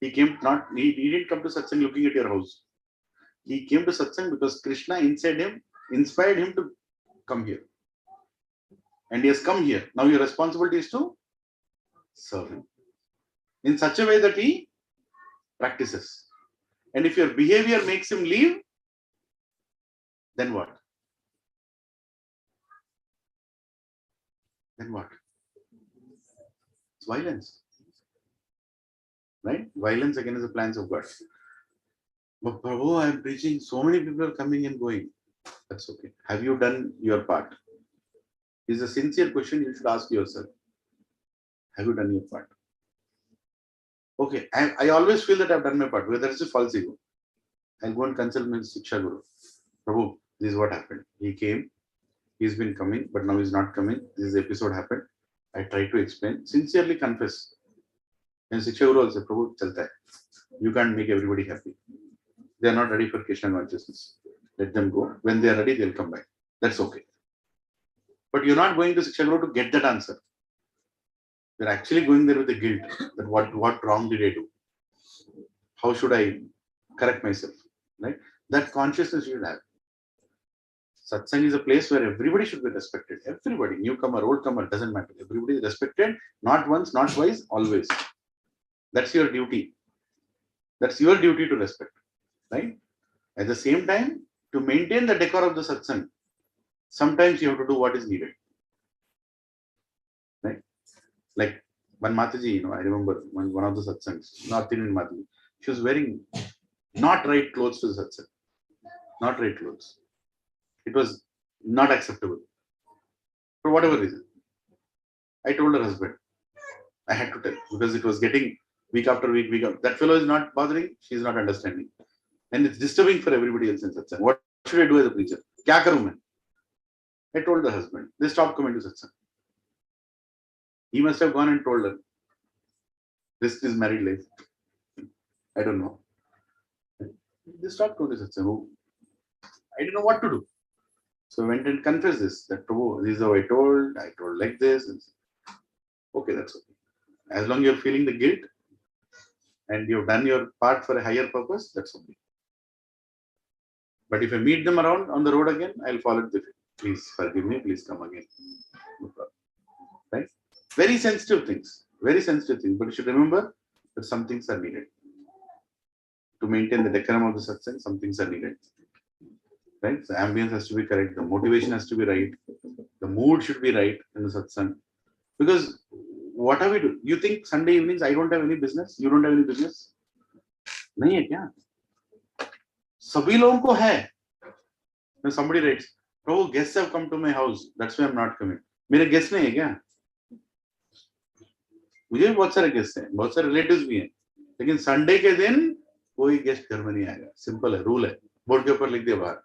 He didn't come to satsang looking at your house. He came to satsang because Krishna inside him inspired him to come here. And he has come here. Now your responsibility is to serve him in such a way that he practices. And if your behavior makes him leave, then what? Then what? It's violence. Right? Violence against the plans of God. But Prabhu, I am preaching, so many people are coming and going. That's okay. Have you done your part? It's a sincere question you should ask yourself. Have you done your part? Okay, I always feel that I've done my part, whether it's a false ego. I'll go and consult my Shiksha Guru. Prabhu, this is what happened. He came, he's been coming, but now he's not coming. This episode happened. I try to explain, sincerely confess. And Shiksha Guru will say, Prabhu, chalta hai. You can't make everybody happy. They are not ready for Krishna consciousness. Let them go. When they are ready, they'll come back. That's okay. But you're not going to Shiksha Guru to get that answer. You're actually going there with the guilt that what wrong did I do? How should I correct myself? Right? That consciousness you should have. Satsang is a place where everybody should be respected. Everybody, newcomer, oldcomer, doesn't matter. Everybody is respected, not once, not twice, always. That's your duty. That's your duty to respect. Right? At the same time, to maintain the decor of the satsang, sometimes you have to do what is needed. Right? Like one Mataji, I remember one of the satsangs, North Indian Mataji, she was wearing not right clothes to the satsang. Not right clothes. It was not acceptable. For whatever reason. I told her husband. I had to tell because it was getting week after week, that fellow is not bothering, she is not understanding. And it's disturbing for everybody else in satsang. What should I do as a preacher? Kya karu main? I told the husband. They stopped coming to satsang. He must have gone and told her. This is married life. I don't know. They stopped going to satsang. I didn't know what to do. So I went and confessed this. That Prabhu, this is how I told like this. Okay, that's okay. As long as you're feeling the guilt and you've done your part for a higher purpose, that's okay. But if I meet them around on the road again, I'll follow the please forgive me, please come again. No problem. Right? Very sensitive things. Very sensitive things. But you should remember that some things are needed. To maintain the decorum of the satsang, some things are needed. Right? The ambience has to be correct. The motivation has to be right. The mood should be right in the satsang. Because what are we doing? You think Sunday evenings I don't have any business? You don't have any business? नहीं है क्या? सभी लोगों को है. When somebody writes, "Oh, guests have come to my house. That's why I'm not coming." मेरे guests नहीं है क्या? मुझे भी बहुत सारे guests हैं, बहुत सारे relatives भी हैं. लेकिन Sunday के दिन कोई guest घर में नहीं आएगा. Simple है, rule है. बोर्ड के ऊपर लिख दिया बाहर.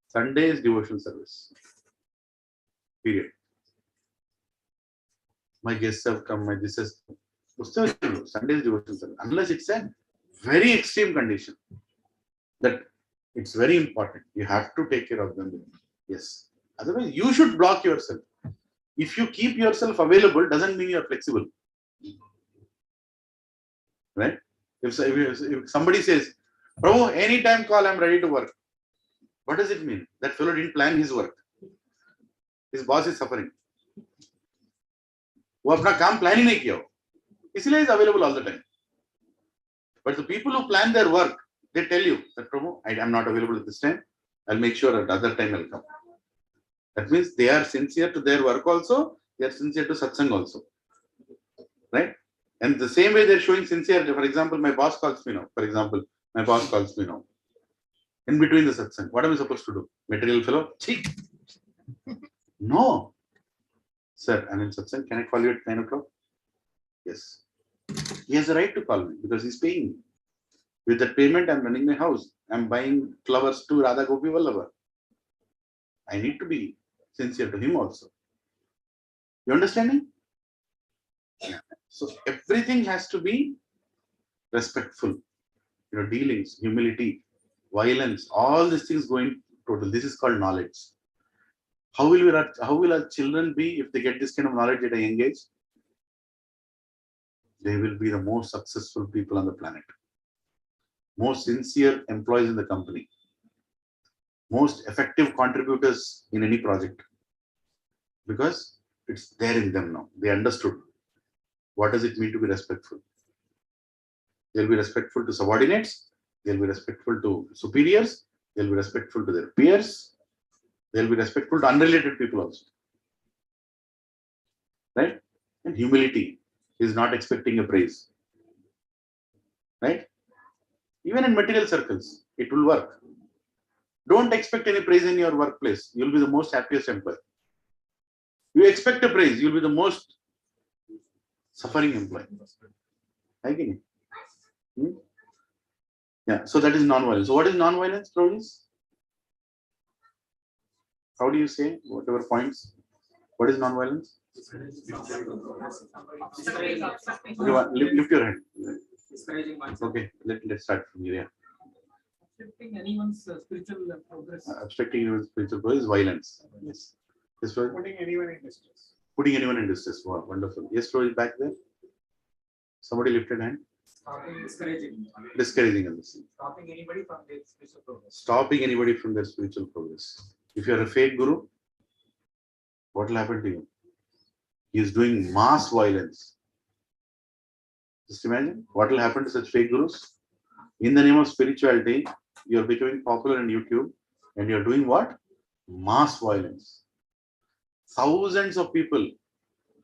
Sunday is devotional service. Period. My guests have come. My this is Sunday is devotional service. Unless it's a very extreme condition that it's very important. You have to take care of them. Yes. Otherwise, you should block yourself. If you keep yourself available, doesn't mean you're flexible. Right? If somebody says, Prabhu, anytime call, I'm ready to work. What does it mean? That fellow didn't plan his work. His boss is suffering. वो अपना काम plan ही नहीं किया हो, इसलिए is available all the time. But the people who plan their work, they tell you that Prabhu, I am not available at this time. I'll make sure at other time I'll come. That means they are sincere to their work also. They are sincere to satsang also. Right? And the same way they're showing sincerity. For example, my boss calls me now. In between the satsang, what am I supposed to do? Material fellow? Cheek. No. Sir, I'm in satsang. Can I call you at 9 o'clock? Yes. He has the right to call me because he's paying me. With that payment, I'm running my house. I'm buying flowers to Radha Gopi Vallabha. I need to be sincere to him also. You understanding? Yeah. So everything has to be respectful. Dealings, humility, violence, all these things going total. This is called knowledge. How will our children be if they get this kind of knowledge at a young age? They will be the most successful people on the planet. Most sincere employees in the company. Most effective contributors in any project. Because it's there in them now. They understood. What does it mean to be respectful? They'll be respectful to subordinates. They'll be respectful to superiors. They'll be respectful to their peers. They'll be respectful to unrelated people also. Right? And humility is not expecting a praise. Right? Even in material circles, it will work. Don't expect any praise in your workplace. You'll be the most happiest employee. You expect a praise, you'll be the most suffering employee. Again. Yeah, so that is non-violence. So what is non-violence, Provis? How do you say whatever points? What is non-violence? Lift your hand. Okay, let's start from here. Obstructing anyone's spiritual progress. Obstructing anyone's spiritual progress is violence. Yes. Putting anyone in distress. Putting anyone in distress. Wow, wonderful. Yes, Provis, back there. Somebody lifted hand. Discouraging. Discouraging others. Stopping anybody from their spiritual progress. Stopping anybody from their spiritual progress. If you are a fake guru, what will happen to you? He is doing mass violence. Just imagine what will happen to such fake gurus. In the name of spirituality, you are becoming popular on YouTube and you are doing what? Mass violence. Thousands of people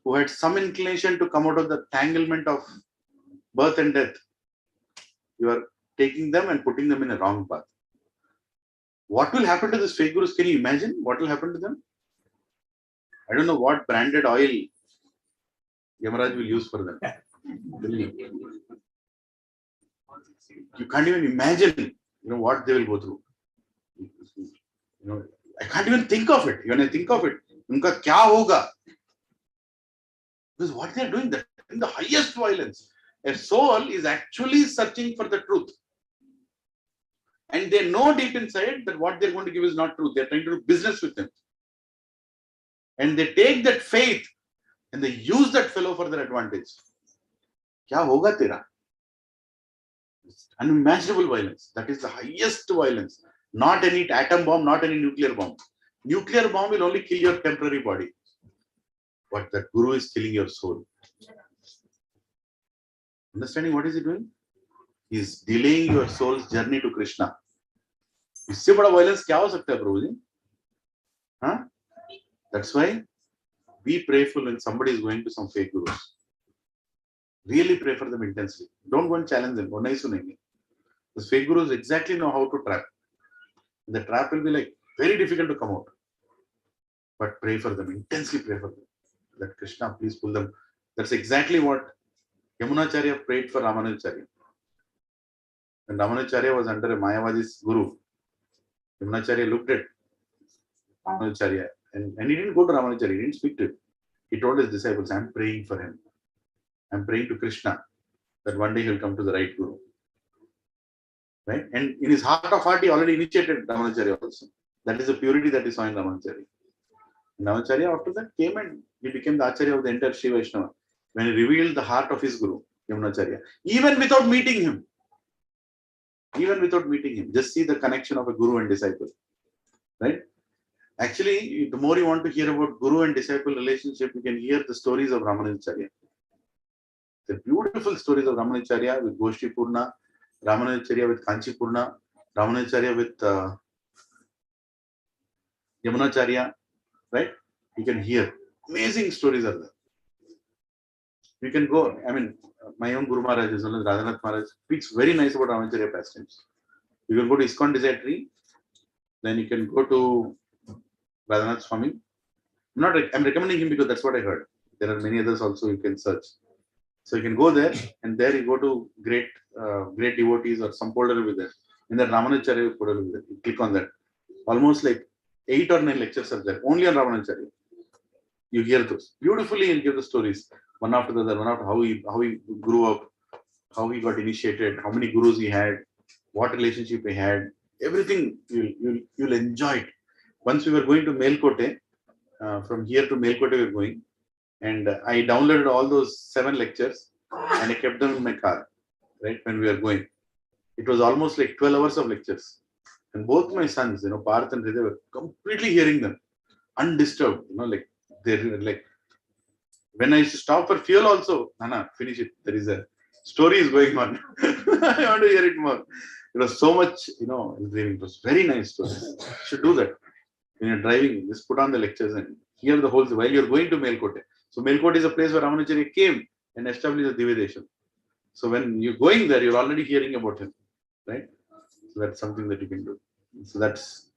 who had some inclination to come out of the tanglement of birth and death, you are taking them and putting them in a wrong path. What will happen to these fake gurus? Can you imagine what will happen to them? I don't know what branded oil Yamaraj will use for them. You can't even imagine, what they will go through. I can't even think of it. When I think of it, unka kya hoga? Because what they are doing, that in the highest violence. A soul is actually searching for the truth. And they know deep inside that what they're going to give is not truth. They're trying to do business with them. And they take that faith and they use that fellow for their advantage. Kya hoga tera? It's unimaginable violence. That is the highest violence. Not any atom bomb, not any nuclear bomb. Nuclear bomb will only kill your temporary body. But that guru is killing your soul. Understanding what is he doing? He is delaying your soul's journey to Krishna. इससे बड़ा violence क्या हो सकता है प्रभु जी? Huh? That's why be prayerful when somebody is going to some fake gurus. Really pray for them intensely. Don't go and challenge them. वो नहीं सुनेंगे. The fake gurus exactly know how to trap. The trap will be like very difficult to come out. But pray for them. Intensely pray for them. Let Krishna please pull them. That's exactly what Yamunacharya prayed for Ramanujacharya. When Ramanujacharya was under a Mayavadi's guru, Yamunacharya looked at Ramanujacharya and he didn't go to Ramanujacharya, he didn't speak to him. He told his disciples, I'm praying for him. I'm praying to Krishna that one day he'll come to the right guru. Right? And in his heart of heart, he already initiated Ramanujacharya also. That is the purity that he saw in Ramanujacharya. Ramanujacharya after that came and he became the Acharya of the entire Shiva Vaishnava. When he revealed the heart of his guru, Yamunacharya, even without meeting him, even without meeting him. Just see the connection of a guru and disciple, right? Actually, the more you want to hear about guru and disciple relationship, you can hear the stories of Ramanujacharya. The beautiful stories of Ramanujacharya with Goshti Purna, Ramanujacharya with Kanchi Purna, Ramanujacharya with Yamunacharya, right? You can hear amazing stories are there. You can go, I mean, my own Guru Maharaj, as well as Radhanath Maharaj, speaks very nice about Ramanujacharya pastimes. You can go to ISKCON Desire Tree, then you can go to Radhanath Swami. I'm recommending him because that's what I heard. There are many others also you can search. So you can go there, and there you go to great devotees or some folder with there. In that Ramanujacharya folder with there. You click on that. Almost like 8 or 9 lectures are there, only on Ramanujacharya. You hear those. Beautifully he'll give the stories, one after the other, one after how he grew up, how he got initiated, how many gurus he had, what relationship he had, everything you'll enjoy it. Once we were going to Melkote, from here to Melkote we were going, and I downloaded all those 7 lectures and I kept them in my car, right, when we were going. It was almost like 12 hours of lectures. And both my sons, Parth and Hridaya, were completely hearing them, undisturbed, like they're like, when I used to stop for fuel also, Nana, finish it. There is a story is going on. I want to hear it more. It was so much, it was very nice stories. You should do that. When you're driving, just put on the lectures and hear the whole thing while you're going to Melkote. So Melkote is a place where Ramanujacharya came and established the Divyadesham. So when you're going there, you're already hearing about him, right? So that's something that you can do. So that's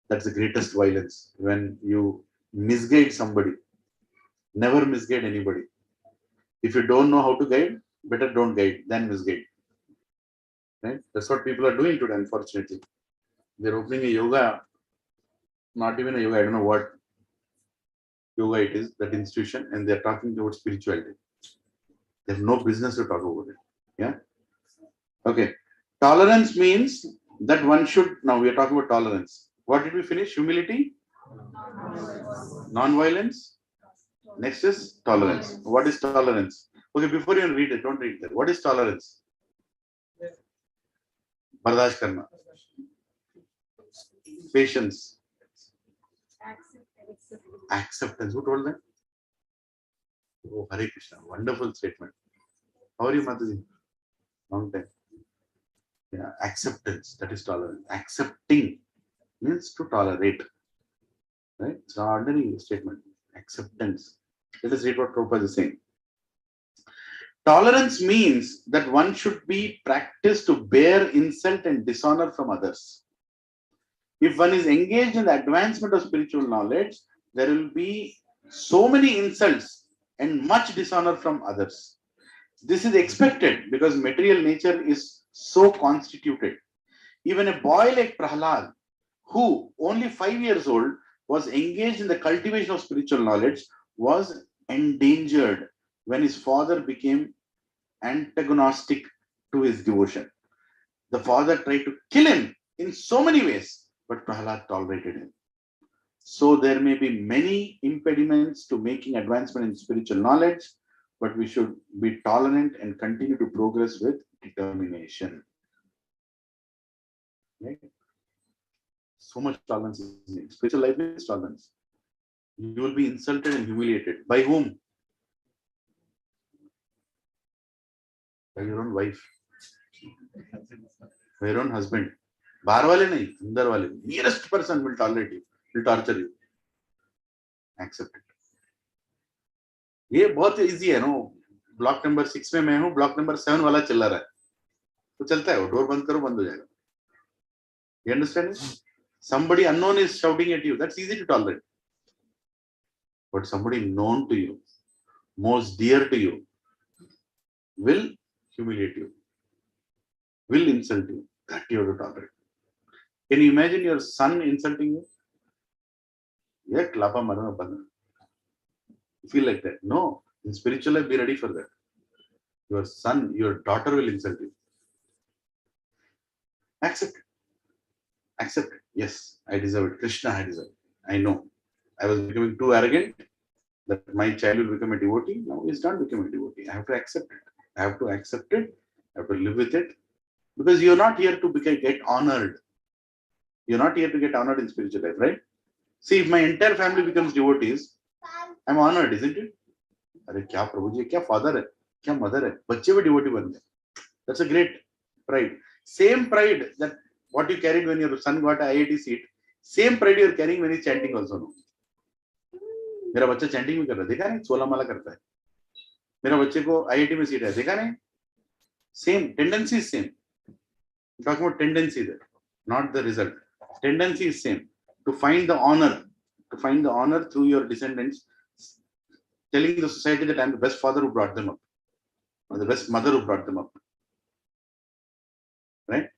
the greatest violence. When you misguide somebody, never misguide anybody. If you don't know how to guide, better don't guide than misguide. Right? That's what people are doing today, unfortunately. They're opening a yoga, not even a yoga, I don't know what yoga it is, that institution, and they're talking about spirituality. They have no business to talk about it. Yeah. Okay. Tolerance means that one should, now we are talking about tolerance. What did we finish? Humility? Non-violence? Next is tolerance. What is tolerance? Okay, before you read it, don't read that. What is tolerance? Bardash karna. Patience. Acceptance. Who told that? Oh, Hare Krishna. Wonderful statement. How are you, Mataji? Long time. Yeah, acceptance. That is tolerance. Accepting means to tolerate. Right? It's an ordinary statement. Acceptance. Let us read what Prabhupada is saying. Tolerance means that one should be practiced to bear insult and dishonor from others. If one is engaged in the advancement of spiritual knowledge, there will be so many insults and much dishonor from others. This is expected because material nature is so constituted. Even a boy like Prahlad, who only 5 years old was engaged in the cultivation of spiritual knowledge, was endangered when his father became antagonistic to his devotion. The father tried to kill him in so many ways, but Prahlad tolerated him. So there may be many impediments to making advancement in spiritual knowledge, but we should be tolerant and continue to progress with determination. Right? So much tolerance is needed. Spiritual life is tolerance. You will be insulted and humiliated. By whom? By your own wife. By your own husband. Baar wale nahi, andar wale. Nearest person will tolerate you, will torture you. Accept it. ये बहुत easy है no. Block number 6 में मैं हूँ, block number 7 वाला चल रहा है, तो चलता है वो. डोर बंद करो, बंद हो जाएगा. You understand? Somebody unknown is shouting at you. That's easy to tolerate. But somebody known to you, most dear to you, will humiliate you, will insult you. That you have to tolerate. Can you imagine your son insulting you? Yeah, klapa marana bana. You feel like that? No. In spiritual life, be ready for that. Your son, your daughter will insult you. Accept it. Accept it. Yes, I deserve it. Krishna, I deserve it. I know. I was becoming too arrogant that my child will become a devotee. Now he's not becoming a devotee. I have to accept it. I have to accept it. I have to live with it. Because you're not here to get honored. You're not here to get honored in spiritual life, right? See, if my entire family becomes devotees, I'm honored, isn't it? अरे क्या प्रभु जी, क्या father है, क्या mother है, बच्चे भी devotee बन गए. That's a great pride. Same pride that what you carried when your son got an IIT seat, same pride you're carrying when he's chanting also. No? मेरा बच्चा chanting भी कर रहा है, देखा नहीं? 16 माला करता है. मेरा बच्चे को IIT में सीट है, देखा नहीं? Same tendency is same. I'm talking about tendency there, not the result. Tendency is same. To find the honor through your descendants, telling the society that I'm the best father who brought them up, or the best mother who brought them up. Right?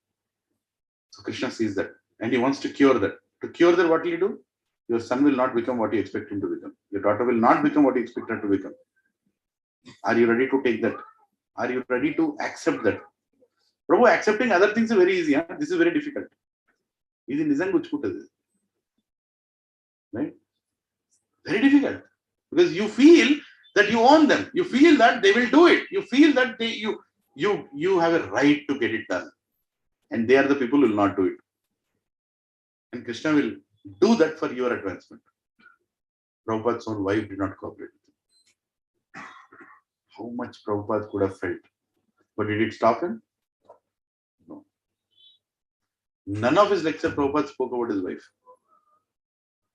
So Krishna sees that and he wants to cure that. To cure that, what will you do? Your son will not become what you expect him to become. Your daughter will not become what you expect her to become. Are you ready to take that? Are you ready to accept that? Prabhu, accepting other things is very easy. Huh? This is very difficult. This is right? Very difficult. Because you feel that you own them. You feel that they will do it. You feel that you have a right to get it done. And they are the people who will not do it. And Krishna will do that for your advancement. Prabhupada's own wife did not cooperate with him. How much Prabhupada could have felt. But did it stop him? No. None of his lecture Prabhupada spoke about his wife.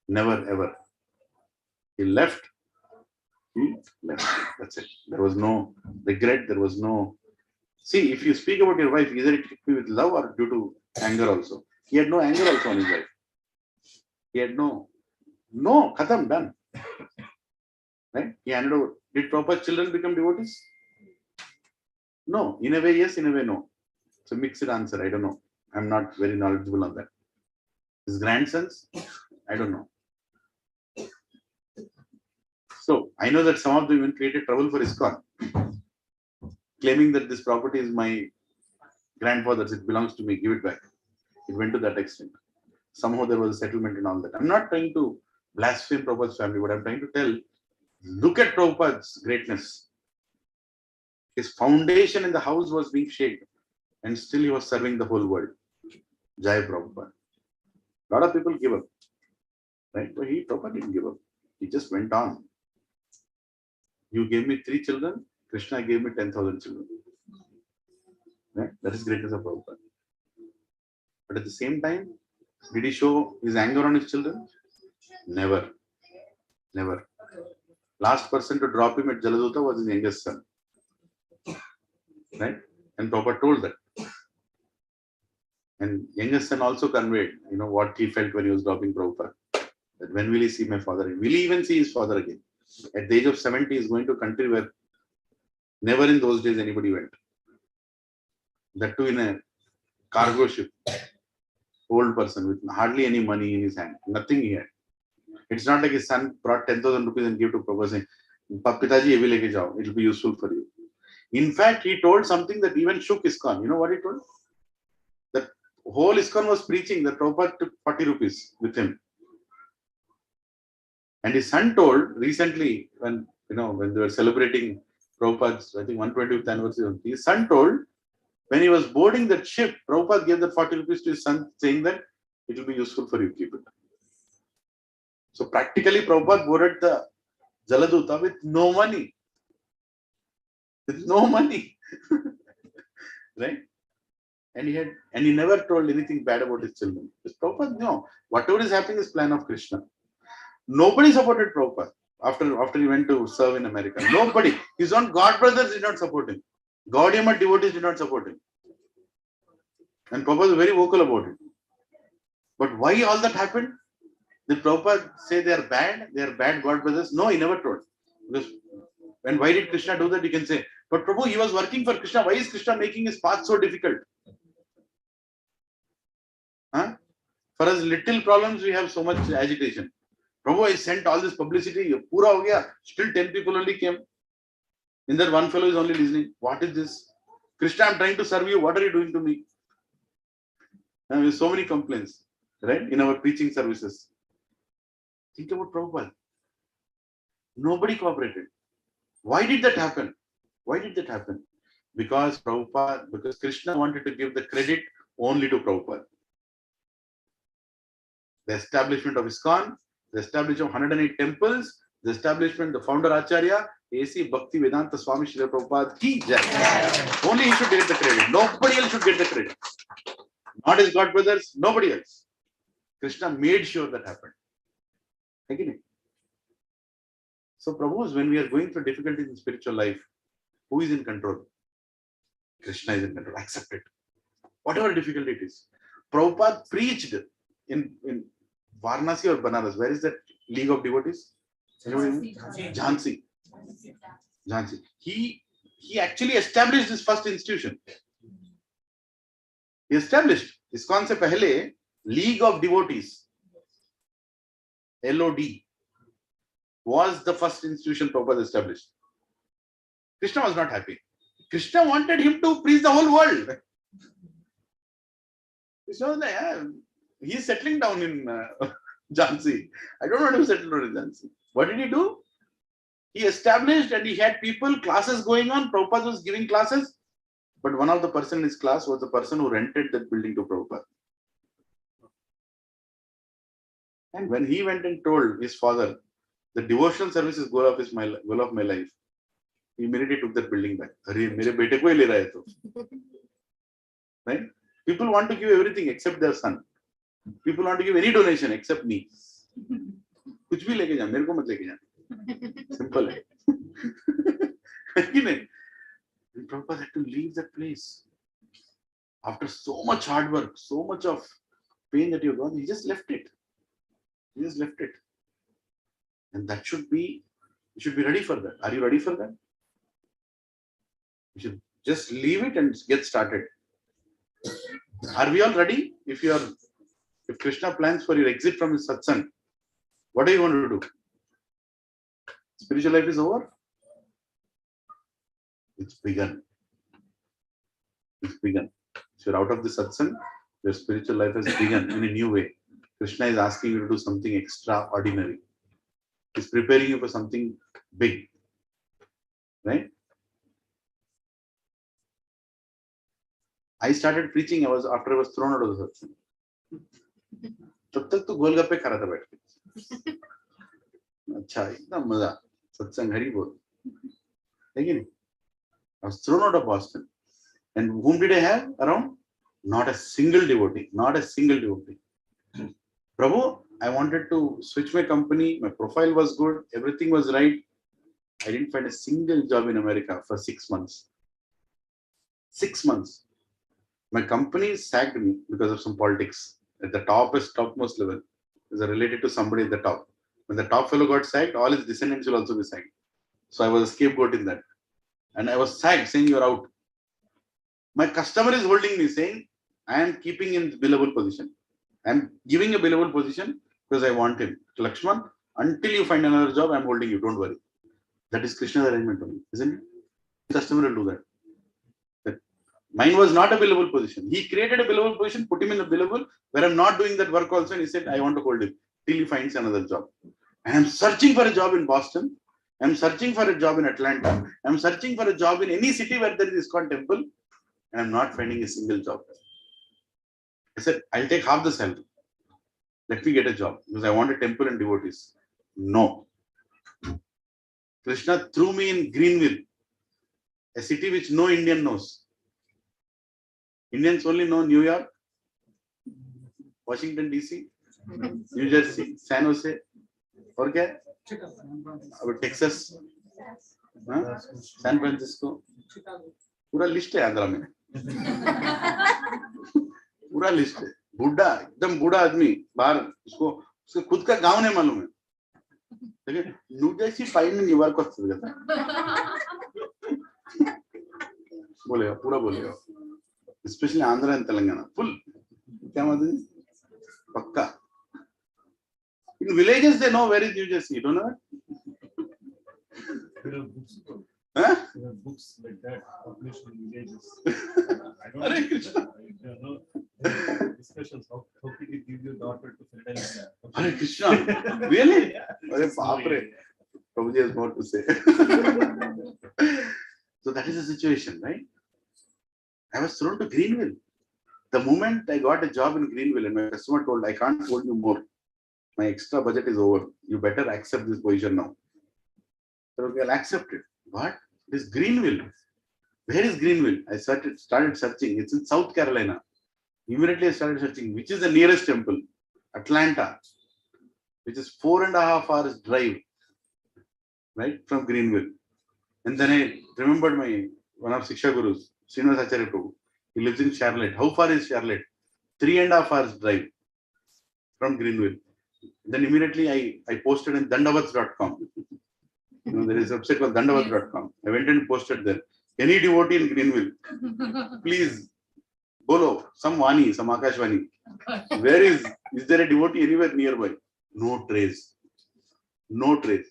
Never, ever. He left. That's it. There was no regret. There was no... See, if you speak about your wife, either it could be with love or due to anger also. He had no anger also on his wife. He had no, khatam, done. Right? He handed over. Did Prabhupada's children become devotees? No. In a way, yes. In a way, no. It's a mixed answer. I don't know. I'm not very knowledgeable on that. His grandsons? I don't know. So, I know that some of them even created trouble for ISKCON, claiming that this property is my grandfather's, it belongs to me, give it back. It went to that extent. Somehow there was a settlement and all that. I'm not trying to blaspheme Prabhupada's family, but I'm trying to tell, look at Prabhupada's greatness. His foundation in the house was being shaken, and still he was serving the whole world. Jai Prabhupada. A lot of people give up, right? But Prabhupada didn't give up. He just went on. You gave me 3 children, Krishna gave me 10,000 children. Right? That is greatness of Prabhupada. But at the same time, did he show his anger on his children? Never. Never. Last person to drop him at Jaladuta was his youngest son. Right? And Prabhupada told that. And youngest son also conveyed, what he felt when he was dropping Prabhupada. That when will he see my father? Will he even see his father again? At the age of 70, he is going to a country where never in those days anybody went. That too in a cargo ship. Old person with hardly any money in his hand. Nothing he had. It's not like his son brought 10,000 rupees and gave to Prabhupada saying, Pitaji, ye bhi leke jao. It will be useful for you. In fact, he told something that even shook ISKCON. You know what he told? That whole ISKCON was preaching that Prabhupada took 40 rupees with him. And his son told recently, when they were celebrating Prabhupada's, I think, 120th anniversary, his son told, when he was boarding that ship, Prabhupada gave that 40 rupees to his son, saying that it will be useful for you, keep it. So practically, Prabhupada boarded the Jaladuta with no money. With no money. Right? And he never told anything bad about his children. Because Prabhupada, no. Whatever is happening is plan of Krishna. Nobody supported Prabhupada after he went to serve in America. Nobody. His own God brothers did not support him. Gaudiya devotees did not support him. And Prabhupada was very vocal about it. But why all that happened? Did Prabhupada say they are bad God brothers? No, he never told. Because why did Krishna do that? You can say, but Prabhu, he was working for Krishna. Why is Krishna making his path so difficult? Huh? For us little problems, we have so much agitation. Prabhu, I sent all this publicity. Pura ho gaya. Still 10 people only came. In that one fellow is only listening. What is this? Krishna, I'm trying to serve you. What are you doing to me? And we have so many complaints, right? In our preaching services. Think about Prabhupada. Nobody cooperated. Why did that happen? Why did that happen? Because Krishna wanted to give the credit only to Prabhupada. The establishment of ISKCON, the establishment of 108 temples, the establishment, the founder Acharya, A.C. Bhakti Vedanta Swami Srila Prabhupada ki jai. Only he should get the credit. Nobody else should get the credit. Not his God brothers, nobody else. Krishna made sure that happened. Again. So, Prabhus, when we are going through difficulties in spiritual life, who is in control? Krishna is in control. Accept it. Whatever difficulty it is. Prabhupada preached in Varanasi or Banaras. Where is that League of Devotees? Jhansi. Jhansi. He actually established this first institution. He established ISKCON se pehle League of Devotees, LOD, was the first institution Prabhupada established. Krishna was not happy. Krishna wanted him to preach the whole world. Krishna was like, he is settling down in Jhansi. I don't want to settle down in Jhansi. What did he do? He established and he had people, classes going on. Prabhupada was giving classes. But one of the person in his class was the person who rented that building to Prabhupada. And when he went and told his father, the devotional service is goal of my life, he immediately took that building back. Mere bete ko hi le raha hai to. Right? People want to give everything except their son. People want to give any donation except me. कुछ भी लेके जा, मेरे को मत लेके जा. Simple है. And Prabhupada had to leave that place. After so much hard work, so much of pain that you've gone, he just left it. He just left it. And that should be, you should be ready for that. Are you ready for that? You should just leave it and get started. Are we all ready? If Krishna plans for your exit from his satsang, what are you going to do? Spiritual life is over? It's begun. It's begun. If you're out of the satsang, your spiritual life has begun in a new way. Krishna is asking you to do something extraordinary. He's preparing you for something big. Right? I started preaching after I was thrown out of the satsang. तब तक तो गोलगप्पे खा रहा था बैठ के. अच्छा, इतना मजा. सत्संग हरि बोल. लेकिन I was thrown out of Boston. And whom did I have around? Not a single devotee. Not a single devotee. Prabhu, I wanted to switch my company. My profile was good. Everything was right. I didn't find a single job in America for 6 months. 6 months. My company sacked me because of some politics. At the topmost level. Is related to somebody at the top. When the top fellow got sacked, all his descendants will also be sacked. So I was a scapegoat in that. And I was sacked, saying you're out. My customer is holding me, saying, I am keeping in billable position. I am giving a billable position because I want him. Lakshman, until you find another job, I am holding you. Don't worry. That is Krishna's arrangement only, isn't it? The customer will do that. Mine was not a billable position. He created a billable position, put him in a billable, where I'm not doing that work also, and he said, I want to hold him till he finds another job. And I'm searching for a job in Boston. I'm searching for a job in Atlanta. I'm searching for a job in any city where there is ISKCON temple, and I'm not finding a single job. I said, I'll take half the salary. Let me get a job because I want a temple and devotees. No. Krishna threw me in Greenville, a city which no Indian knows. Indians only know New York, Washington DC, New Jersey, San Jose, और क्या है? अब Texas, San Francisco, पूरा list है आंध्रा में, पूरा list है. बूढ़ा, एकदम बूढ़ा आदमी बाहर, उसको खुद का गांव नहीं मालूम है. लेकिन न्यू जर्सी पाइन में न्यूयॉर्क को चल जाता है. बोलेगा, पूरा बोलेगा. Especially Andhra and Telangana, full. क्या मतलब है? पक्का. In villages they know where is New Jersey. You don't know that? There are books. Huh? There are books like that published in villages. I don't Hare Krishna. know. There are discussions. How did you give your daughter to Philadelphia? Hare Krishna. Really? Hare Baapre. Prabhuji has more to say. So that is the situation, right? I was thrown to Greenville. The moment I got a job in Greenville and my customer told, I can't hold you more. My extra budget is over. You better accept this position now. So okay, I'll accept it. What? It is Greenville. Where is Greenville? I started searching. It's in South Carolina. Immediately I started searching, which is the nearest temple? Atlanta, which is 4.5 hours drive, right, from Greenville. And then I remembered one of Siksha Gurus, Srinivas Acharya Prabhu. He lives in Charlotte. How far is Charlotte? 3.5 hours drive from Greenville. Then immediately I posted in dandavats.com. There is a website called dandavats.com. I went and posted there. Any devotee in Greenville, please, bolo, some Vani, some Akashvani. Where is there a devotee anywhere nearby? No trace. No trace.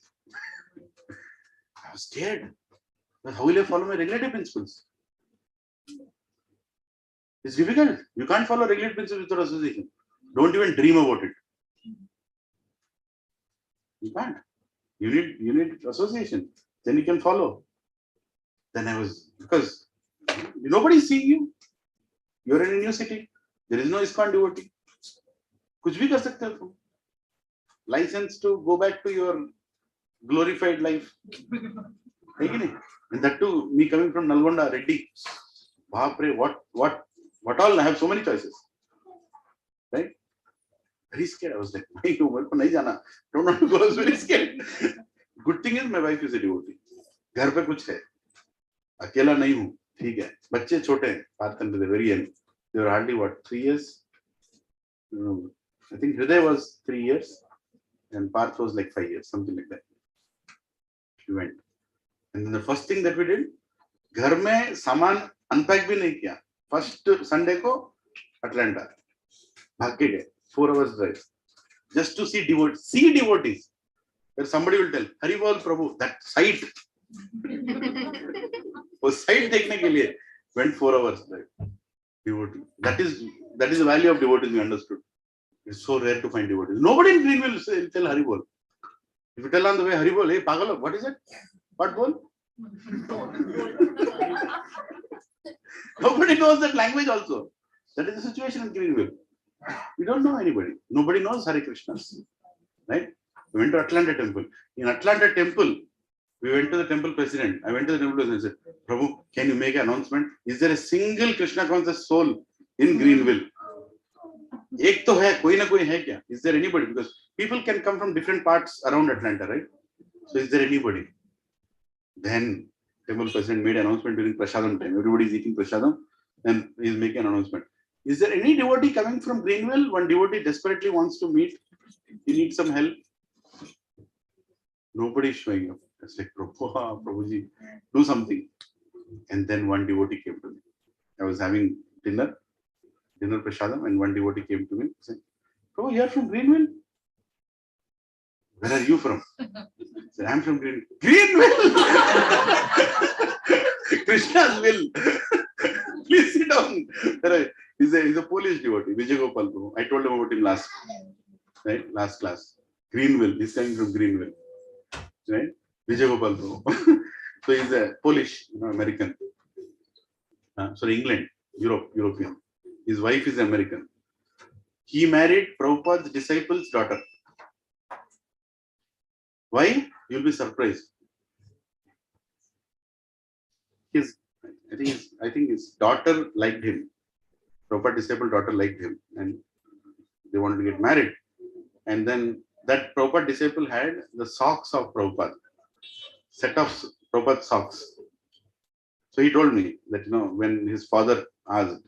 I was scared. But how will I follow my regulative principles? It's difficult. You can't follow regulative principles without association. Don't even dream about it. You can't. You need association. Then you can follow. Then because nobody's seeing you. You're in a new city. There is no ISKCON devotee. Kuch bhi kar sakte ho. License to go back to your glorified life. And that too, me coming from Nalgonda, Reddy. Bapre, what all? I have so many choices. Right? Very scared. I was like, don't want to go. I was very scared. Good thing is my wife is a devotee. घर पे कुछ है. अकेला नहीं हूँ. ठीक है. बच्चे छोटे हैं. Parth and Hriday, very young. They were hardly 3 years. I think Hriday was 3 years. And Parth was like 5 years, something like that. We went. And then the first thing that we did, घर में सामान unpack भी नहीं किया. First Sunday को Atlanta. भाग के गए. 4 hours drive. Just to see devotees. Where somebody will tell, Hari Bol Prabhu, that sight. वो sight देखने के लिए went 4 hours drive. Devotee. That is the value of devotees, we understood. It's so rare to find devotees. Nobody in Greenville will tell Hari Bol. If you tell on the way Hari Bol, hey Pagalo, what is it? What Bol? Nobody knows that language also. That is the situation in Greenville. We don't know anybody. Nobody knows Hare Krishnas. Right? We went to Atlanta temple. In Atlanta temple, we went to the temple president. I went to the temple president and said, Prabhu, can you make an announcement? Is there a single Krishna conscious soul in Greenville? Ek to hai, koi na koi hai kya? Is there anybody? Because people can come from different parts around Atlanta, right? So is there anybody? Then temple president made an announcement during Prasadam time. Everybody is eating Prasadam and he is making an announcement. Is there any devotee coming from Greenville? One devotee desperately wants to meet. He needs some help. Nobody is showing up. It's like, Prabhuji, do something. And then one devotee came to me. I was having dinner prasadam, and one devotee came to me and said, Prabhu, you're from Greenville? Where are you from? I said, I'm from Greenville. Greenville! Krishna's will. Please sit down. He's a Polish devotee, Vijay Gopal Prabhu. I told him about him last class. Greenville. He's coming from Greenville. Right? Vijay Gopal Prabhu. So he's a Polish, American. England, European. His wife is American. He married Prabhupada's disciple's daughter. Why? You'll be surprised. I think his daughter liked him. Prabhupada's disciple daughter liked him, and they wanted to get married. And then that Prabhupada disciple had the socks of Prabhupada, set of Prabhupada socks. So he told me that, when his father asked,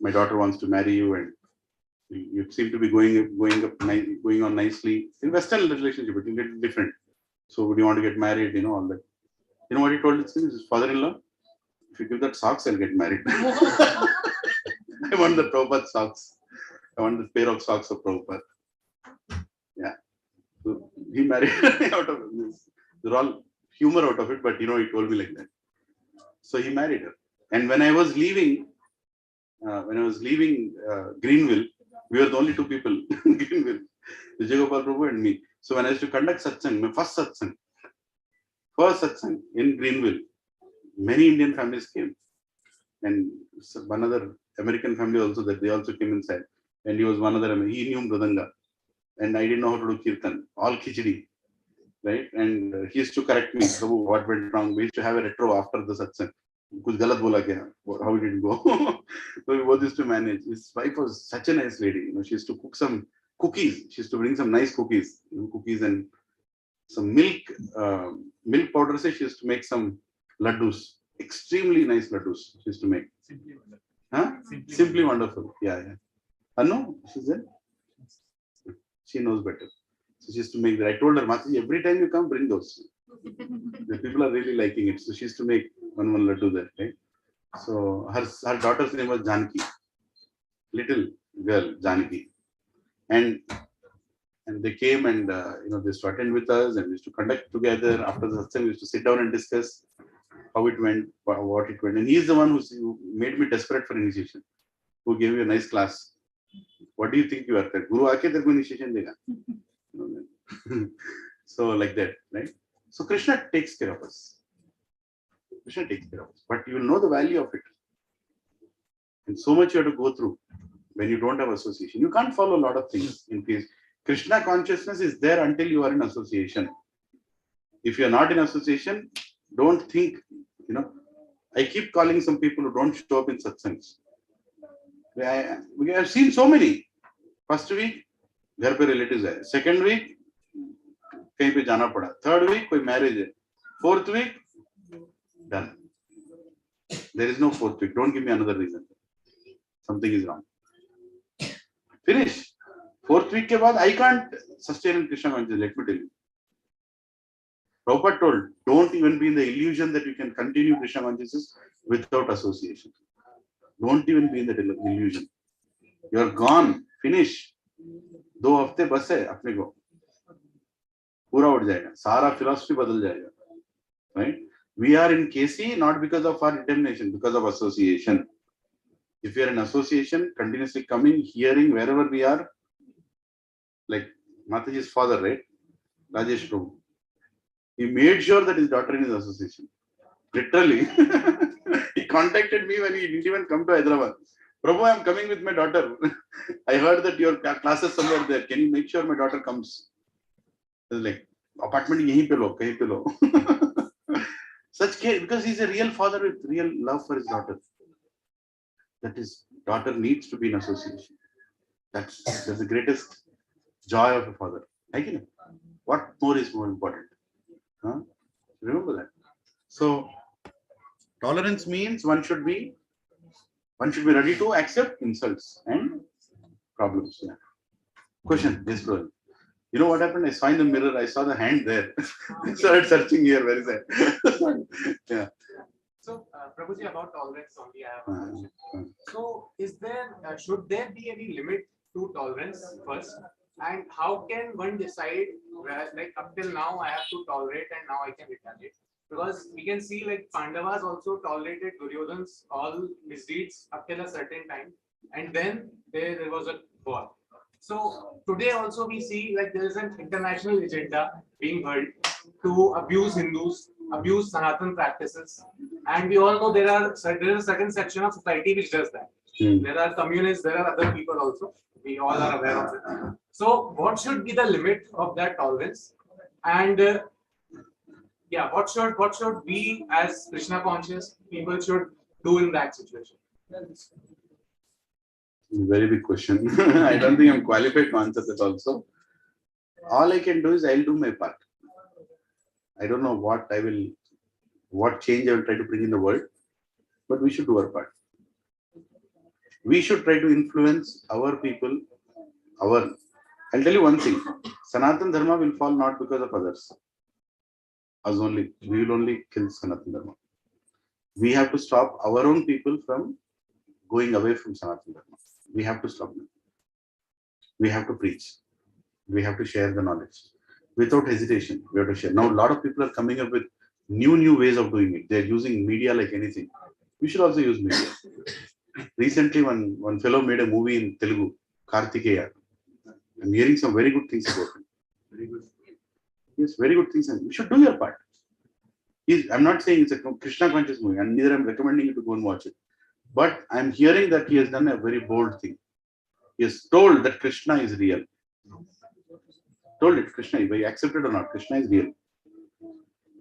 my daughter wants to marry you and you seem to be going on nicely. In Western relationship, it will get different. So would you want to get married, all that. You know what he told his father-in-law? If you give that socks, I'll get married. I want the Prabhupada socks. I want the pair of socks of Prabhupada. Yeah. So he married out of this. They're all humor out of it, but he told me like that. So he married her. And when I was leaving Greenville, we were the only two people in Greenville, Vijay Gopal Prabhu and me. So when I used to conduct satsang, my first satsang in Greenville, many Indian families came. And one other American family also, that they also came inside. And he was one other, he knew Mridanga. And I didn't know how to do Kirtan, all khichdi, right? And he used to correct me, Prabhu, what went wrong. We used to have a retro after the satsang. Kuch galat bola kya? How did it go? So we both used to manage. His wife was such a nice lady. You know, she used to cook some cookies. She used to bring some nice cookies, cookies and some milk, milk powder. Say she used to make some laddus, extremely nice laddus. She used to make. Simply wonderful. Huh? Simply wonderful. Yeah, yeah. Anu, she's there. She knows better. So she used to make that. I told her, Mataji, every time you come, bring those. The people are really liking it. So she used to make one laddu there, right? So her daughter's name was Janki, little girl Janki, and they came and they used to attend with us and we used to conduct together. After the satsang, we used to sit down and discuss how it went, what it went. And he is the one who made me desperate for initiation, who gave me a nice class. What do you think you are? Guru aake tere ko initiation dega. So like that, right? So Krishna takes care of us. Krishna takes care of us, but you will know the value of it. And so much you have to go through when you don't have association. You can't follow a lot of things in case. Krishna consciousness is there until you are in association. If you are not in association, don't think, I keep calling some people who don't show up in satsangs. We have seen so many. First week, घर पे relatives है. Second week, कहीं पे जाना पड़ा. Third week, कोई marriage है. Fourth week, done. There is no fourth week. Don't give me another reason. Something is wrong. Finish. Fourth week के बाद, I can't sustain in Krishna consciousness. Let me tell you. Prabhupada told, don't even be in the illusion that you can continue Krishna consciousness without association. Don't even be in that illusion. You are gone. Finish. 2 हफ्ते बस है अपने को पूरा उठ जाएगा सारा philosophy बदल जाएगा, right? We are in KC not because of our determination, because of association. If we are in association, continuously coming, hearing wherever we are, like Mataji's father, right? Rajesh Prabhu. He made sure that his daughter is in his association. Literally. He contacted me when he didn't even come to Hyderabad. Prabhu, I am coming with my daughter. I heard that your classes somewhere there. Can you make sure my daughter comes? I was like, apartment yahi pe lo, kahin pe lo. Such care, because he's a real father with real love for his daughter. That his daughter needs to be in association. That's the greatest joy of a father. What more is more important? Huh? Remember that. So, tolerance means one should be ready to accept insults and problems. Yeah. Question, yes, bro. You know what happened? I saw in the mirror, I saw the hand there. I started searching here. Where is that? Yeah. So, Prabhuji, about tolerance only, I have a question. So, should there be any limit to tolerance first? And how can one decide, like up till now I have to tolerate and now I can retaliate? Because we can see like Pandavas also tolerated Duryodhan's all misdeeds up till a certain time, and then there was a war. So today also we see like there is an international agenda being held to abuse Hindus, abuse Sanatan practices, and we all know there is a certain section of society which does that. There are communists, there are other people also. We all are aware of it. So what should be the limit of that tolerance? And what should we as Krishna conscious people should do in that situation? Very big question. I don't think I'm qualified to answer that also. All I can do is I'll do my part. I don't know what change I will try to bring in the world, but we should do our part. We should try to influence our people. I'll tell you one thing. Sanatan Dharma will fall not because of others. Us only. We will only kill Sanatan Dharma. We have to stop our own people from going away from Sanatan Dharma. We have to stop them. We have to preach. We have to share the knowledge. Without hesitation, we have to share. Now, a lot of people are coming up with new ways of doing it. They're using media like anything. We should also use media. Recently, one fellow made a movie in Telugu, Kartikeya. I'm hearing some very good things about him. Very good. Yes, very good things. And you should do your part. I'm not saying it's a Krishna conscious movie, and neither I'm recommending you to go and watch it. But I'm hearing that he has done a very bold thing. He has told that Krishna is real. Told it, Krishna, whether you accept it or not, Krishna is real.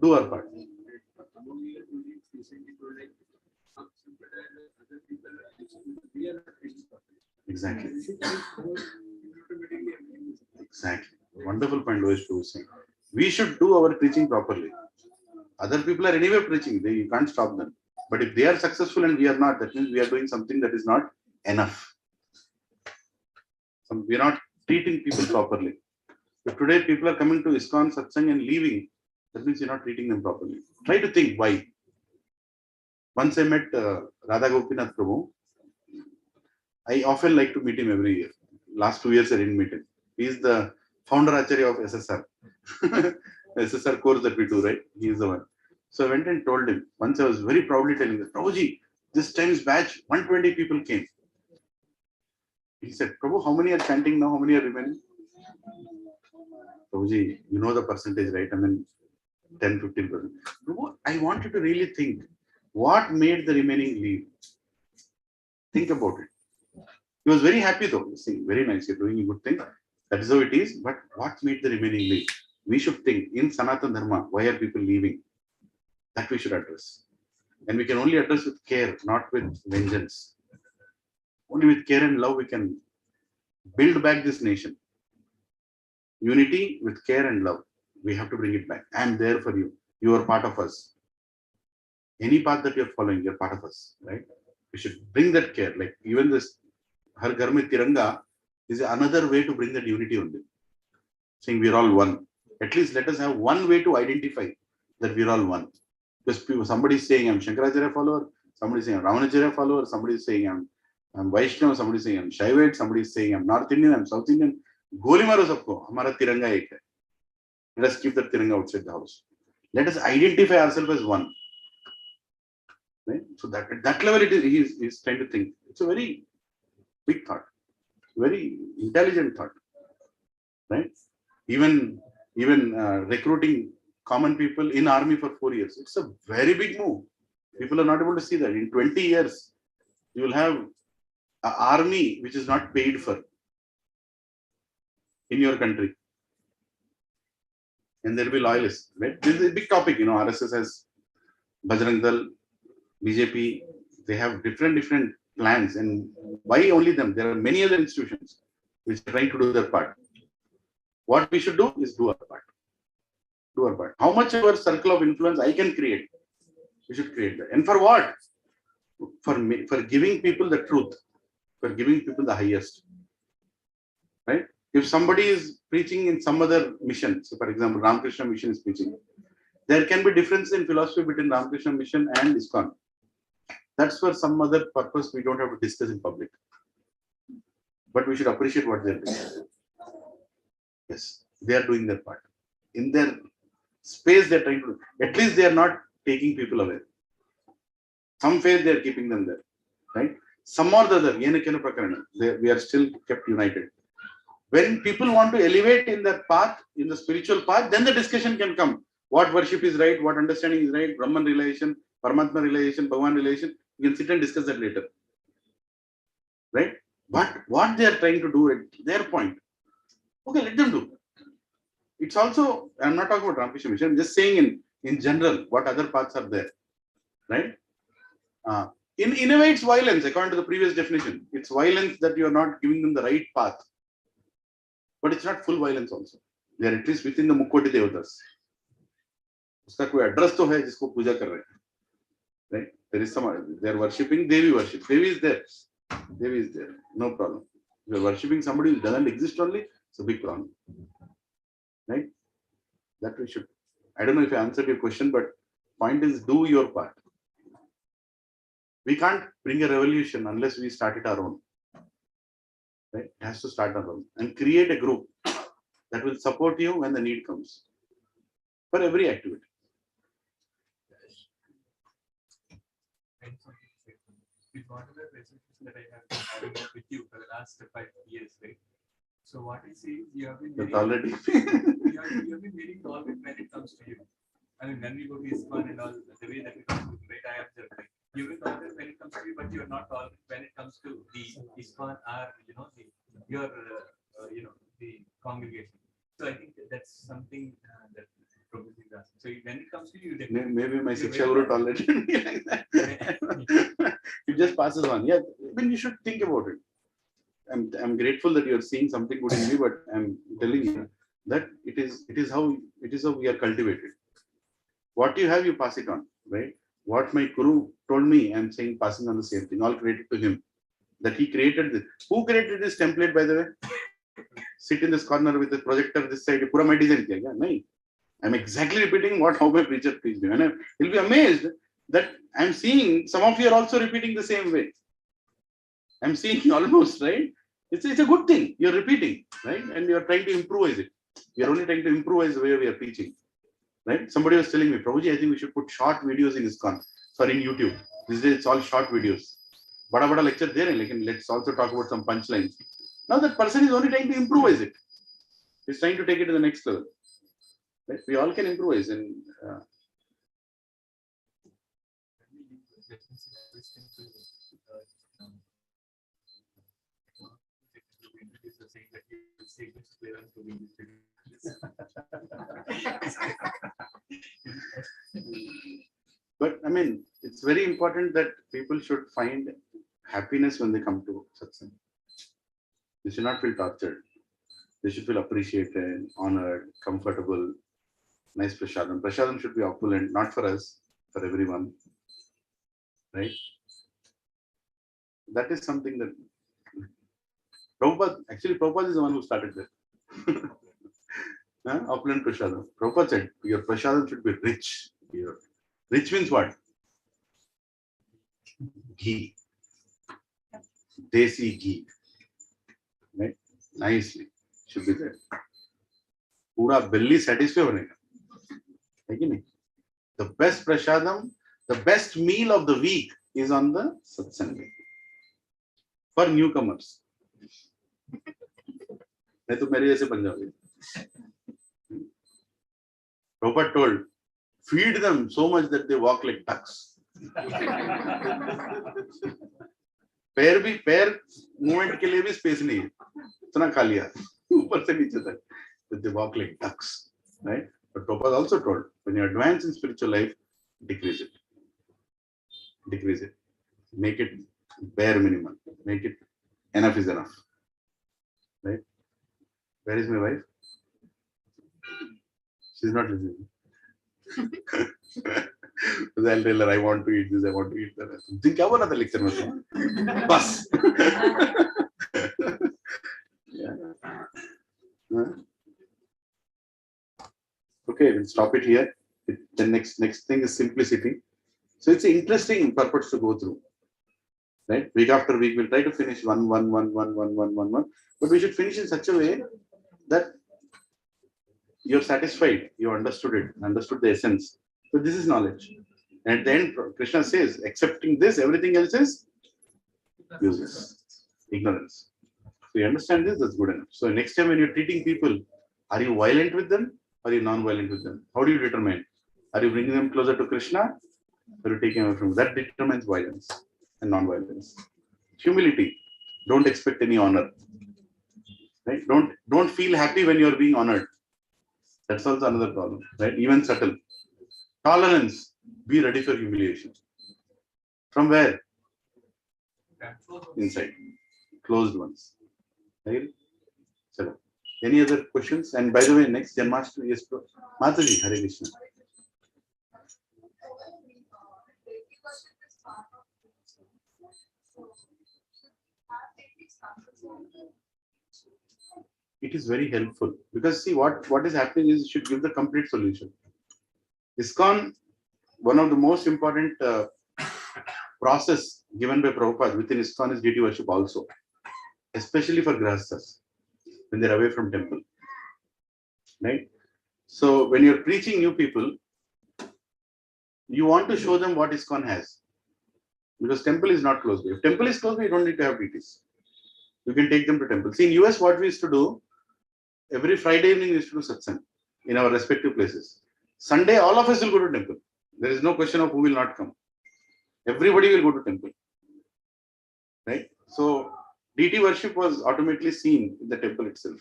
Do our part. Exactly. Exactly. Wonderful point Lois was saying. We should do our preaching properly. Other people are anyway preaching. You can't stop them. But if they are successful and we are not, that means we are doing something that is not enough. We are not treating people properly. If today people are coming to ISKCON Satsang and leaving, that means you're not treating them properly. Try to think why. Once I met Radha Gopinath Prabhu. I often like to meet him every year. Last 2 years I didn't meet him. He is the founder Acharya of SSR. SSR course that we do, right? He is the one. So I went and told him. Once I was very proudly telling him, Prabhuji, this time's batch, 120 people came. He said, Prabhu, how many are chanting now? How many are remaining? Prabhuji, you know the percentage, right? I mean, 10-15%. Prabhu, I wanted to really think, what made the remaining leave? Think about it. He was very happy though. See, very nice. You're doing a good thing. That is how it is. But what made the remaining leave? We should think in Sanatana Dharma, why are people leaving? That we should address. And we can only address with care, not with vengeance. Only with care and love we can build back this nation. Unity with care and love. We have to bring it back. I am there for you. You are part of us. Any path that you're following, you're part of us, right? We should bring that care. Like even this Har Ghar Mein Tiranga is another way to bring that unity only. Saying we're all one. At least let us have one way to identify that we're all one. Because somebody is saying I'm Shankaracharya follower, somebody is saying I'm Ramanacharya follower, somebody is saying I'm Vaishnava, somebody is saying I'm Shaivite, somebody is saying I'm North Indian, I'm South Indian. Goli maro sabko, hamara Tiranga ek hai. Let us keep that Tiranga outside the house. Let us identify ourselves as one. Right? So that at that level, he's trying to think. It's a very big thought, very intelligent thought, right? Even recruiting common people in army for 4 years. It's a very big move. People are not able to see that. In 20 years, you will have an army which is not paid for in your country. And there will be loyalists, right? This is a big topic, RSS has Bajrang Dal, BJP, they have different plans. And why only them? There are many other institutions which are trying to do their part. What we should do is do our part. Do our part. How much of our circle of influence I can create? We should create that. And for what? For giving people the truth. For giving people the highest. Right? If somebody is preaching in some other mission, so for example, Ramakrishna Mission is preaching, there can be difference in philosophy between Ramakrishna Mission and ISKCON. That's for some other purpose we don't have to discuss in public. But we should appreciate what they're doing. Yes, they are doing their part. In their space, they're trying to, at least they are not taking people away. Some faith, they're keeping them there. Right? Some or the other, we are still kept united. When people want to elevate in that path, in the spiritual path, then the discussion can come. What worship is right, what understanding is right, Brahman realization, Paramatma realization, Bhagavan realization. You can sit and discuss that later. Right? But what they are trying to do at their point, okay, let them do. It's also, I'm not talking about Ramakrishna Mission, I'm just saying in general, what other paths are there. Right? In a way, it's violence, according to the previous definition. It's violence that you are not giving them the right path. But it's not full violence also. They are at least within the Mukkoti Devatas. उसका कोई address तो है जिसको पूजा कर रहे हैं. Right? There is some, they are worshipping Devi worship. Devi is there. Devi is there. No problem. If you are worshipping somebody who doesn't exist only, it's a big problem. Right? That we should. I don't know if I answered your question, but point is do your part. We can't bring a revolution unless we start it our own. Right? It has to start our own. And create a group that will support you when the need comes. For every activity. With whatever presentation that I have been having with you for the last 5 years, right? So what I see is you have been very, already. you have been very tolerant when it comes to you. I mean, when we go to ISKCON and all, the way that we come to, right, I observe, right? you will tolerate when it comes to you, but you are not tolerant when it comes to the ISKCON or your the congregation. So I think that's something that Prabhu is asking. So when it comes to you, maybe my Shiksha Guru tolerated me like that. It just passes on. Yeah, when you should think about it. I'm grateful that you're seeing something good in me, but I'm telling you that it is how we are cultivated. What you have, you pass it on, right? What my Guru told me, I'm saying passing on the same thing, all credit to him. That he created this. Who created this template, by the way? Sit in this corner with the projector this side. Pura my design kiya kya? Nahi. I'm exactly repeating how my preacher preached me. And you'll be amazed that I'm seeing some of you are also repeating the same way. I'm seeing almost, right? It's a good thing. You're repeating, right? And you're trying to improvise it. You're only trying to improvise the way we are teaching, right? Somebody was telling me, Prabhuji, I think we should put short videos in ISKCON. Sorry, in YouTube. These days it's all short videos. Bada lecture there, and let's also talk about some punchlines. Now that person is only trying to improvise it. He's trying to take it to the next level. Right? We all can improvise, and but I mean, it's very important that people should find happiness when they come to satsang. They should not feel tortured. They should feel appreciated, honored, comfortable. Nice prasadam. Prasadam should be opulent, not for us, for everyone. Right? That is something that Prabhupada is the one who started that. Opulent prasadam. Prabhupada said, your prasadam should be rich. Rich means what? Ghee. Desi ghee. Right? Nicely. Should be there. Pura belly satisfy hone ka. The best prasadam, the best meal of the week is on the satsang for newcomers. Prabhupada told, feed them so much that they walk like ducks. पैर movement के लिए भी space नहीं है, इतना खा लिया ऊपर से नीचे तक, that they walk like ducks, right? But Prabhupada also told, when you advance in spiritual life, decrease it, make it bare minimum, make it enough is enough, right? Where is my wife? She's not listening. I'll tell her, I want to eat this, I want to eat that. Think क्या बोला था lecture में? बस. Okay, we'll stop it here. The next thing is simplicity. So it's an interesting purpose to go through. Right? Week after week, we'll try to finish one. But we should finish in such a way that you're satisfied, you understood it, understood the essence. So this is knowledge. And at the end, Krishna says, accepting this, everything else is useless, ignorance. So you understand this, that's good enough. So next time when you're treating people, are you violent with them? Or are you non-violent with them? How do you determine? Are you bringing them closer to Krishna? Or are you taking away from them? That determines violence and non-violence. Humility. Don't expect any honor. Right? Don't feel happy when you're being honored. That's also another problem. Right? Even subtle. Tolerance. Be ready for humiliation. From where? Inside. Closed ones. Right? So, any other questions? And by the way, next Janmashtami, yes, Mataji, Hare Krishna. It is very helpful because see what is happening is it should give the complete solution. ISKCON, one of the most important process given by Prabhupada within ISKCON is deity worship also, especially for grahasthas when they're away from temple. Right? So when you're preaching new people, you want to show them what ISKCON has. Because temple is not close by. If temple is close by, you don't need to have deities. You can take them to temple. See, in US, what we used to do, every Friday evening we used to do satsang in our respective places. Sunday, all of us will go to temple. There is no question of who will not come. Everybody will go to temple. Right? So deity worship was automatically seen in the temple itself.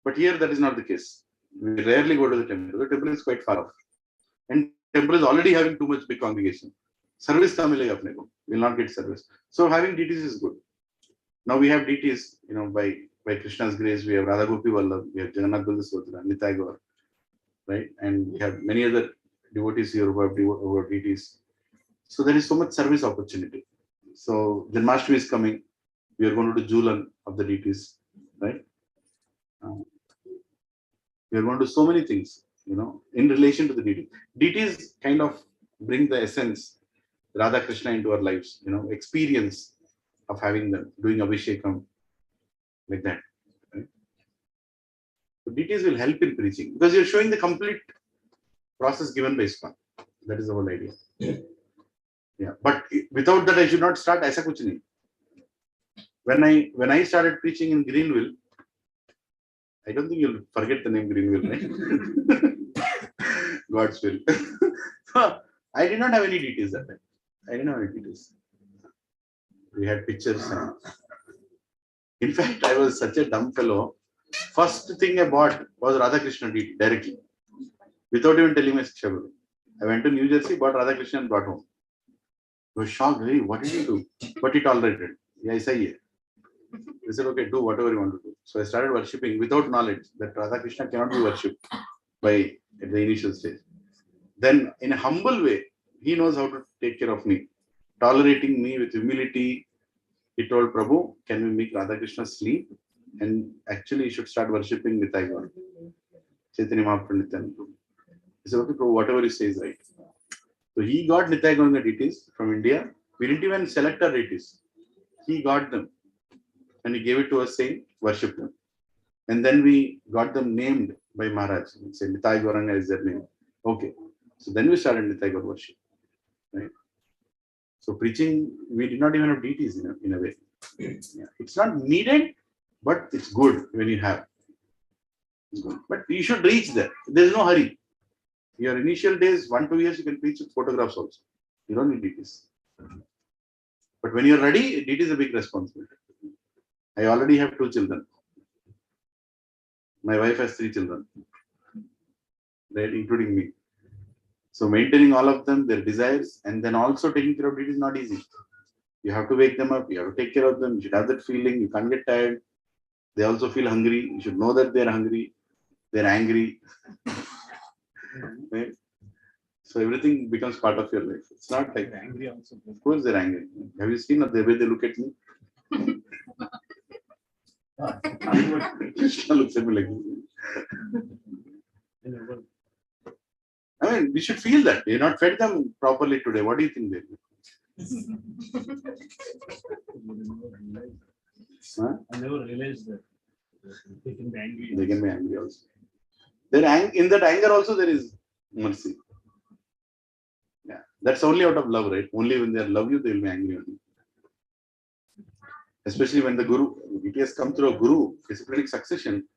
But here that is not the case. We rarely go to the temple. The temple is quite far off. And temple is already having too much big congregation. Service ka milega apne ko. Will not get service. So having deities is good. Now we have deities, by Krishna's grace, we have Radha Gopi Vallabh, we have Jagannath Baldev, Nitai Gaur, right? And we have many other devotees here who have deities. So there is so much service opportunity. So Janmashtami is coming. We are going to do Julan of the deities, right? We are going to do so many things, in relation to the deity. Deities kind of bring the essence, Radha Krishna into our lives, experience of having them, doing Abhishekam, like that. Right? So deities will help in preaching because you're showing the complete process given by ISKCON. That is the whole idea. Yeah, but without that, I should not start aisa kuch nahi. When I started preaching in Greenville, I don't think you'll forget the name Greenville, right? God's will. So, I did not have any deities that time. I didn't have any deities. We had pictures. In fact, I was such a dumb fellow. First thing I bought was Radha Krishna deity directly, without even telling my Shiksha. I went to New Jersey, bought Radha Krishna and brought home. I was shocked. Hey, what did you do? But he tolerated. Yeah, I say yeah. They said, okay, do whatever you want to do. So I started worshipping without knowledge that Radha Krishna cannot be worshipped at the initial stage. Then, in a humble way, he knows how to take care of me, tolerating me with humility. He told Prabhu, can we make Radha Krishna sleep? And actually, you should start worshipping Nitai Gaur. Chaitanya Mahaprabhu Nityananda. He said, okay, Prabhu, whatever you say is right. So he got Nitai Gaur deities from India. We didn't even select our deities. He got them. And he gave it to us saying, worship them. And then we got them named by Maharaj. We said, Nitai Gauranga is their name. Okay. So then we started Nitai Gaur worship. Right? So preaching, we did not even have deities in a way. Yeah. It's not needed, but it's good when you have. But you should reach there. There's no hurry. Your initial days, 1-2 years, you can preach with photographs also. You don't need deities. But when you're ready, deity is a big responsibility. I already have 2 children. My wife has 3 children, right, including me. So maintaining all of them, their desires, and then also taking care of deity is not easy. You have to wake them up. You have to take care of them. You should have that feeling. You can't get tired. They also feel hungry. You should know that they're hungry. They're angry. Right? So everything becomes part of your life. It's not like angry also. Of course they're angry. Have you seen the way they look at me? Krishna looks at me like this. I mean, we should feel that. You're not fed them properly today. What do you think they do? I never realized that they can be angry. They can be angry also. In that anger also there is mercy. Yeah, that's only out of love, right? Only when they love you, they will be angry on you. Especially when the guru, it has come through a guru, disciplinic succession,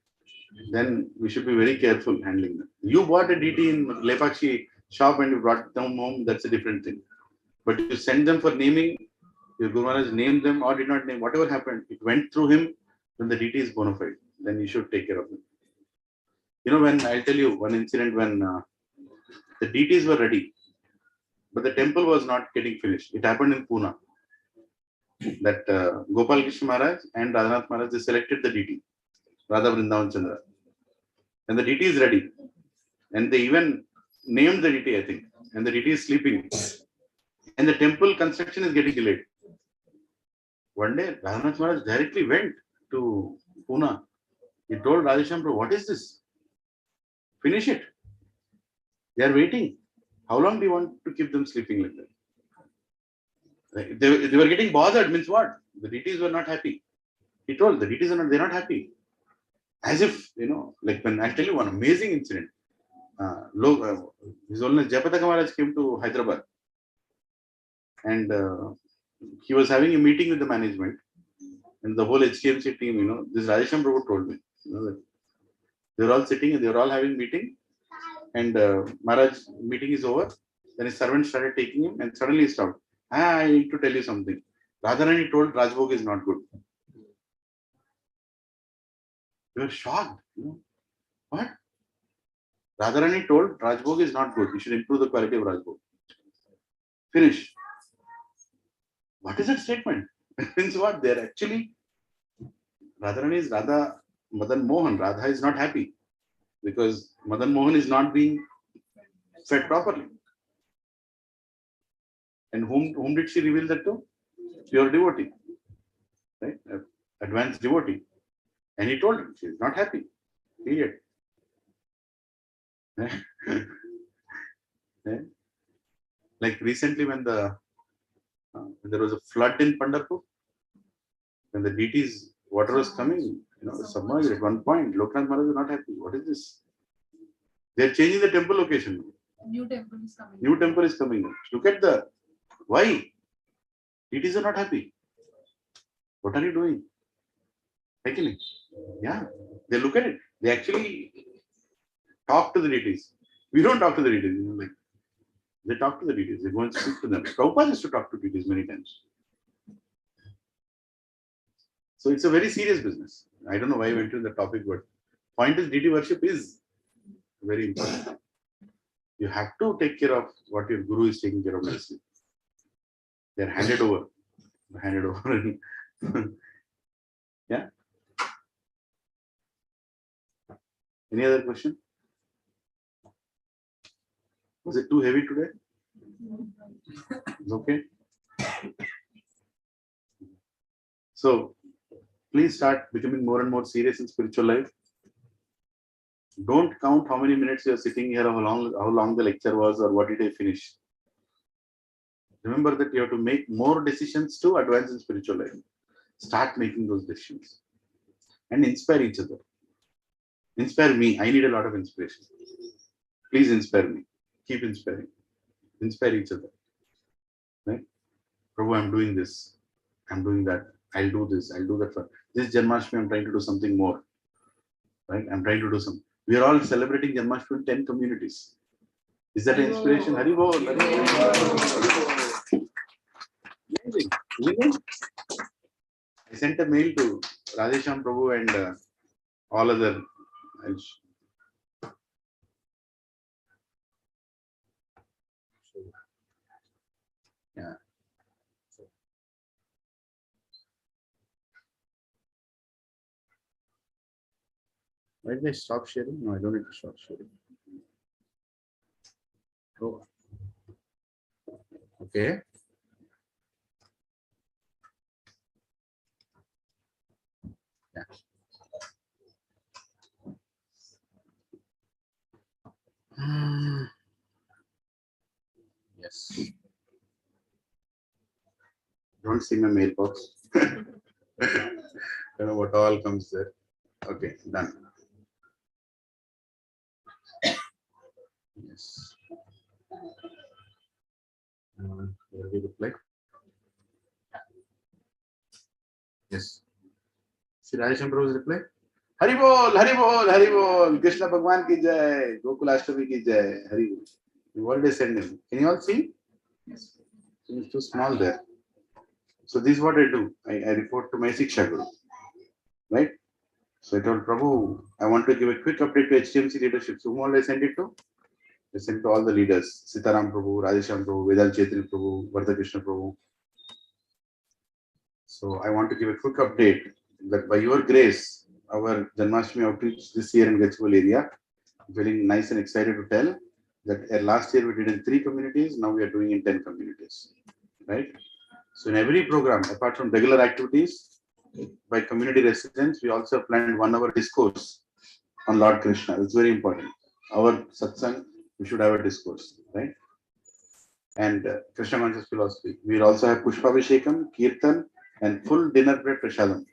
then we should be very careful handling them. You bought a deity in Lepakshi shop and you brought them home, that's a different thing. But you send them for naming, your Guru Maharaj named them or did not name, whatever happened, it went through him, then the deity is bona fide. Then you should take care of them. When I'll tell you one incident when the deities were ready, but the temple was not getting finished. It happened in Pune. That Gopal Krishna Maharaj and Radhanath Maharaj, they selected the deity, Radha Vrindavan Chandra. And the deity is ready. And they even named the deity, I think. And the deity is sleeping. And the temple construction is getting delayed. One day, Radhanath Maharaj directly went to Pune. He told Radhesham Prabhu, what is this? Finish it. They are waiting. How long do you want to keep them sleeping like that? They were getting bothered, means what? The deities were not happy. He told the deities they're not happy. As if, like when I'll tell you one amazing incident. His Holiness Jayapataka Maharaj came to Hyderabad. And he was having a meeting with the management. And the whole HKMC team, this Radhesham Prabhu told me. That they were all sitting and they were all having meeting. And Maharaj meeting is over. Then his servant started taking him and suddenly he stopped. I need to tell you something. Radharani told Rajbhog is not good. They were shocked. What? Radharani told Rajbhog is not good. You should improve the quality of Rajbhog. Finish. What is that statement? Means what? They're actually, Radharani is Radha Madan Mohan. Radha is not happy because Madan Mohan is not being fed properly. And whom did she reveal that to? Pure devotee, right? Advanced devotee. And he told him she is not happy. Period. Like recently when there was a flood in Pandharpur, when the deities water was coming, submerged at one point, Loknath Maharaj was not happy. What is this? They are changing the temple location. New temple is coming. New temple is coming. Look at why? Deities are not happy. What are you doing? Actually, yeah, they look at it. They actually talk to the deities. We don't talk to the deities. Like they talk to the deities. They go and speak to them. Prabhupada used to talk to deities many times. So it's a very serious business. I don't know why I went to the topic, but point is deity worship is very important. You have to take care of what your guru is taking care of nicely. They are handed over. Yeah. Any other question? Was it too heavy today? It's okay. So please start becoming more and more serious in spiritual life. Don't count how many minutes you are sitting here, how long the lecture was, or what did I finish. Remember that you have to make more decisions to advance in spiritual life. Start making those decisions and inspire each other. Inspire me. I need a lot of inspiration. Please inspire me. Keep inspiring. Inspire each other. Right? Prabhu, I'm doing this. I'm doing that. I'll do this. I'll do that. For this Janmashtami, I'm trying to do something more. Right? I'm trying to do something. We are all celebrating Janmashtami in 10 communities. Is that an inspiration? Hari Bol. Amazing. Isn't it? I sent a mail to Radhesham Prabhu and all other. Yeah. Why did I stop sharing? No, I don't need to stop sharing. Oh. Okay. Yeah. Yes. Don't see my mailbox. Don't know what all comes there. Okay, done. Yes. Where did you reply? Yes. See Radhesham Prabhu's reply? Hari Bol, Hari Bol, Hari Bol. Krishna Bhagwan ki jai. Gokulashtami ki jai. Hari Bol. What did I send him? Can you all see? Yes. It's too small there. So this is what I do. I report to my Siksha Guru. Right? So I told Prabhu, I want to give a quick update to HTMC leadership. So whom all I send it to? I sent it to all the leaders. Sitaram Prabhu, Radhesham Prabhu, Vedal Chaitanya Prabhu, Vardha Krishna Prabhu. So I want to give a quick update that by your grace, our Janmashtami outreach this year in Gachibowli area, feeling nice and excited to tell that last year we did in 3 communities, now we are doing in 10 communities, right? So in every program, apart from regular activities by community residents, we also planned 1 hour discourse on Lord Krishna. It's very important. Our satsang, we should have a discourse, right? And Krishna conscious philosophy. We will also have Pushpabhishekam, Kirtan, and full dinner bread prasadam.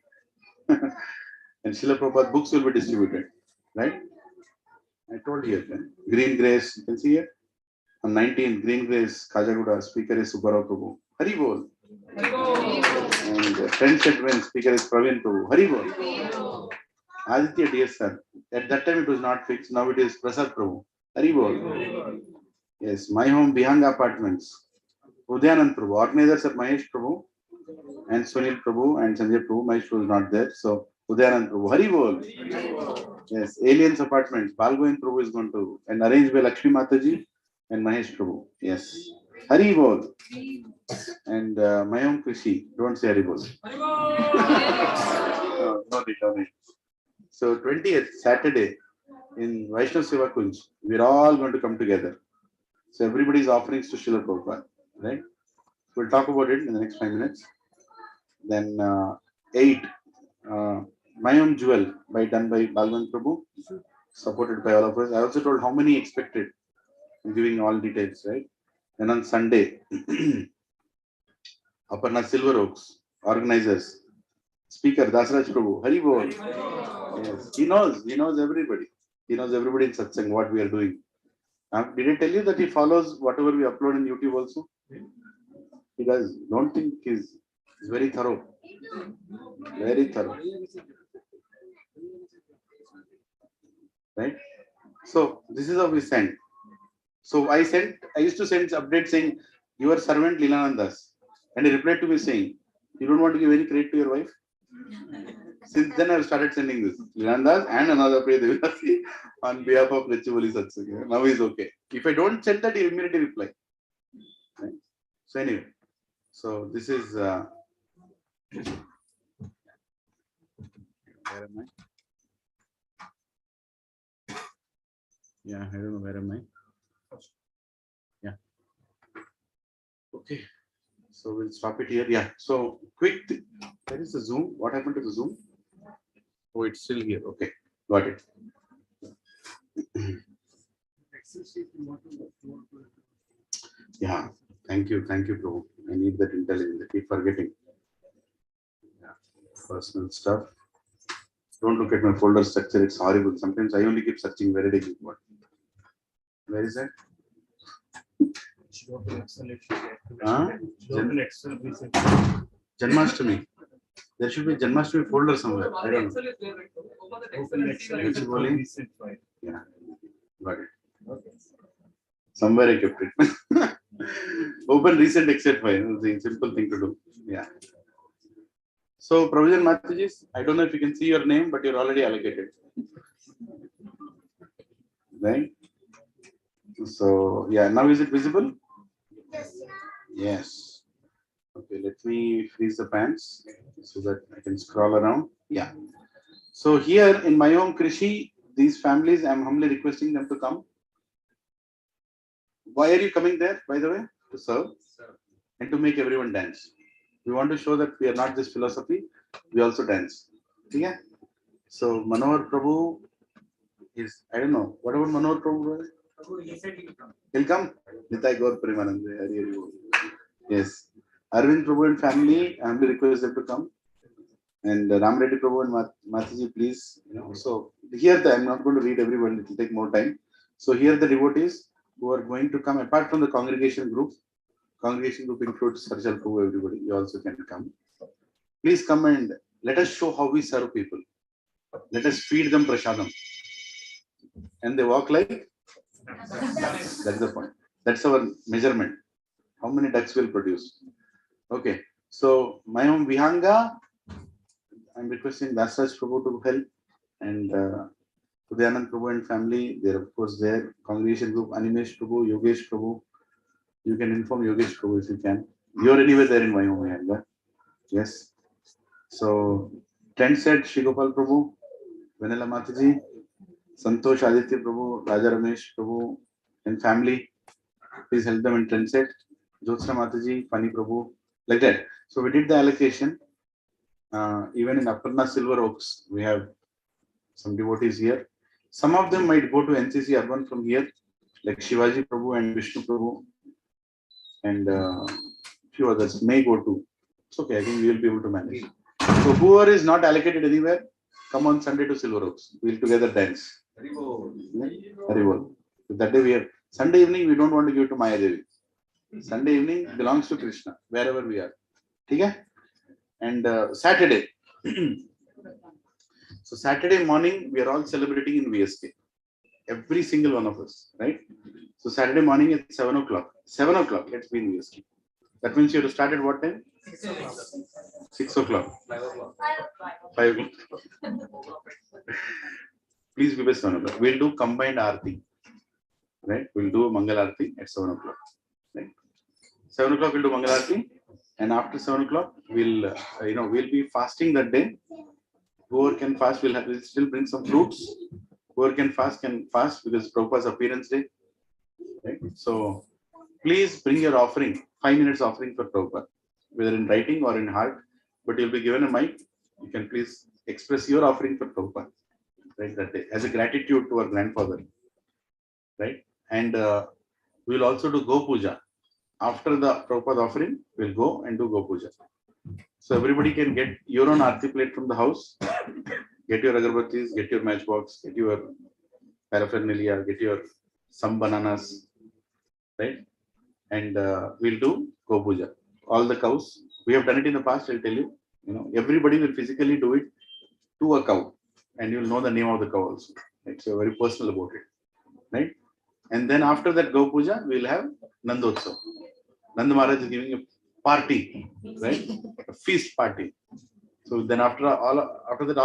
And Srila Prabhupada books will be distributed, right? I told you again. Green Grace, you can see it. On 19th, Green Grace, Kajagoda, speaker is Subbarao Prabhu. Hari Bol. And Friends at When, speaker is Praveen Prabhu. Hari Bol. Aditya, dear sir. At that time it was not fixed, now it is Prasad Prabhu. Hari Bol. Yes, my home Bihanga Apartments. Udyanand Prabhu. Organizers are Mahesh Prabhu and Sunil Prabhu and Sanjay Prabhu. Mahesh Prabhu is not there. So Udyanand Prabhu. Hari Bol. Yes, Aliens Apartments. Balgoin Prabhu is going to, and arranged by Lakshmi Mataji and Mahesh Prabhu. Yes. Hari Bol. And my home Krishi. Don't say Hari Bol. No need, no need. So 20th Saturday in Vaishnav Seva Kunj, we're all going to come together. So everybody's offerings to Srila Prabhupada, right? We'll talk about it in the next 5 minutes. Then 8, My Own Jewel done by Balwant Prabhu, supported by all of us. I also told how many expected, I'm giving all details, right? And on Sunday, Aparna Silver Oaks, organizers, speaker Dasraj Prabhu, Hari Bol. Yes, he knows everybody. He knows everybody in Satsang, what we are doing. Did I tell you that he follows whatever we upload in YouTube also? He does. Don't think he's very thorough. Very thorough. Right? So this is how we send. So I used to send updates saying, your servant Lilanandas. And he replied to me saying, you don't want to give any credit to your wife? Since then I've started sending this. Lilanandas and another Priya Devidasi on behalf of Gachibowli Satsang. Now he's okay. If I don't send that, he immediately reply. Right? So anyway, so this is where am I? Yeah, I don't know where am I. Yeah. Okay. So we'll stop it here. Yeah. So quick. Where is the Zoom? What happened to the Zoom? Oh, it's still here. Okay. Got it. Yeah. Thank you. Thank you, Prabhu. I need that intelligence. I keep forgetting. Yeah. Personal stuff. Don't look at my folder structure. It's horrible. Sometimes I only keep searching where did I keep what. Where is that? Janmashtami. There should be Janmashtami folder somewhere. I don't know. Yeah, got it. Somewhere I kept it. Open recent except file. It's a simple thing to do. Yeah. So, Provision Mataji, I don't know if you can see your name, but you're already allocated. Right? So, yeah, now is it visible? Yes. Okay, let me freeze the pants so that I can scroll around. Yeah. So here in my home Krishi, these families, I'm humbly requesting them to come. Why are you coming there, by the way? To serve and to make everyone dance. We want to show that we are not just philosophy, we also dance. Yeah. So Manohar Prabhu is, I don't know, what about Manohar Prabhu? He'll come. Nitai Gaur Premanand. Yes. Arvind Prabhu and family, I humbly request them to come. And Ram Reddy Prabhu and Mataji, please. So here I'm not going to read everyone, it will take more time. So here the devotees who are going to come, apart from the congregation group. Congregation group includes Sarjal Prabhu, everybody. You also can come. Please come and let us show how we serve people. Let us feed them prasadam. And they walk like? That's the point. That's our measurement. How many ducks will produce? Okay. So, my home Vihanga, I'm requesting Dasraj Prabhu to help. And Udyanand Prabhu and family, they're of course there. Congregation group, Animesh Prabhu, Yogesh Prabhu. You can inform Yogesh Prabhu if you can. You're anyway there in my home Vihanga. Yes. So, tent set, Shigopal Prabhu, Vanilla Mataji, Santosh Aditya Prabhu, Raja Ramesh Prabhu, and family. Please help them in tent set. Jyotsna Mataji, Pani Prabhu, like that. So, we did the allocation. Even in Aparna Silver Oaks, we have some devotees here. Some of them might go to NCC Urban from here, like Shivaji Prabhu and Vishnu Prabhu, and few others may go to. It's okay, I think we will be able to manage. So whoever is not allocated anywhere, come on Sunday to Silver Oaks. We'll together dance. Haribol. So that day we have Sunday evening. We don't want to give to Maya Devi. Sunday evening belongs to Krishna wherever we are. Okay? And Saturday. So Saturday morning we are all celebrating in VSK. every single one of us, right? So Saturday morning at 7 o'clock. 7 o'clock, let's be in VSK. That means you have to start at what time? 6 o'clock. 5 o'clock. Please be best 7 o'clock. We'll do combined Aarti. Right? We'll do Mangal Aarti at 7 o'clock. Right? 7 o'clock we'll do Mangal Aarti. And after 7 o'clock, we'll we'll be fasting that day. Whoever can fast will still bring some fruits. Whoever can fast because Prabhupada's appearance day. Right? So please bring your offering, 5 minutes offering for Prabhupada, whether in writing or in heart, but you'll be given a mic. You can please express your offering for Prabhupada, right, that day, as a gratitude to our grandfather, right? And we'll also do Go Puja. After the Prabhupada offering, we'll go and do Go Puja. So everybody can get your own Aarti plate from the house, get your agarbattis, get your matchbox, get your paraphernalia, get your some bananas, right? And we'll do Go Puja. All the cows. We have done it in the past, I'll tell you. Everybody will physically do it to a cow. And you'll know the name of the cow also. Right? So very personal about it. Right? And then after that Go Puja, we'll have Nandotsav. Nanda Maharaj is giving a party, right? A feast party. So then after that, all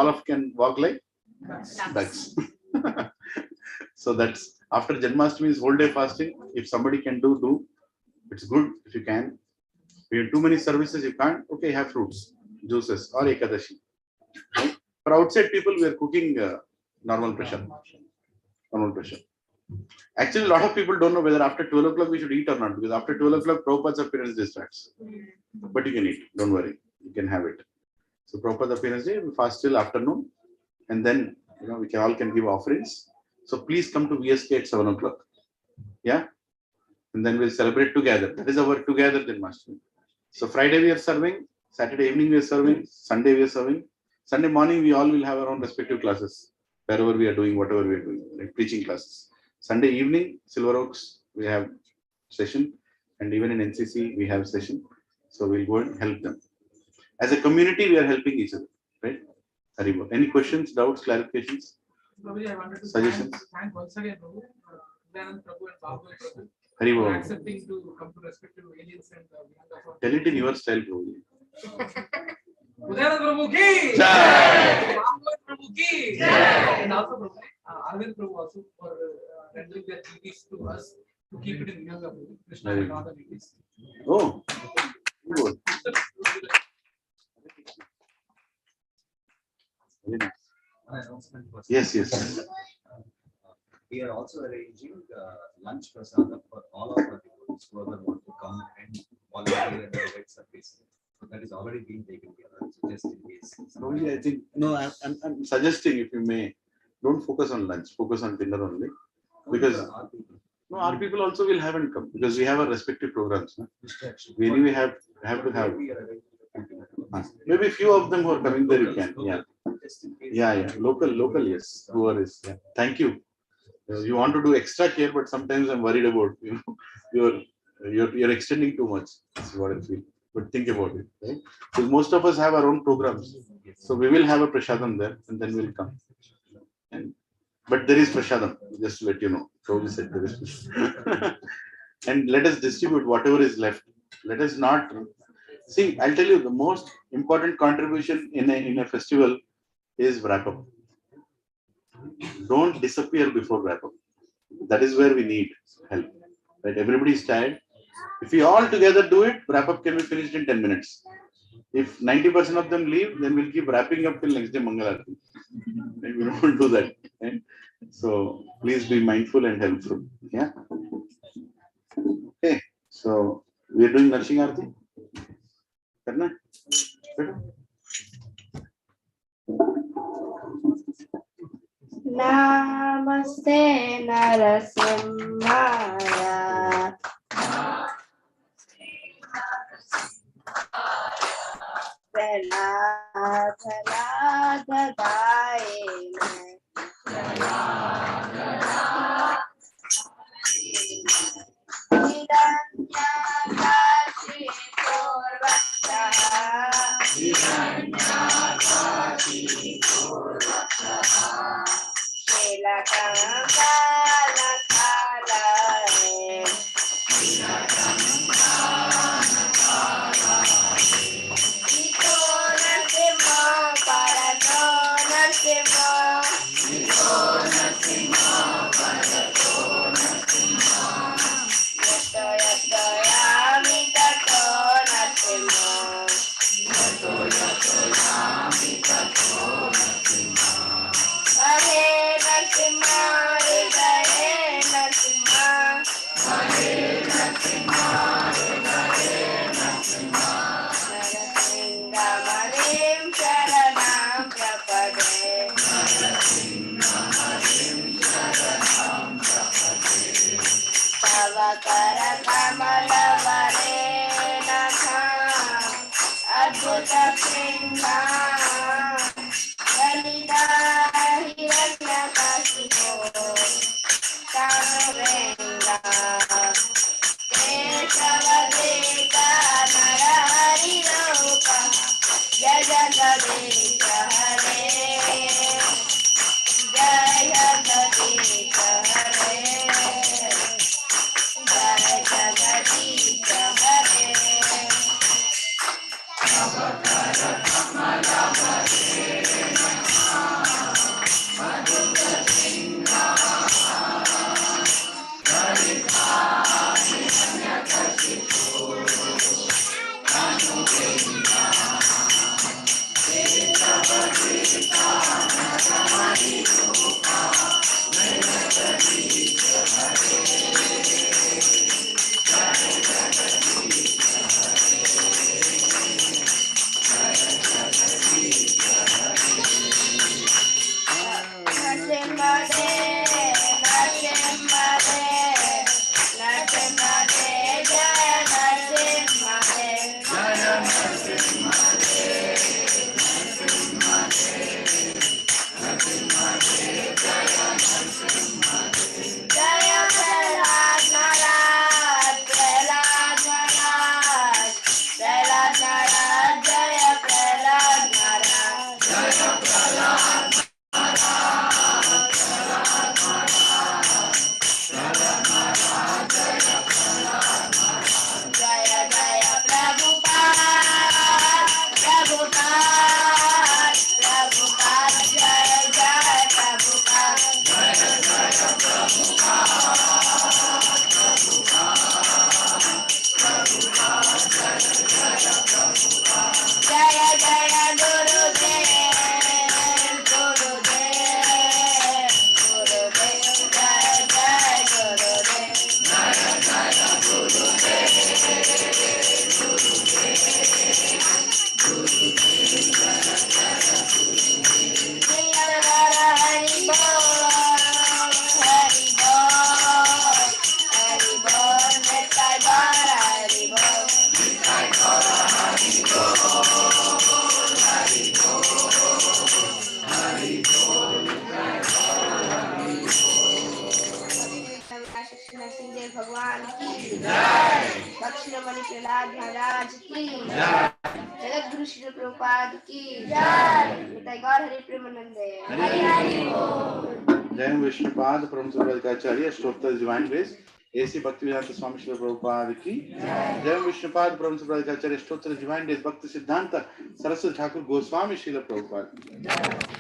of you can walk like ducks. So that's after Janmashtami is whole day fasting. If somebody can do. It's good if you can. If you have too many services, you can't. Okay, have fruits, juices, or Ekadashi. Right? For outside people, we are cooking normal pressure. Normal pressure. Actually, a lot of people don't know whether after 12 o'clock we should eat or not, because after 12 o'clock, Prabhupada's appearance day starts. But you can eat, don't worry, you can have it. So Prabhupada's appearance day, we fast till afternoon, and then we all can give offerings. So please come to VSK at 7 o'clock. Yeah, and then we'll celebrate together. That is our together Janmashtami. So Friday we are serving, Saturday evening we are serving, Sunday we are serving. Sunday morning we all will have our own respective classes, wherever we are doing, whatever we are doing, like preaching classes. Sunday evening, Silver Oaks, we have session, and even in NCC, we have session. So we'll go and help them. As a community, we are helping each other, right? Haribo. Any questions, doubts, clarifications? Prabhuji, I wanted to Suggestions? thank once again, Prabhu, Lilananda Prabhu and Bhagavad Prabhu, Haribo. for accepting to come to respective aliens and Tell it in your style, Prabhu. Lilananda Prabhu ki! Jai! Bhagavad Prabhu ki! Jai! And also Prabhu, Arvind Prabhu also for rendering their duties to us to keep it in Yoga, Krishna and all the duties. Oh, good. Yes, yes. We are also arranging lunch prasadam for all of our devotees who want to come and volunteer and provide service. So that is already being taken care of. So just in case. Probably, I think, no, I'm suggesting, if you may, don't focus on lunch, focus on dinner only. Because our people also will have and come, because we have our respective programs. No? We anyway have to have. Maybe few of them who are coming there, you can. Yeah. Local, yes. Whoever is. Yeah. Thank you. You want to do extra care, but sometimes I'm worried about you're extending too much. That's what I feel. But think about it, right? Because most of us have our own programs, so we will have a prasadam there, and then we'll come. But there is prasadam, just to let you know. So said there is and let us distribute whatever is left. Let us not see. I'll tell you, the most important contribution in a festival is wrap up. Don't disappear before wrap up. That is where we need help. Right? Everybody is tired. If we all together do it, wrap up can be finished in 10 minutes. If 90% of them leave, then we'll keep wrapping up till next day Mangalarti. Right? We don't do that. Right? So please be mindful and helpful. Yeah. Okay. So we are doing Narshing Aarti. Karna? Namaste Narasimhaya. भगवान की जय। दक्षिणमणि प्रहलाद महाराज की जय। जगत गुरु श्री प्रभुपाद की जय। निताई गौर हरि प्रेमानंदे हरि हरि बोल। जय विष्णुपाद परम सुब्रताचार्य स्टोत्तर डिवाइन ग्रेस AC भक्तिवेदांत स्वामी श्री प्रभुपाद की जय विष्णुपाद परम सुब्रताचार्य स्टोत्तर डिवाइन ग्रेस भक्ति सिद्धांत सरस्वती ठाकुर गोस्वामी श्री प्रभुपाद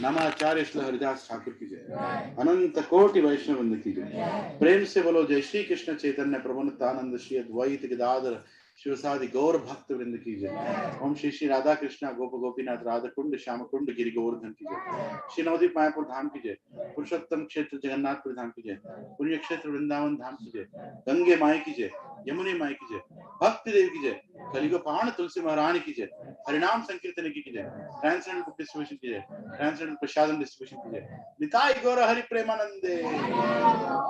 नामाचार्य श्री हरिदास ठाकुर की जय। अनंत कोटि वैष्णव वृंद की जय। प्रेम से बोलो जय श्री कृष्ण चैतन्य प्रभु नित्यानंद श्री अद्वैत गदाधर शिवसादि गौर भक्त वृंद की जय। ओम श्री श्री राधा कृष्ण गोप गोपीनाथ राधा कुंड श्याम कुंड गिरि गोवर्धन की जय। श्री नवदीप मायापुर धाम की जय। पुरुषोत्तम क्षेत्र जगन्नाथपुर धाम की जय। पुण्य क्षेत्र वृंदावन धाम की जय। गंगे माई की जय। यमुने माई की जय। भक्ति देव की जय। कलिगोपाण तुलसी महारानी की जय। हरिनाम संकीर्तन की जय। ट्रांसजेंडर बुक डिस्ट्रीब्यूशन की जय। ट्रांसजेंडर प्रसादन डिस्ट्रीब्यूशन की जय। निताई गौर हरि प्रेमानंदे।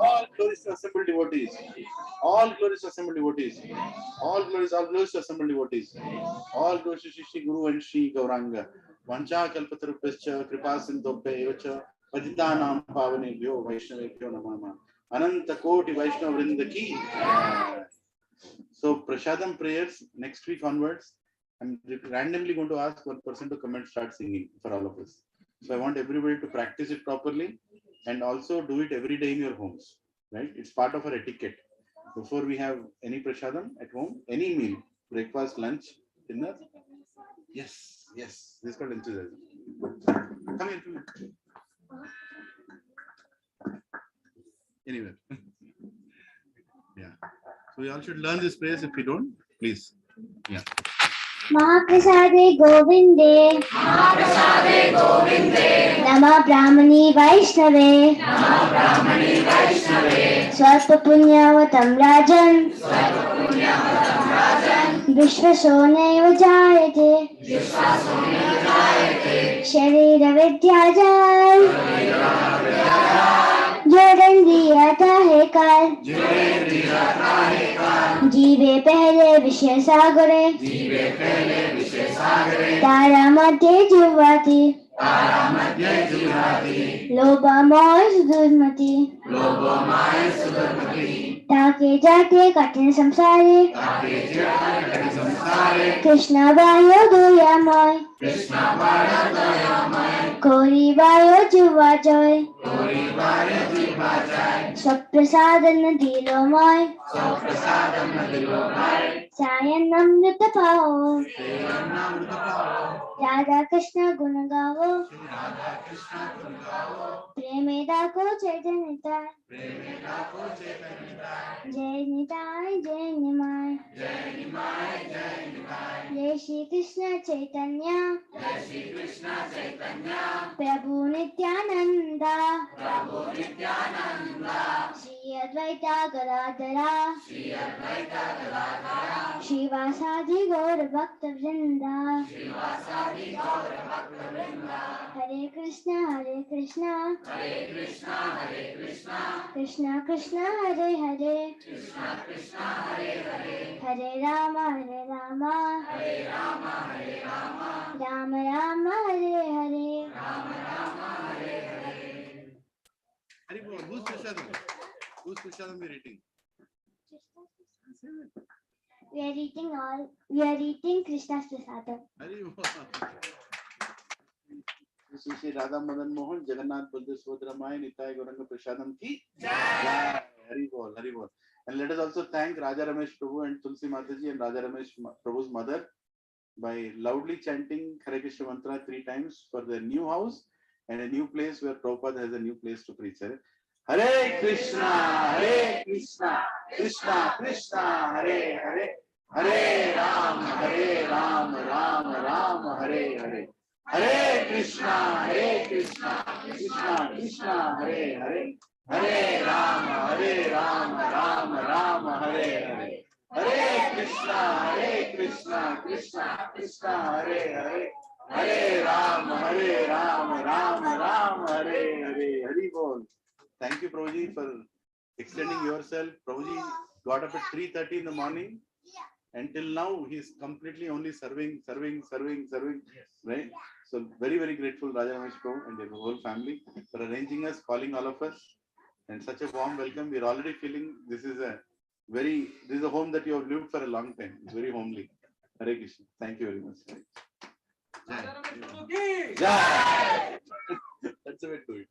All glories to assembled devotees. All glories to assembled devotees. All glories to assembled devotees. All glories to Shri Guru and Shri Gauranga. Vancha kalpatarupescha kripa sindhobhya evacha patitanam pavanebhyo vaishnavebhyo namah. Ananta koti Vaishnava vrinda ki. So prasadam prayers next week onwards. I'm randomly going to ask one person to come and start singing for all of us. So I want everybody to practice it properly and also do it every day in your homes. Right? It's part of our etiquette. Before we have any prasadam at home, any meal, breakfast, lunch, dinner. Yes, yes. This got enthusiasm. Come here, come here. Anyway. Yeah. So we all should learn this prayers. If you don't, please. Yeah. महाप्रसादे गोविंदे नमः ब्राह्मणी वैष्णवे स्वल्प पुण्यवतं राजन् विश्वसो नैव जायते शरीर विद्याजाय जोड़ेंद्रियाता है काल जीवे पहले विषय सागरे तारा मध्य जुवाती लोभा मोह सुदुर्मति ताके जाके कठिन संसारे कृष्णा वायो दोयामय कोरी वायो जुवा जय स्वप्रसादन दिलोमय सायं नमृत पाओ राधा कृष्ण गुण गावो प्रेमेदा को चैतन्यता जय निताय जय निमाय जय श्री कृष्ण चैतन्य प्रभु नित्यानंदा श्री अद्वैता गदाधरा श्रीवासादि गौर भक्त वृंदा हरे Krishna Krishna Krishna Hare Hare Hare Ram Ram Ram Hare Hare Who's Prashadam? Who's Prashadam we're eating? We are eating Krishna's prasadam. Shri Radha Madan Mohan Jagannath Buddha Sodramaya Nitai Gauranga Prashadam ki Jai. Hari Bol, Hari Bol. And let us also thank Raja Ramesh Prabhu and Tulsi Mataji and Raja Ramesh Prabhu's mother by loudly chanting Hare Krishna mantra 3 times for their new house and a new place where Prabhupada has a new place to preach. Hare Krishna, Krishna Krishna, Hare Hare, Hare Ram, Ram Ram, Hare Hare. Hare Krishna, Krishna Krishna, Hare Hare, Hare Ram, Ram Ram, Hare Hare. Hare Krishna, Krishna Krishna, Hare Hare, Hare Ram, Ram Ram, Hare Hare. Hari Bol. Thank you, Prabhuji, for extending yourself. Prabhuji got up at 3:30 in the morning. Until now, he's completely only serving, right? So very, very grateful, Raja Ramesh Prabhu and the whole family for arranging us, calling all of us, and such a warm welcome. We're already feeling this is a home that you have lived for a long time. It's very homely. Hare Krishna. Thank you very much. Jai. Jai. That's the way to do it.